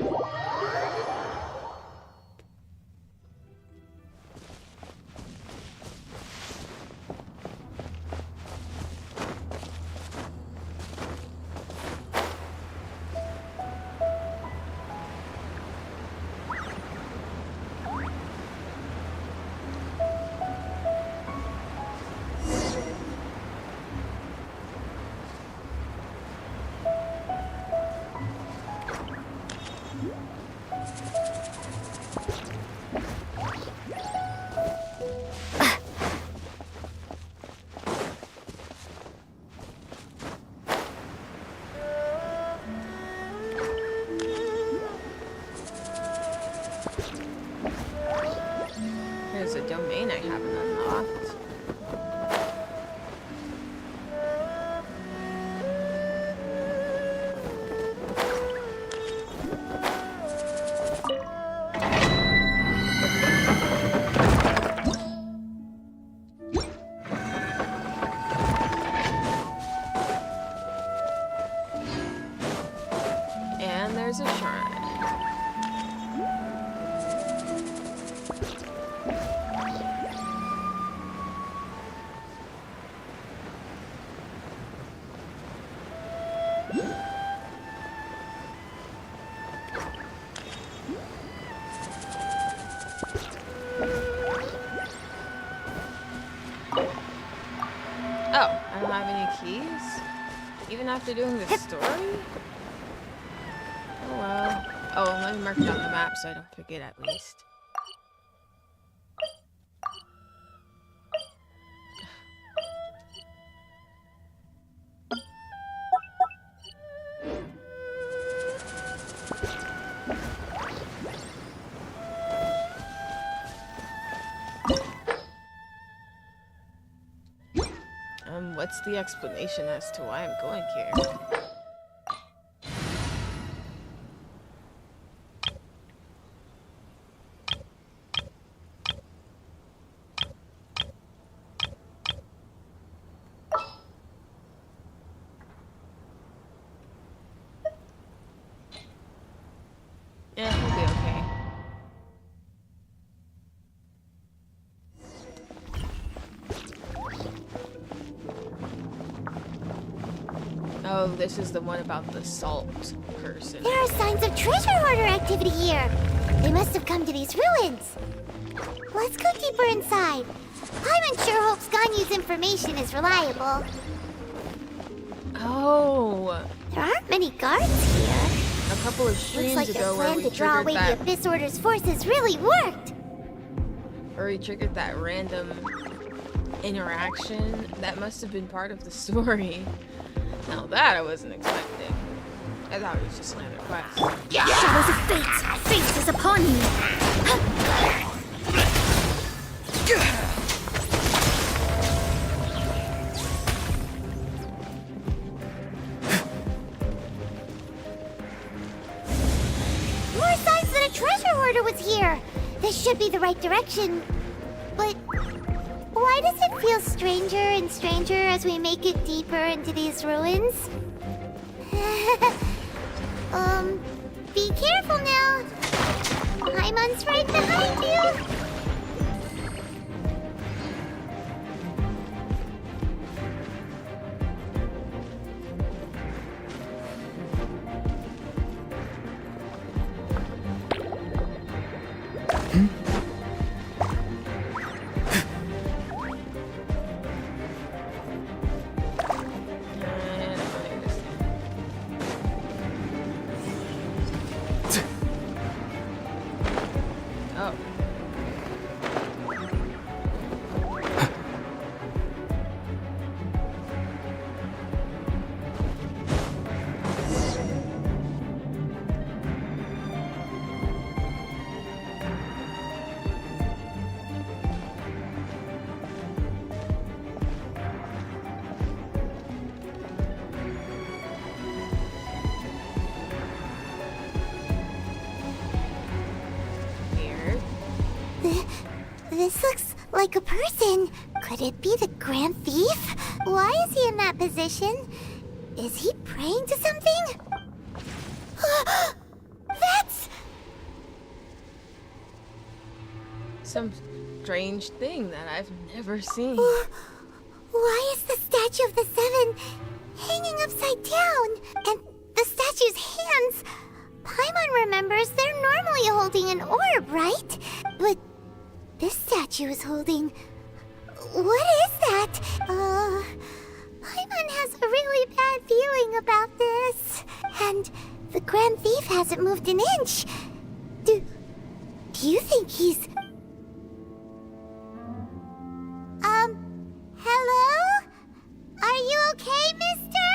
There's a domain I haven't unlocked. And there's a shrine. I don't have any keys? Even after doing the story? Oh well. Oh, let me mark it on the map so I don't forget at least. What's the explanation as to why I'm going here? Yeah, we'll be okay. Oh, this is the one about the salt person. There are signs of treasure hoarder activity here. They must have come to these ruins. Let's go deeper inside. Paimon sure hopes Ganyu's information is reliable. Oh. There aren't many guards here. A couple of streams Looks like ago their where plan we to draw triggered away that... the Abyss Order's forces really worked. Where we triggered that random interaction. That must have been part of the story. Now that I wasn't expecting. I thought it was just another quest. Shadows of fate! Fate is upon you! More signs that a treasure hoarder was here. This should be the right direction. But why does it feel stranger and stranger as we make it deeper into these ruins? Be careful now. Paimon's right behind you. This looks like a person. Could it be the Grand Thief? Why is he in that position? Is he praying to something? That's... some strange thing that I've never seen. Why is the Statue of the Seven hanging upside down? And the statue's hands... Paimon remembers they're normally holding an orb, right? But this statue is holding... What is that? Paimon has a really bad feeling about this. And the Grand Thief hasn't moved an inch. Do you think he's... Hello? Are you okay, mister?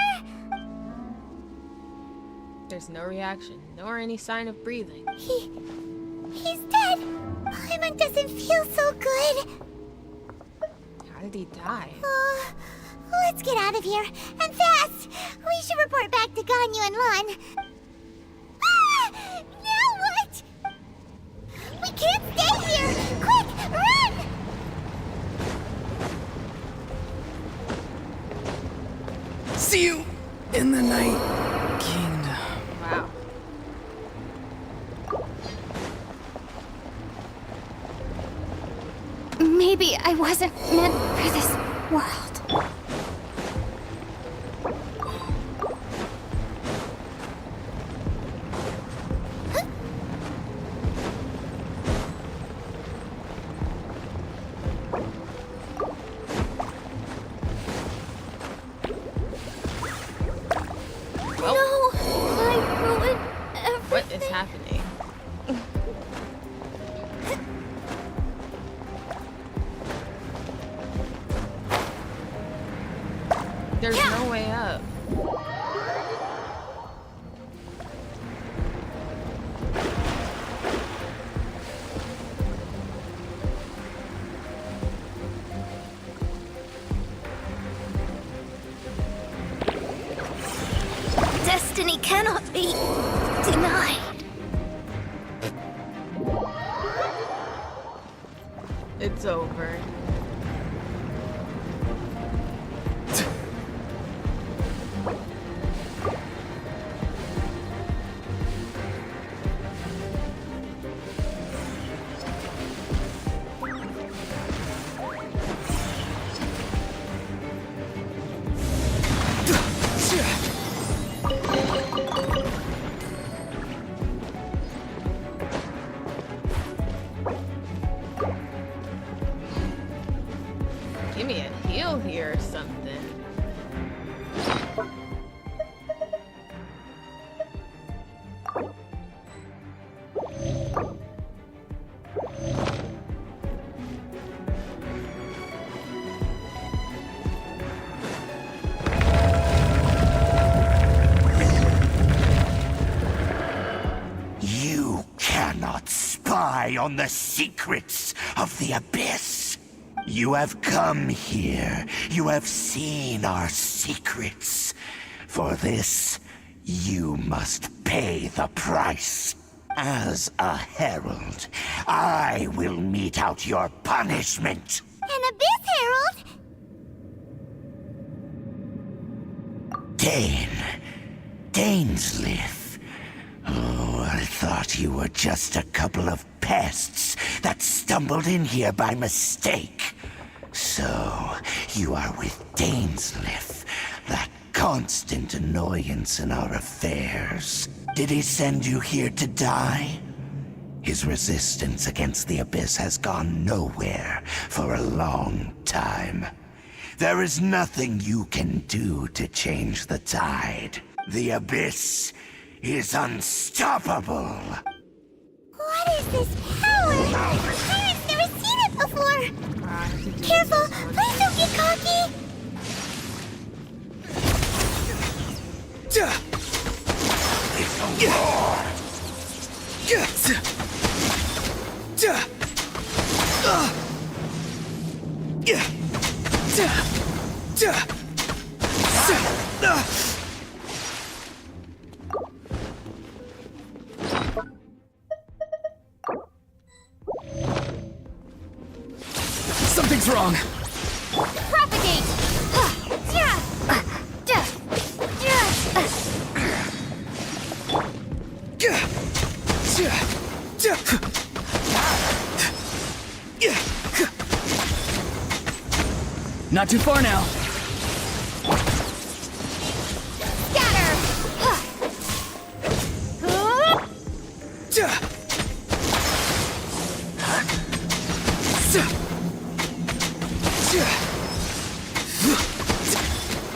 There's no reaction, nor any sign of breathing. He's dead. Paimon doesn't feel so good. How did he die? Let's get out of here, and fast! We should report back to Ganyu and Lan. Ah! Now what? We can't stay here! Quick, run! See you in the Night Kingdom. Wow. Maybe I wasn't meant for this world. Well, no! I ruined everything. what is happening? There's no way up. Destiny cannot be denied. It's over. Give me a heal here or something. You cannot spy on the secrets of the Abyss. You have come here. You have seen our secrets. For this, you must pay the price. As a herald, I will mete out your punishment. An Abyss Herald? Dainsliff. Oh, I thought you were just a couple of pests that stumbled in here by mistake. So, you are with Dainsliff, that constant annoyance in our affairs. Did he send you here to die? His resistance against the Abyss has gone nowhere for a long time. There is nothing you can do to change the tide. The Abyss is unstoppable. What is this power? I've never seen it before. Careful, please don't get cocky. Something's wrong. Propagate! Not too far now.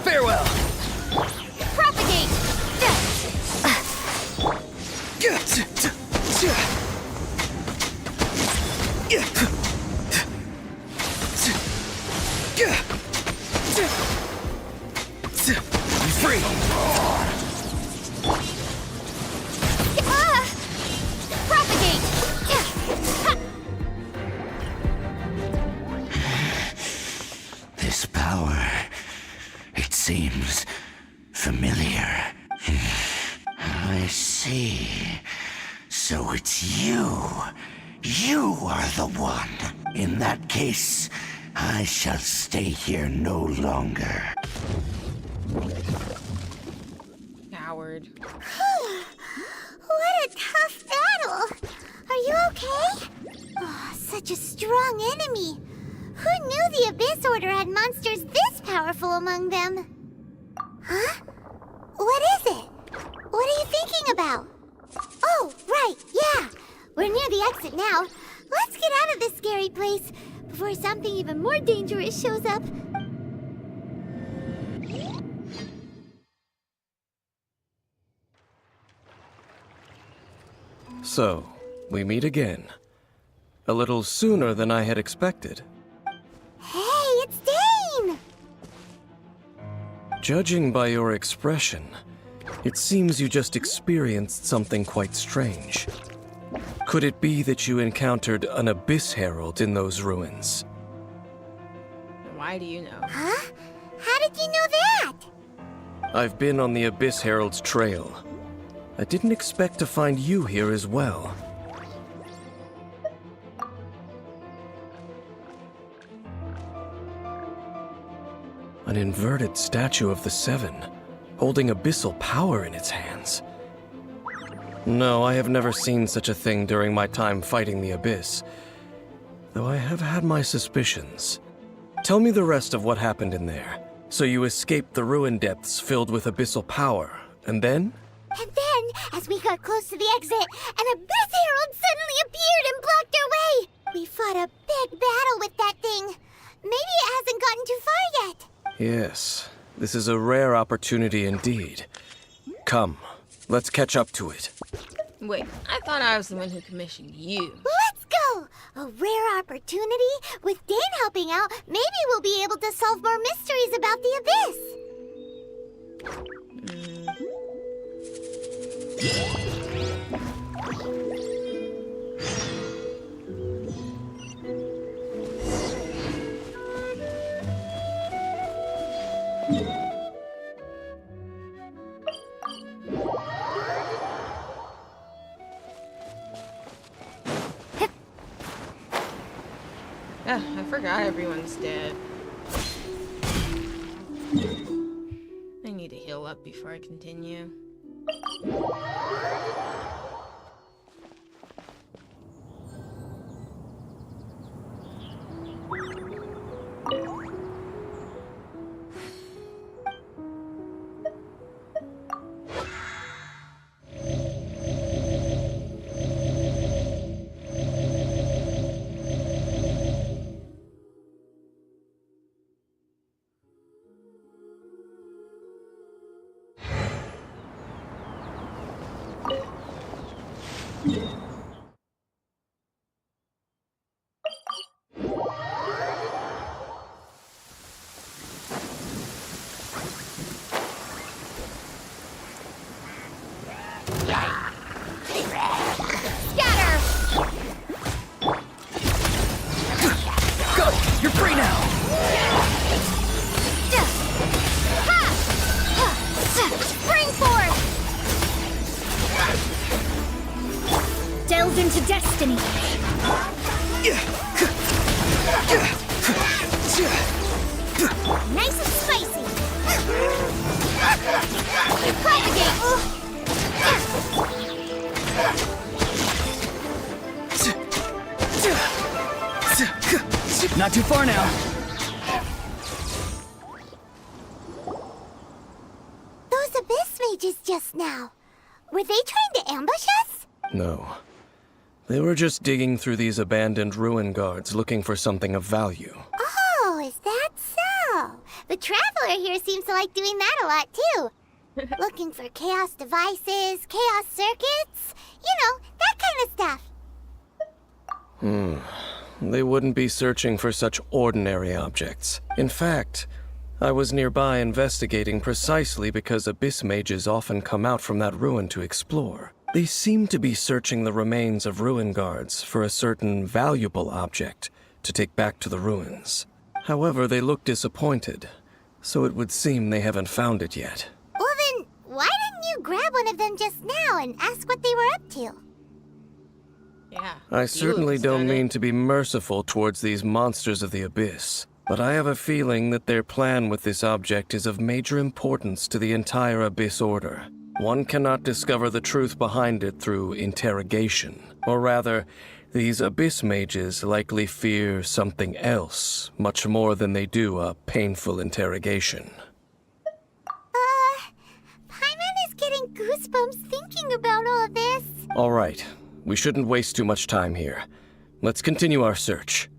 Farewell. Propagate! I'm free. Propagate! This power, it seems familiar. I see. So it's you. You are the one. In that case, I shall stay here no longer. Coward. What a tough battle! Are you okay? Oh, such a strong enemy. Who knew the Abyss Order had monsters this powerful among them? Huh? What is it? What are you thinking about? Oh, right, yeah. We're near the exit now. Let's get out of this scary place before something even more dangerous shows up. So, we meet again. A little sooner than I had expected. Hey, it's Dane! Judging by your expression, it seems you just experienced something quite strange. Could it be that you encountered an Abyss Herald in those ruins? Why do you know? Huh? How did you know that? I've been on the Abyss Herald's trail. I didn't expect to find you here as well. An inverted statue of the Seven, holding abyssal power in its hands. No, I have never seen such a thing during my time fighting the Abyss, though I have had my suspicions. Tell me the rest of what happened in there. So you escaped the ruin depths filled with abyssal power, and then? And then, as we got close to the exit, an Abyss Herald suddenly appeared and blocked our way! We fought a big battle with that thing. Maybe it hasn't gotten too far yet. Yes, this is a rare opportunity indeed. Come, let's catch up to it. Wait, I thought I was the one who commissioned you. Let's go! A rare opportunity? With Dane helping out, maybe we'll be able to solve more mysteries about the Abyss. Yeah, I forgot everyone's dead. I need to heal up before I continue. Into destiny. Nice and spicy. Propagate. Not too far now. Those Abyss mages just now. Were they trying to ambush us? No. They were just digging through these abandoned ruin guards looking for something of value. Oh, is that so? The Traveler here seems to like doing that a lot, too. Looking for chaos devices, chaos circuits, you know, that kind of stuff. They wouldn't be searching for such ordinary objects. In fact, I was nearby investigating precisely because Abyss mages often come out from that ruin to explore. They seem to be searching the remains of ruin guards for a certain valuable object to take back to the ruins. However, they look disappointed, so it would seem they haven't found it yet. Well then, why didn't you grab one of them just now and ask what they were up to? Yeah. I certainly don't mean to be merciful towards these monsters of the Abyss, but I have a feeling that their plan with this object is of major importance to the entire Abyss Order. One cannot discover the truth behind it through interrogation. Or rather, these Abyss mages likely fear something else, much more than they do a painful interrogation. Paimon is getting goosebumps thinking about all of this. All right, we shouldn't waste too much time here. Let's continue our search.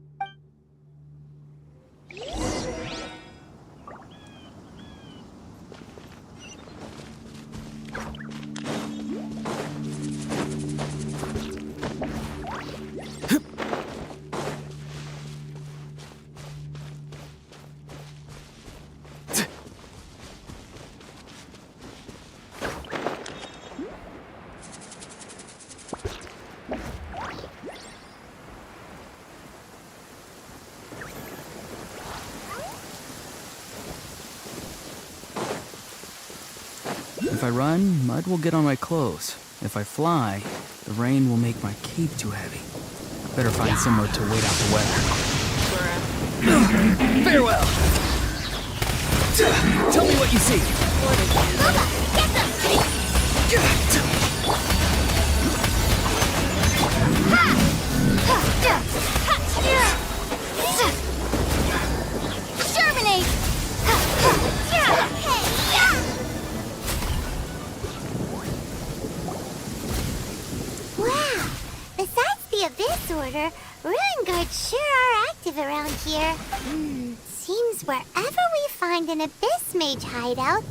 If I run, mud will get on my clothes. If I fly, the rain will make my cape too heavy. Better find somewhere to wait out the weather. Farewell! Tell me what you see. Germinate! Wow! Besides the Abyss Order, Ruin Guards sure are active around here. Seems wherever we find an Abyss Mage hideout,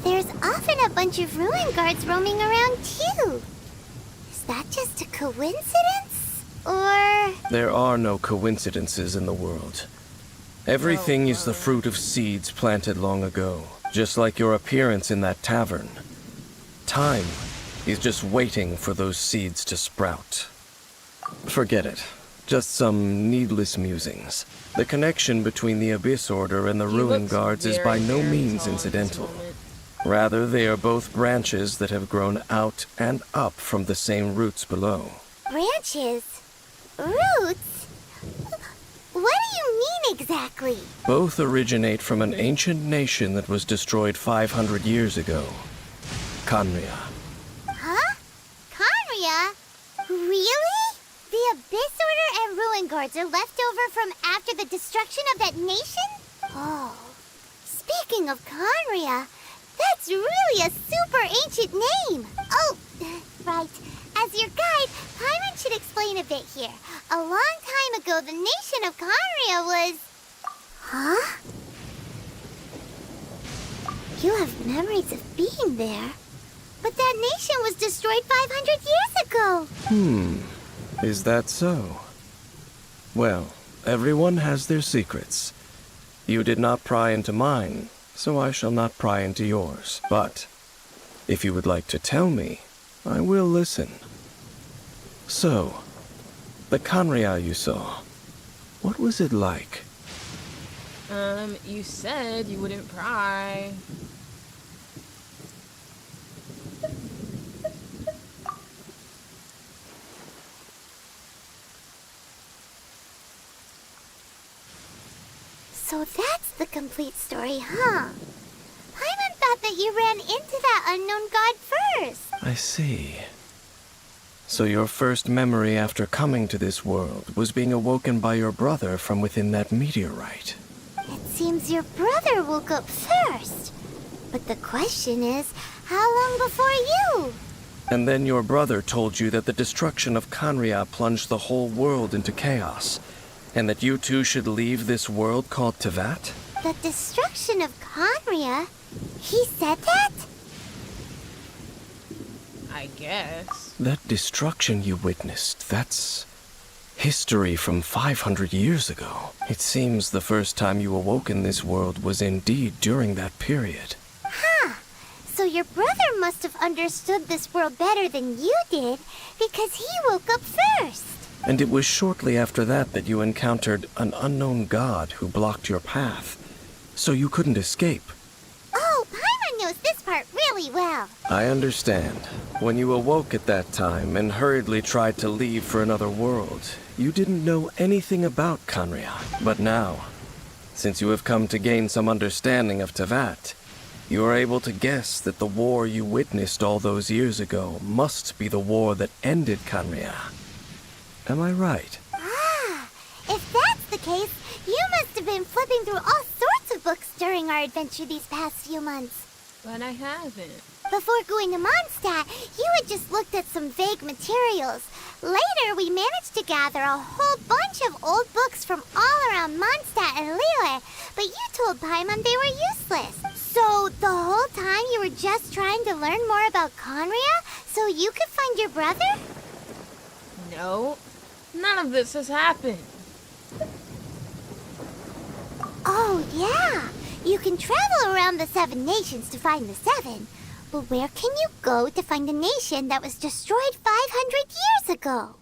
there's often a bunch of Ruin Guards roaming around too. Is that just a coincidence? Or... There are no coincidences in the world. Everything is the fruit of seeds planted long ago, just like your appearance in that tavern. Time is just waiting for those seeds to sprout. Forget it. Just some needless musings. The connection between the Abyss Order and the Ruin Guards is by no means incidental. Rather, they are both branches that have grown out and up from the same roots below. branches? Roots? What do you mean exactly? Both originate from an ancient nation that was destroyed 500 years ago. Khaenri'ah. Huh? Khaenri'ah? Really? The Abyss Order and Ruin Guards are left over from after the destruction of that nation? Oh. Speaking of Khaenri'ah, that's really a super ancient name. Oh, right. As your guide, Paimon should explain a bit here. A long time ago, the nation of Khaenri'ah was... Huh? You have memories of being there. But that nation was destroyed 500 years ago. Is that so? Well, everyone has their secrets. You did not pry into mine, so I shall not pry into yours. But, if you would like to tell me, I will listen. So, the Khaenri'ah you saw, what was it like? You said you wouldn't pry. So that's the complete story, huh? Paimon thought that you ran into that unknown god first. I see. So your first memory after coming to this world was being awoken by your brother from within that meteorite. It seems your brother woke up first. But the question is, how long before you? And then your brother told you that the destruction of Khaenri'ah plunged the whole world into chaos, and that you two should leave this world called Teyvat? The destruction of Khaenri'ah? He said that? I guess. That destruction you witnessed, that's history from 500 years ago. It seems the first time you awoke in this world was indeed during that period. Huh. So your brother must have understood this world better than you did, because he woke up first. And it was shortly after that that you encountered an unknown god who blocked your path, so you couldn't escape. Oh, Paimon knows this part really well. I understand. When you awoke at that time and hurriedly tried to leave for another world, you didn't know anything about Khaenri'ah. But now, since you have come to gain some understanding of Teyvat, you are able to guess that the war you witnessed all those years ago must be the war that ended Khaenri'ah. Am I right? Ah, if that's the case, you must have been flipping through all sorts of books during our adventure these past few months. But I haven't. Before going to Mondstadt, you had just looked at some vague materials. Later, we managed to gather a whole bunch of old books from all around Mondstadt and Liyue, but you told Paimon they were useless. So, the whole time you were just trying to learn more about Khaenri'ah so you could find your brother? No, none of this has happened. Oh, yeah. You can travel around the 7 nations to find the 7. But where can you go to find a nation that was destroyed 500 years ago?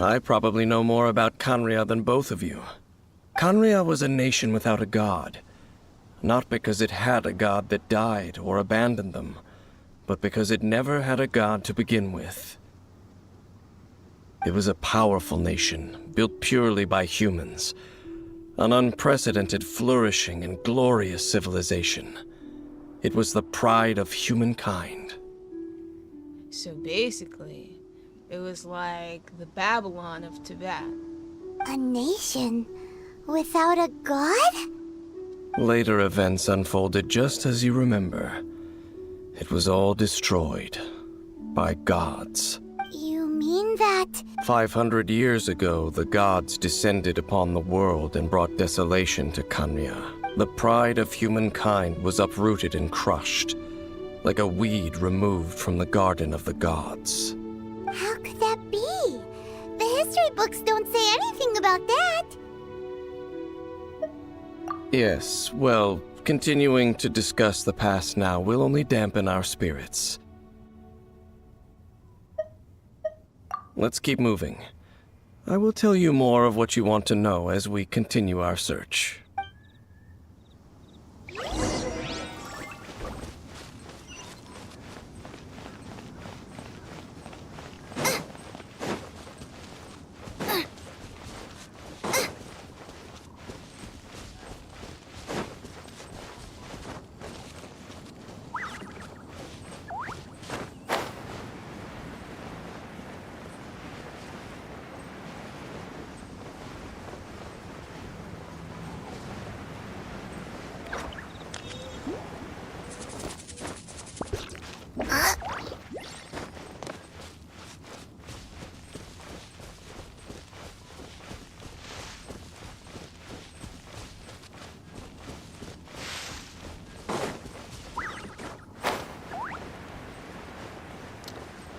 I probably know more about Khaenri'ah than both of you. Khaenri'ah was a nation without a god. Not because it had a god that died or abandoned them, but because it never had a god to begin with. It was a powerful nation, built purely by humans. An unprecedented, flourishing, and glorious civilization. It was the pride of humankind. So basically, it was like the Babylon of Tibet. A nation without a god? Later events unfolded just as you remember. It was all destroyed by gods. You mean that? 500 years ago, the gods descended upon the world and brought desolation to Kanya. The pride of humankind was uprooted and crushed, like a weed removed from the garden of the gods. How could that be? The history books don't say anything about that. Yes, well, continuing to discuss the past now will only dampen our spirits. Let's keep moving. I will tell you more of what you want to know as we continue our search.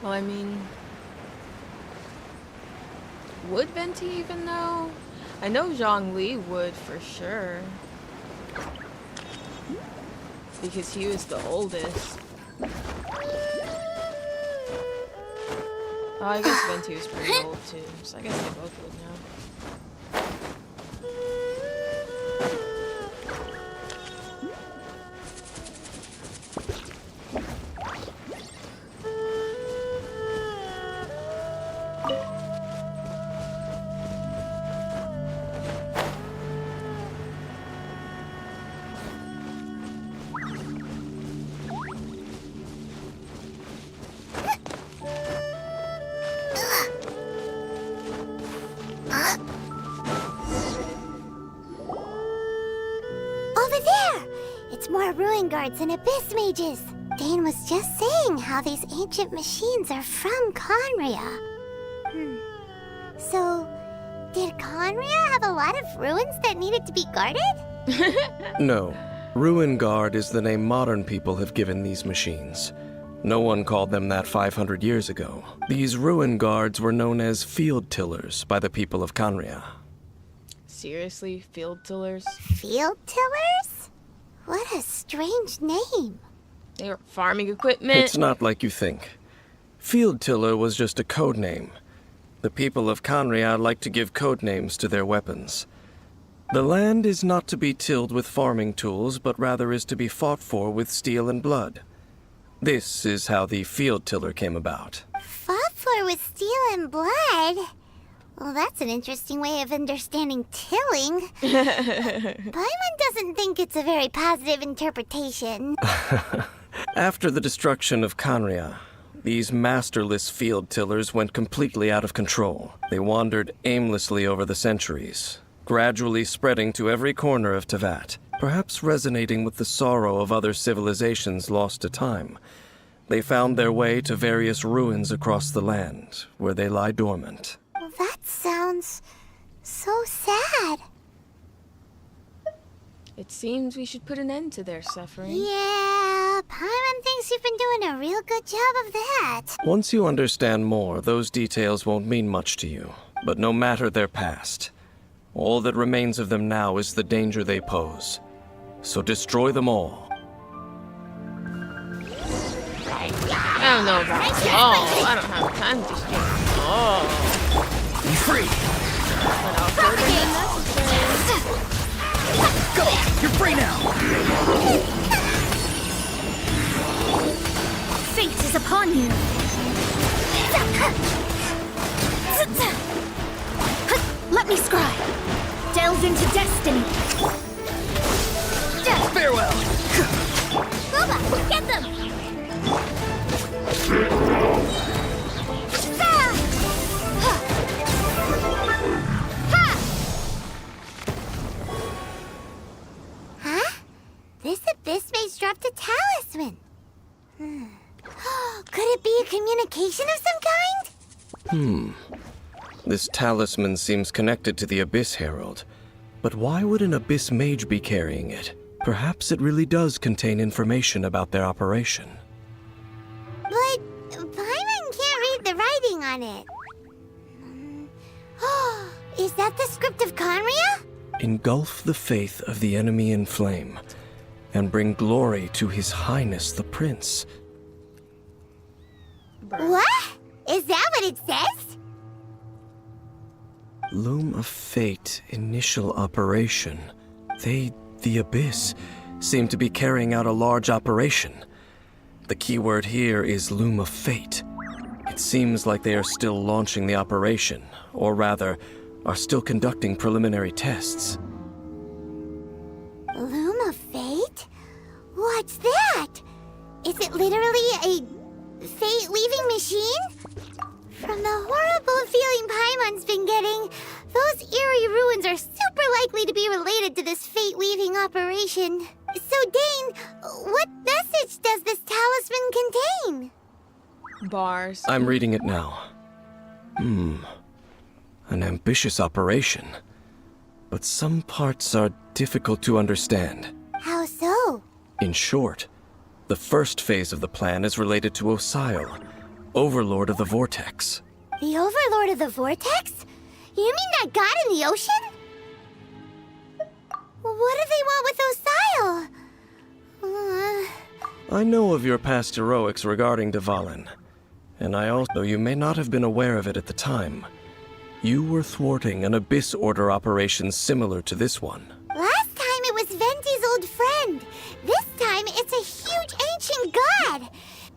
Well, I mean, would Venti even know? I know Zhongli would for sure. Because he was the oldest. Oh, I guess Venti was pretty old too, so I guess they both would know. Over there! It's more ruin guards and abyss mages. Dane was just saying how these ancient machines are from Conria. So, did Conria have a lot of ruins that needed to be guarded? No. Ruin Guard is the name modern people have given these machines. No one called them that 500 years ago. These Ruin Guards were known as field tillers by the people of Conria. Seriously, field tillers? Field tillers? What a strange name. They were farming equipment. It's not like you think. Field tiller was just a code name. The people of Conria like to give code names to their weapons. The land is not to be tilled with farming tools, but rather is to be fought for with steel and blood. This is how the field tiller came about. Fought for with steel and blood? Well, that's an interesting way of understanding tilling. Paimon doesn't think it's a very positive interpretation. After the destruction of Conria, these masterless field tillers went completely out of control. They wandered aimlessly over the centuries, gradually spreading to every corner of Teyvat, perhaps resonating with the sorrow of other civilizations lost to time. They found their way to various ruins across the land, where they lie dormant. Well, that sounds so sad. It seems we should put an end to their suffering. Yeah, Paimon thinks you've been doing a real good job of that. Once you understand more, those details won't mean much to you. But no matter their past, all that remains of them now is the danger they pose. So destroy them all. I don't know about all. I don't have time to destroy them all. Be free! But I'll further than necessary. Go! You're free now! See Hanyu. Let me scry. Delve into destiny. Farewell. Boba, get them. Huh? This abyss mage dropped a talisman. Could it be a communication of some kind? This talisman seems connected to the Abyss Herald. But why would an Abyss Mage be carrying it? Perhaps it really does contain information about their operation. But Paimon can't read the writing on it. Is that the script of Conria? Engulf the faith of the enemy in flame, and bring glory to His Highness the Prince. What? Is that what it says? Loom of Fate, initial operation. They, the Abyss, seem to be carrying out a large operation. The keyword here is Loom of Fate. It seems like they are still launching the operation, or rather, are still conducting preliminary tests. Loom of Fate? What's that? Is it literally a fate-leaving machine? From the horrible feeling Paimon's been getting, those eerie ruins are super likely to be related to this fate-leaving operation. So, Dane, what message does this talisman contain? Bars. I'm reading it now. An ambitious operation. But some parts are difficult to understand. How so? In short, the first phase of the plan is related to Osile, Overlord of the Vortex. The Overlord of the Vortex? You mean that god in the ocean? What do they want with Osile? I know of your past heroics regarding Dvalin, and I also know you may not have been aware of it at the time. You were thwarting an Abyss Order operation similar to this one. Last time it was Venti's old friend. This time it's a huge ancient god.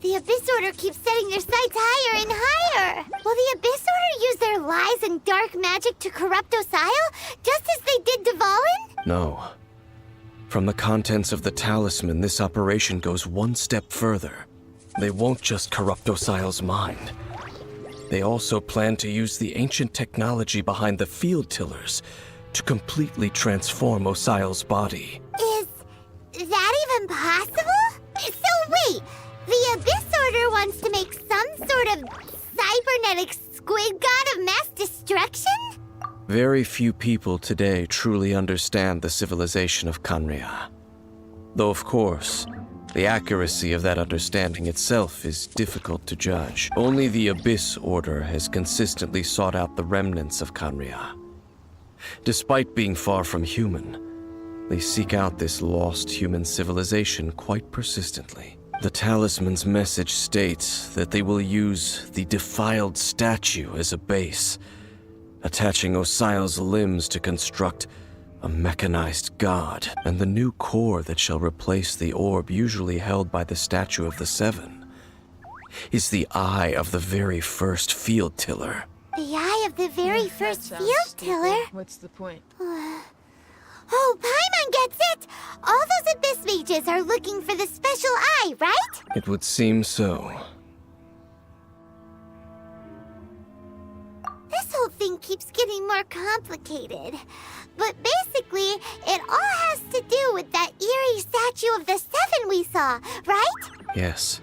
The Abyss Order keeps setting their sights higher and higher. Will the Abyss Order use their lies and dark magic to corrupt Osile, just as they did Dvalin? No. From the contents of the talisman, this operation goes one step further. They won't just corrupt Osile's mind. They also plan to use the ancient technology behind the field tillers to completely transform Osile's body. Is that even possible? So wait, the Abyss Order wants to make some sort of cybernetic squid god of mass destruction? Very few people today truly understand the civilization of Conria. Though of course, the accuracy of that understanding itself is difficult to judge. Only the Abyss Order has consistently sought out the remnants of Conria. Despite being far from human, they seek out this lost human civilization quite persistently. The talisman's message states that they will use the defiled statue as a base, attaching Osile's limbs to construct a mechanized god, and the new core that shall replace the orb usually held by the Statue of the Seven is the eye of the very first field tiller. The eye of the very first field tiller? What's the point? Oh, Paimon gets it! All those Abyss mages are looking for the special eye, right? It would seem so. This whole thing keeps getting more complicated. But basically, it all has to do with that eerie statue of the Seven we saw, right? Yes.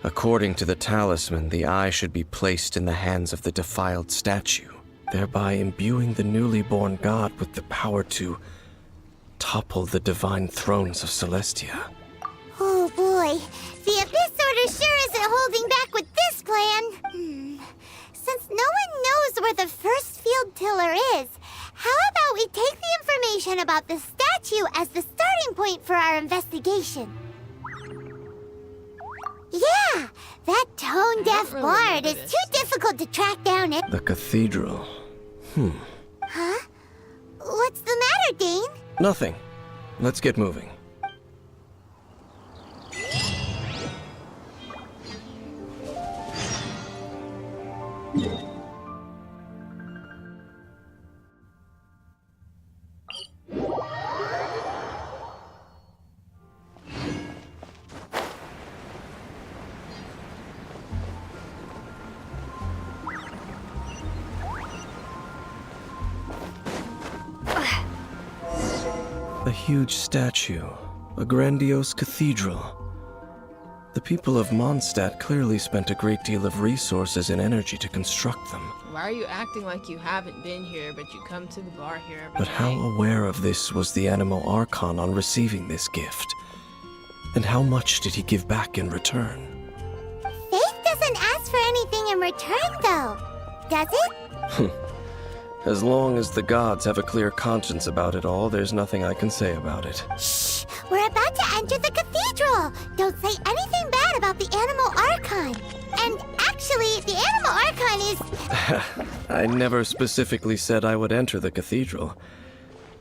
According to the talisman, the eye should be placed in the hands of the defiled statue, thereby imbuing the newly born god with the power to topple the divine thrones of Celestia. Oh boy, the Abyss Order sure isn't holding back with this plan. Since no one knows where the first field tiller is, how about we take the information about the statue as the starting point for our investigation? Yeah, that tone-deaf bard is too difficult to track down it. The cathedral. Huh? What's the matter, Dane? Nothing. Let's get moving. huge statue, a grandiose cathedral. The people of Mondstadt clearly spent a great deal of resources and energy to construct them. Why are you acting like you haven't been here, but you come to the bar here every But how night? aware of this was the Animal Archon on receiving this gift? And how much did he give back in return? Faith doesn't ask for anything in return, though. Does it? As long as the gods have a clear conscience about it all, there's nothing I can say about it. Shh! We're about to enter the cathedral! Don't say anything bad about the Animal Archon! And actually, the Animal Archon is... I never specifically said I would enter the cathedral.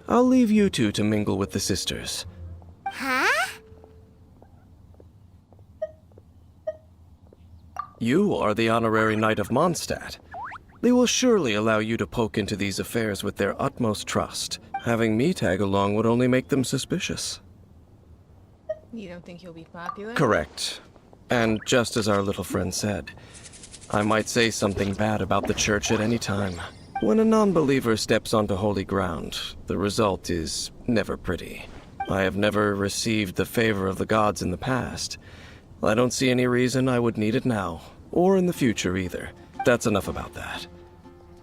I'll leave you two to mingle with the sisters. Huh? You are the honorary knight of Mondstadt. They will surely allow you to poke into these affairs with their utmost trust. Having me tag along would only make them suspicious. You don't think he'll be popular? Correct. And just as our little friend said, I might say something bad about the church at any time. When a non-believer steps onto holy ground, the result is never pretty. I have never received the favor of the gods in the past. I don't see any reason I would need it now, or in the future either. That's enough about that.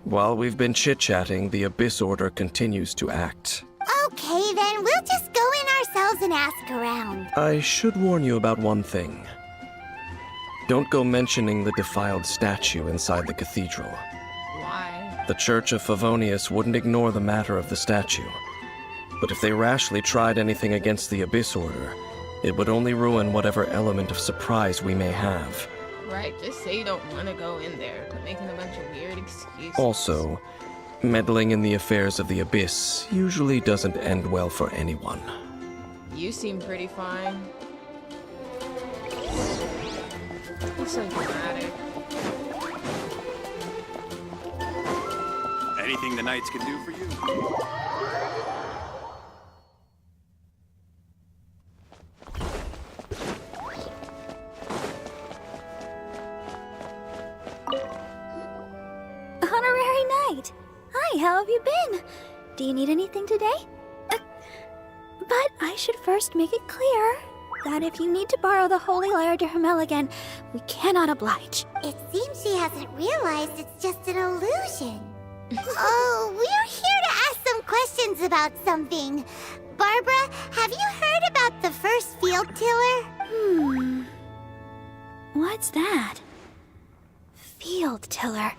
While we've been chit-chatting, the Abyss Order continues to act. Okay, then we'll just go in ourselves and ask around. I should warn you about one thing. Don't go mentioning the defiled statue inside the cathedral. Why? The Church of Favonius wouldn't ignore the matter of the statue. But if they rashly tried anything against the Abyss Order, it would only ruin whatever element of surprise we may have. Right, just say you don't want to go in there. Quit making a bunch of weird excuses. Also, meddling in the affairs of the Abyss usually doesn't end well for anyone. You seem pretty fine. You're so dramatic. Anything the Knights can do for you? Honorary Knight! Hi, how have you been? Do you need anything today? But I should first make it clear that if you need to borrow the Holy Lyre de Hermel again, we cannot oblige. It seems she hasn't realized it's just an illusion. Oh, we're here to ask some questions about something. Barbara, have you heard about the first field tiller? What's that? Field tiller.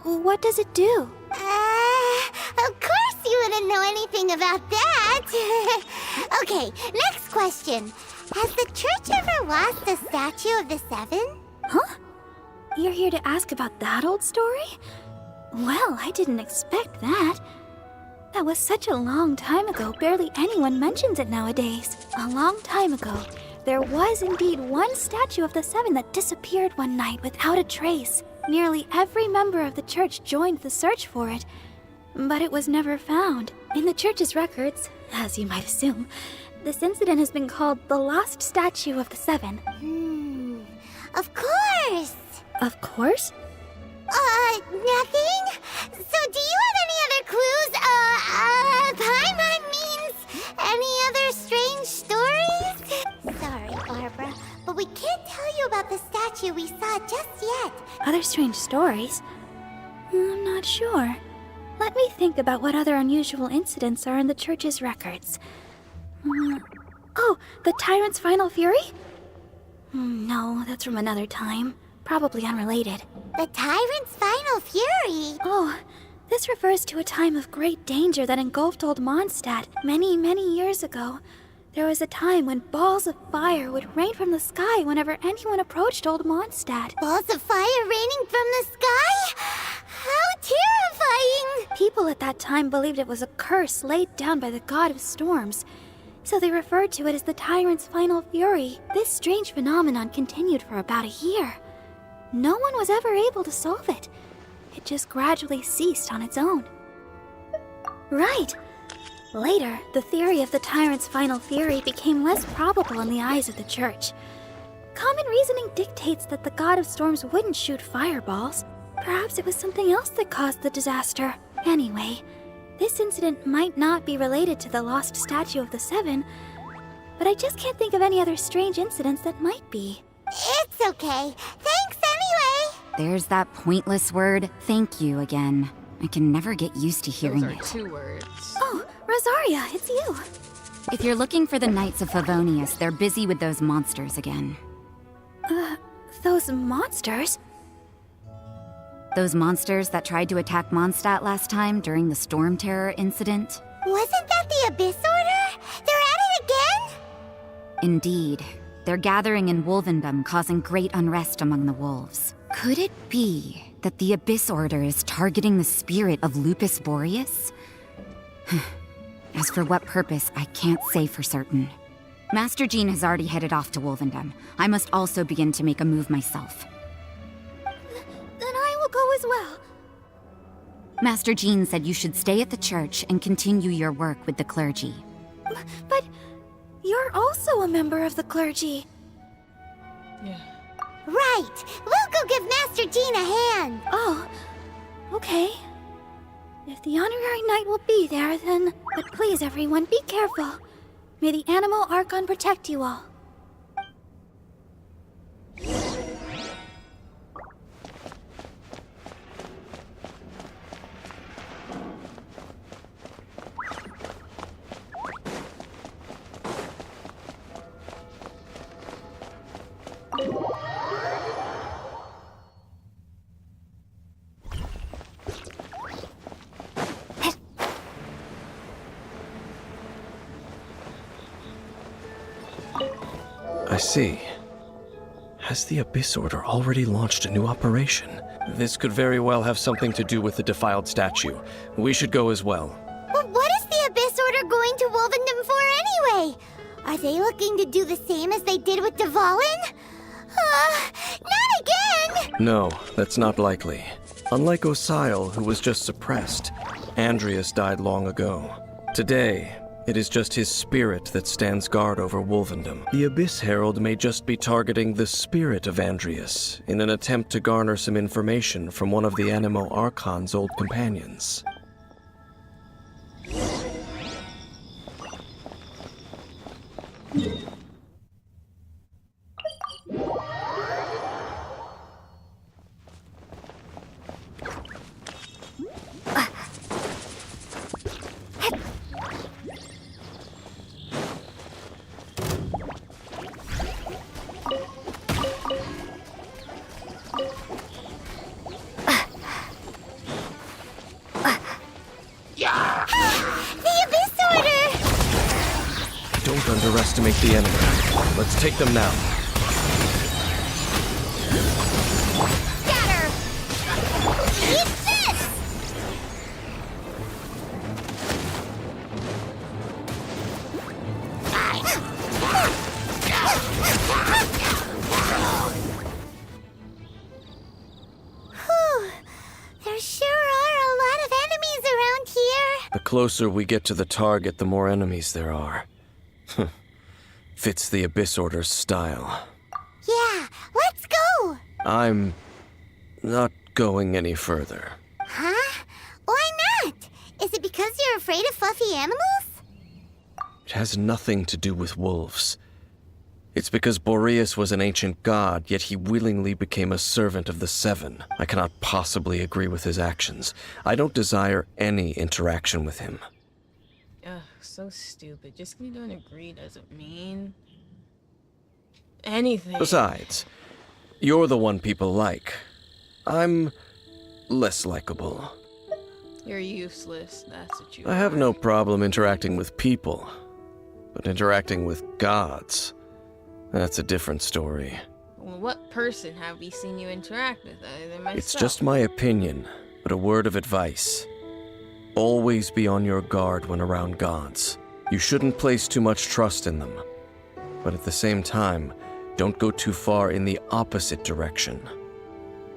What does it do? Of course you wouldn't know anything about that. Okay, next question. Has the church ever lost a statue of the Seven? Huh? You're here to ask about that old story? Well, I didn't expect that. That was such a long time ago, barely anyone mentions it nowadays. A long time ago, there was indeed one statue of the Seven that disappeared one night without a trace. Nearly every member of the church joined the search for it, but it was never found. In the church's records, as you might assume, this incident has been called the Lost Statue of the Seven. Of course! Of course? Nothing? So do you have any other clues? Paimon means any other strange stories? Sorry, Barbara, but we can't tell you about the statue we saw just yet. Other strange stories? I'm not sure. Let me think about what other unusual incidents are in the church's records. Oh, the Tyrant's Final Fury? No, that's from another time. Probably unrelated. The Tyrant's Final Fury? Oh, this refers to a time of great danger that engulfed old Mondstadt many, many years ago. There was a time when balls of fire would rain from the sky whenever anyone approached old Mondstadt. Balls of fire raining from the sky? How terrifying! People at that time believed it was a curse laid down by the god of storms, so they referred to it as the Tyrant's Final Fury. This strange phenomenon continued for about a year. No one was ever able to solve it. It just gradually ceased on its own. Right. Later, the theory of the Tyrant's Final Fury became less probable in the eyes of the church. Common reasoning dictates that the god of storms wouldn't shoot fireballs. Perhaps it was something else that caused the disaster. Anyway, This incident might not be related to the lost statue of the Seven, but I just can't think of any other strange incidents that might be. It's okay. Thanks anyway! There's that pointless word, thank you, again. I can never get used to hearing Those are it. 2 words. Oh, Rosaria, it's you. If you're looking for the Knights of Favonius, they're busy with those monsters again. Those monsters? Those monsters that tried to attack Mondstadt last time during the Storm Terror incident? Wasn't that the Abyss Order? They're at it again? Indeed. They're gathering in Wolvendom, causing great unrest among the wolves. Could it be that the Abyss Order is targeting the spirit of Lupus Boreas? As for what purpose, I can't say for certain. Master Jean has already headed off to Wolvendom. I must also begin to make a move myself. Then I will go as well. Master Jean said you should stay at the church and continue your work with the clergy. But you're also a member of the clergy. Yeah. Right! We'll go give Master Jean a hand! Oh, okay. If the Honorary Knight will be there, then... But please, everyone, be careful. May the Animal Archon protect you all. I see. Has the Abyss Order already launched a new operation? This could very well have something to do with the defiled statue. We should go as well. But what is the Abyss Order going to Wolvendom for anyway? Are they looking to do the same as they did with Dvalin? Not again! No, that's not likely. Unlike Osile, who was just suppressed, Andreas died long ago. Today, it is just his spirit that stands guard over Wolvendom. The Abyss Herald may just be targeting the spirit of Andreas in an attempt to garner some information from one of the Animo Archon's old companions. The Abyss Order! Don't underestimate the enemy. Let's take them now. Scatter! Eat this! Whew. There sure are a lot of enemies around here. The closer we get to the target, the more enemies there are. Fits the Abyss Order's style. Yeah, let's go! I'm not going any further. Huh? Why not? Is it because you're afraid of fluffy animals? It has nothing to do with wolves. It's because Boreas was an ancient god, yet he willingly became a servant of the Seven. I cannot possibly agree with his actions. I don't desire any interaction with him. Ugh, so stupid. Just because you don't agree doesn't mean anything. Besides, you're the one people like. I'm less likable. You're useless, that's what you I have no problem interacting with people, but interacting with gods, that's a different story. Well, what person have we seen you interact with other than myself? It's just my opinion, but a word of advice. Always be on your guard when around gods. You shouldn't place too much trust in them. But at the same time, don't go too far in the opposite direction.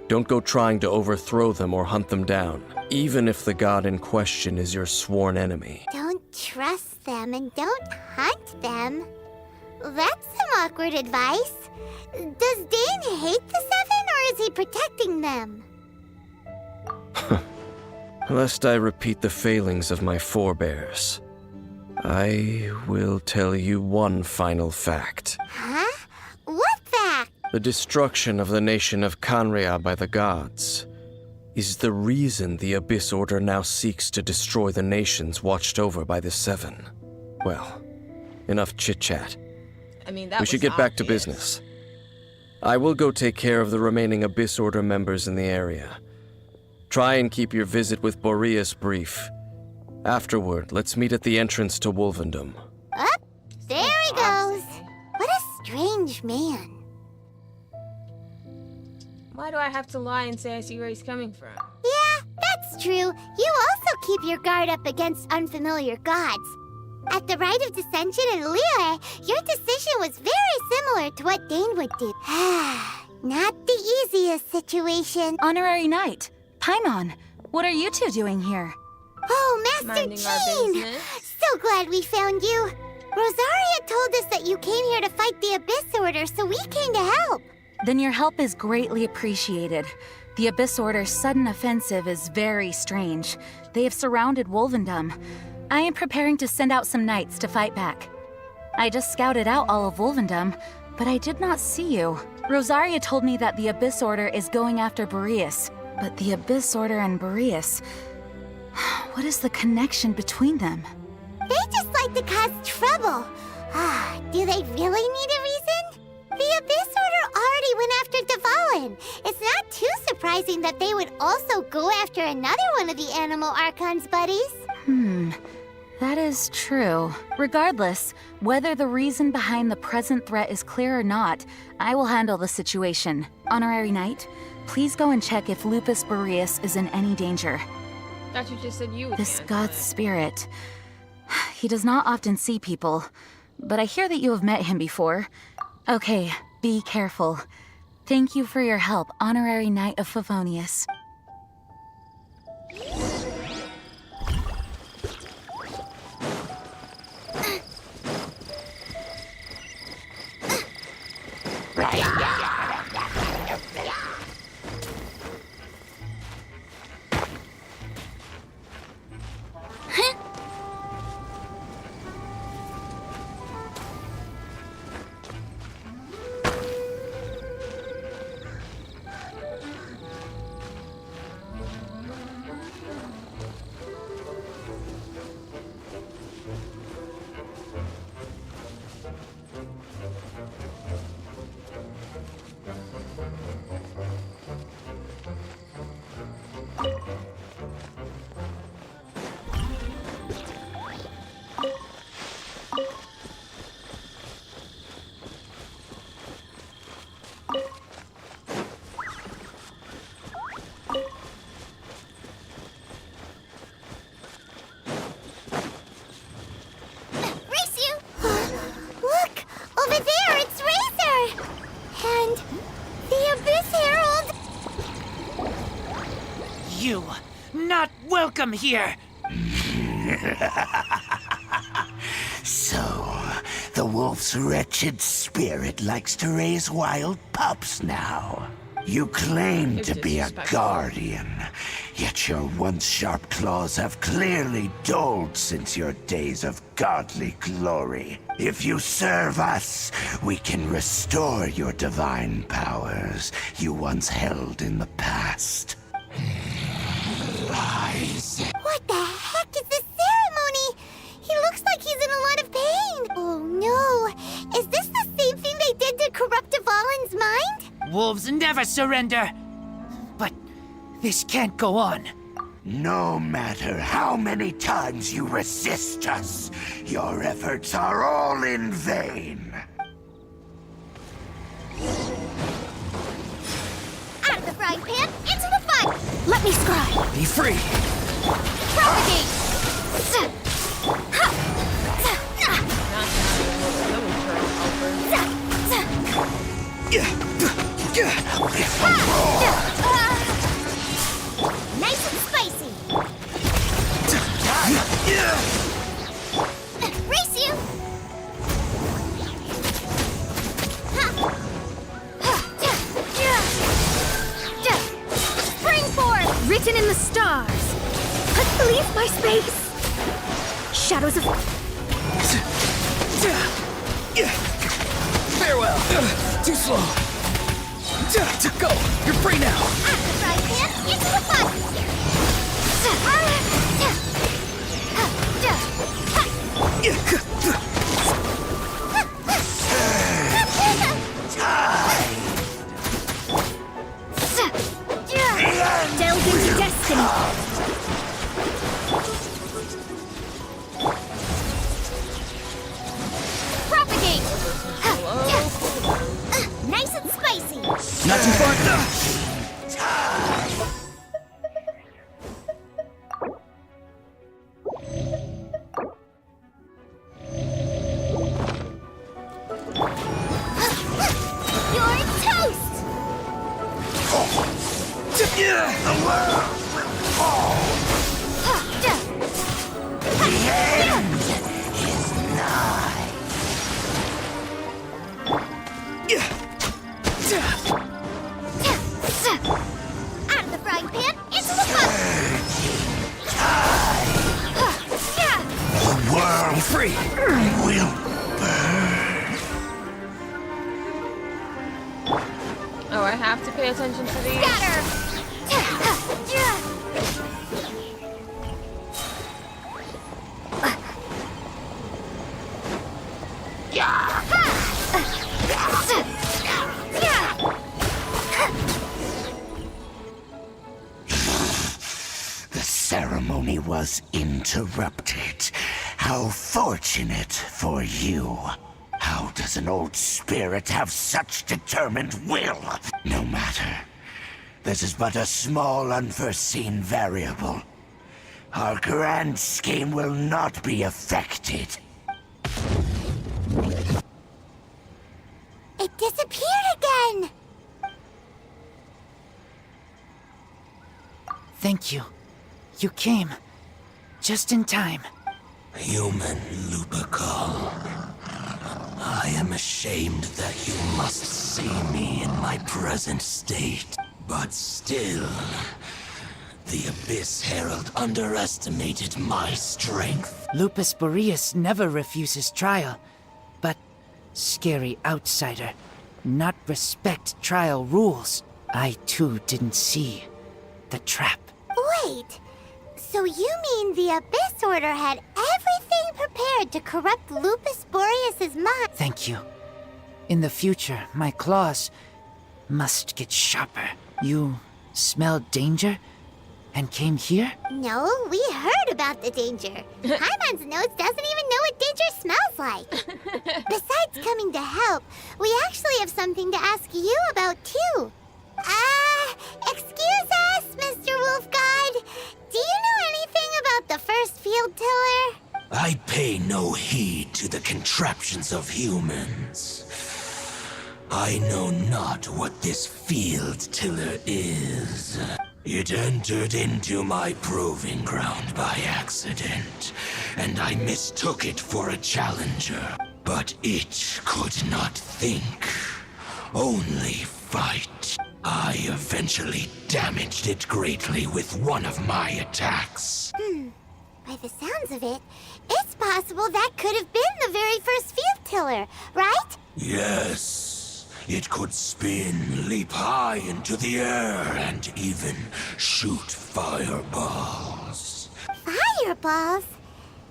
Don't go trying to overthrow them or hunt them down, even if the god in question is your sworn enemy. Don't trust them and don't hunt them. That's some awkward advice. Does Dane hate the Seven or is he protecting them? lest I repeat the failings of my forebears, I will tell you one final fact. Huh? What fact? The destruction of the nation of Canria by the gods is the reason the Abyss Order now seeks to destroy the nations watched over by the Seven. Well, enough chit-chat. I mean, that we should get back to business. I will go take care of the remaining Abyss Order members in the area. Try and keep your visit with Boreas brief. Afterward, let's meet at the entrance to Wolvendom. Up, there he goes. What a strange man. Why do I have to lie and say I see where he's coming from? Yeah, that's true. You also keep your guard up against unfamiliar gods. At the Rite of Dissension in Liyue, your decision was very similar to what Dane would do. Not the easiest situation. Honorary Knight, Paimon, what are you two doing here? Oh, Master Jean! So glad we found you. Rosaria told us that you came here to fight the Abyss Order, so we came to help. Then your help is greatly appreciated. The Abyss Order's sudden offensive is very strange. They have surrounded Wolvendom. I am preparing to send out some knights to fight back. I just scouted out all of Wolvendom, but I did not see you. Rosaria told me that the Abyss Order is going after Boreas, but the Abyss Order and Boreas... what is the connection between them? They just like to cause trouble. Do they really need a reason? The Abyss Order already went after Dvalin. It's not too surprising that they would also go after another one of the Animal Archon's buddies. That is true. Regardless, whether the reason behind the present threat is clear or not, I will handle the situation. Honorary Knight, please go and check if Lupus Boreas is in any danger. Thought you just said you would. This god's spirit. He does not often see people, but I hear that you have met him before. Okay, be careful. Thank you for your help, Honorary Knight of Favonius. You not welcome here. So, the wolf's wretched spirit likes to raise wild pups now. You claim to be a guardian, yet your once sharp claws have clearly dulled since your days of godly glory. If you serve us, we can restore your divine powers you once held in the past. Lies. What the heck is this ceremony? He looks like he's in a lot of pain. Oh no, is this the same thing they did to corrupt Dvalin's mind? Wolves never surrender. But this can't go on. No matter how many times you resist us, your efforts are all in vain. Out of the frying pan, into the fire! Let me scry! Be free! Propagate! Nice and spicy! Race you! Spring forth! Written in the stars! Leave my space! Shadows of... Farewell! Too slow! Go! You're free now! Out of the frying pan, into the pot! Delve into destiny! Propagate! Nice and spicy! Not too far. You're toast! The world will fall. The end is nigh. Out of the frying pan, into the pot! The world free will burn. Oh, I have to pay attention to these. Scatter! The ceremony was interrupted. How fortunate for you. How does an old spirit have such determined will? No matter. This is but a small unforeseen variable. Our grand scheme will not be affected. It disappeared again! Thank you. You came. Just in time. Human Lupercal. I am ashamed that you must see me in my present state. But still, the Abyss Herald underestimated my strength. Lupus Boreas never refuses trial, but scary outsider, not respect trial rules. I too didn't see the trap. Wait, so you mean the Abyss Order had everything prepared to corrupt Lupus Boreas' mind? Thank you. In the future, my claws must get sharper. You smelled danger and came here? No, we heard about the danger. Paimon's nose doesn't even know what danger smells like. Besides coming to help, we actually have something to ask you about too. Excuse us, Mr. Wolf God. Do you know anything about the first field tiller? I pay no heed to the contraptions of humans. I know not what this field tiller is. It entered into my proving ground by accident, and I mistook it for a challenger. But it could not think, only fight. I eventually damaged it greatly with one of my attacks. By the sounds of it, it's possible that could have been the very first field tiller, right? Yes. It could spin, leap high into the air, and even shoot fireballs. Fireballs?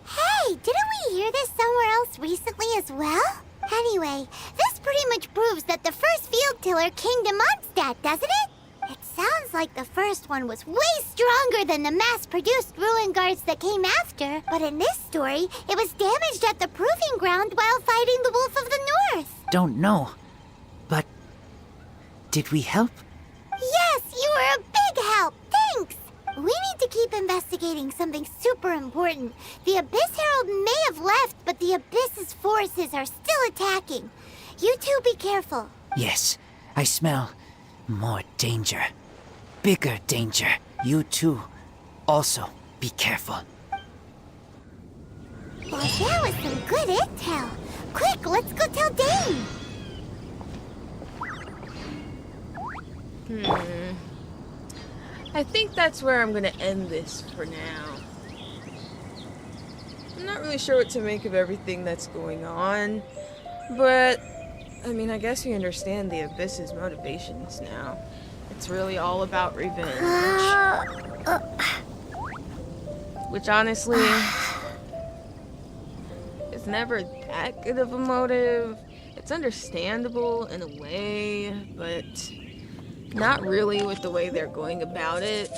Hey, didn't we hear this somewhere else recently as well? Anyway, this pretty much proves that the first field tiller came to Mondstadt, doesn't it? It sounds like the first one was way stronger than the mass-produced ruin guards that came after. But in this story, it was damaged at the proving ground while fighting the Wolf of the North. Don't know. But did we help? Yes, you were a big help. Thanks. We need to keep investigating something super important. The Abyss Herald may have left, but the Abyss's forces are still attacking. You two be careful. Yes, I smell more danger. Bigger danger. You too. Also, be careful. Well, that was some good intel. Quick, let's go tell Dane. I think that's where I'm gonna end this for now. not really sure what to make of everything that's going on, but I mean, I guess we understand the Abyss's motivations now. It's really all about revenge. Which honestly, it's never that good of a motive. It's understandable in a way, but not really with the way they're going about it.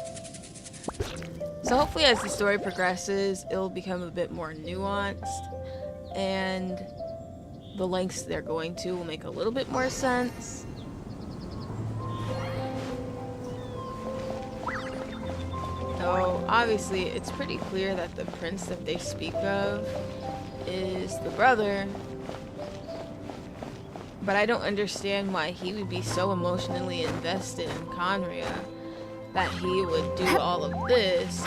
So hopefully as the story progresses, it'll become a bit more nuanced, and the lengths they're going to will make a little bit more sense. So obviously it's pretty clear that the prince that they speak of is the brother, but I don't understand why he would be so emotionally invested in Conria that he would do all of this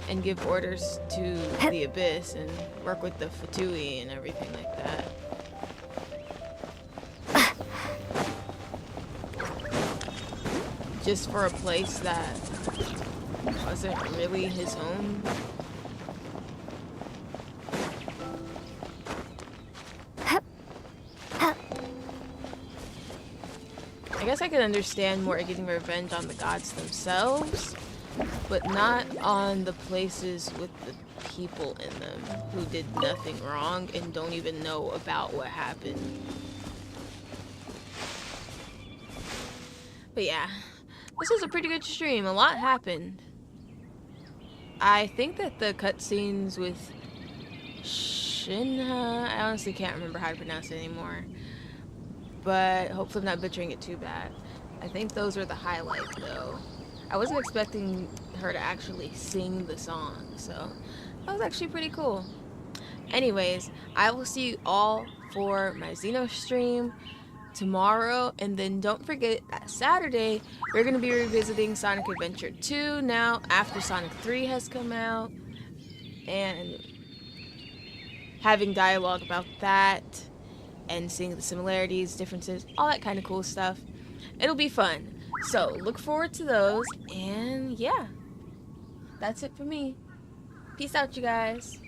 and give orders to the Abyss and work with the Fatui and everything like that. Just for a place that wasn't really his home. I guess I could understand more getting revenge on the gods themselves, but not on the places with the people in them who did nothing wrong and don't even know about what happened. But yeah, this was a pretty good stream. A lot happened. I think that the cutscenes with Shinha, I honestly can't remember how to pronounce it anymore, but hopefully I'm not butchering it too bad. I think those were the highlight though. I wasn't expecting her to actually sing the song, so that was actually pretty cool. Anyways, I will see you all for my Xeno stream tomorrow, and then don't forget that Saturday we're going to be revisiting Sonic Adventure 2 now after Sonic 3 has come out, and having dialogue about that and seeing the similarities, differences, all that kind of cool stuff. It'll be fun. So look forward to those, and yeah, that's it for me. Peace out, you guys.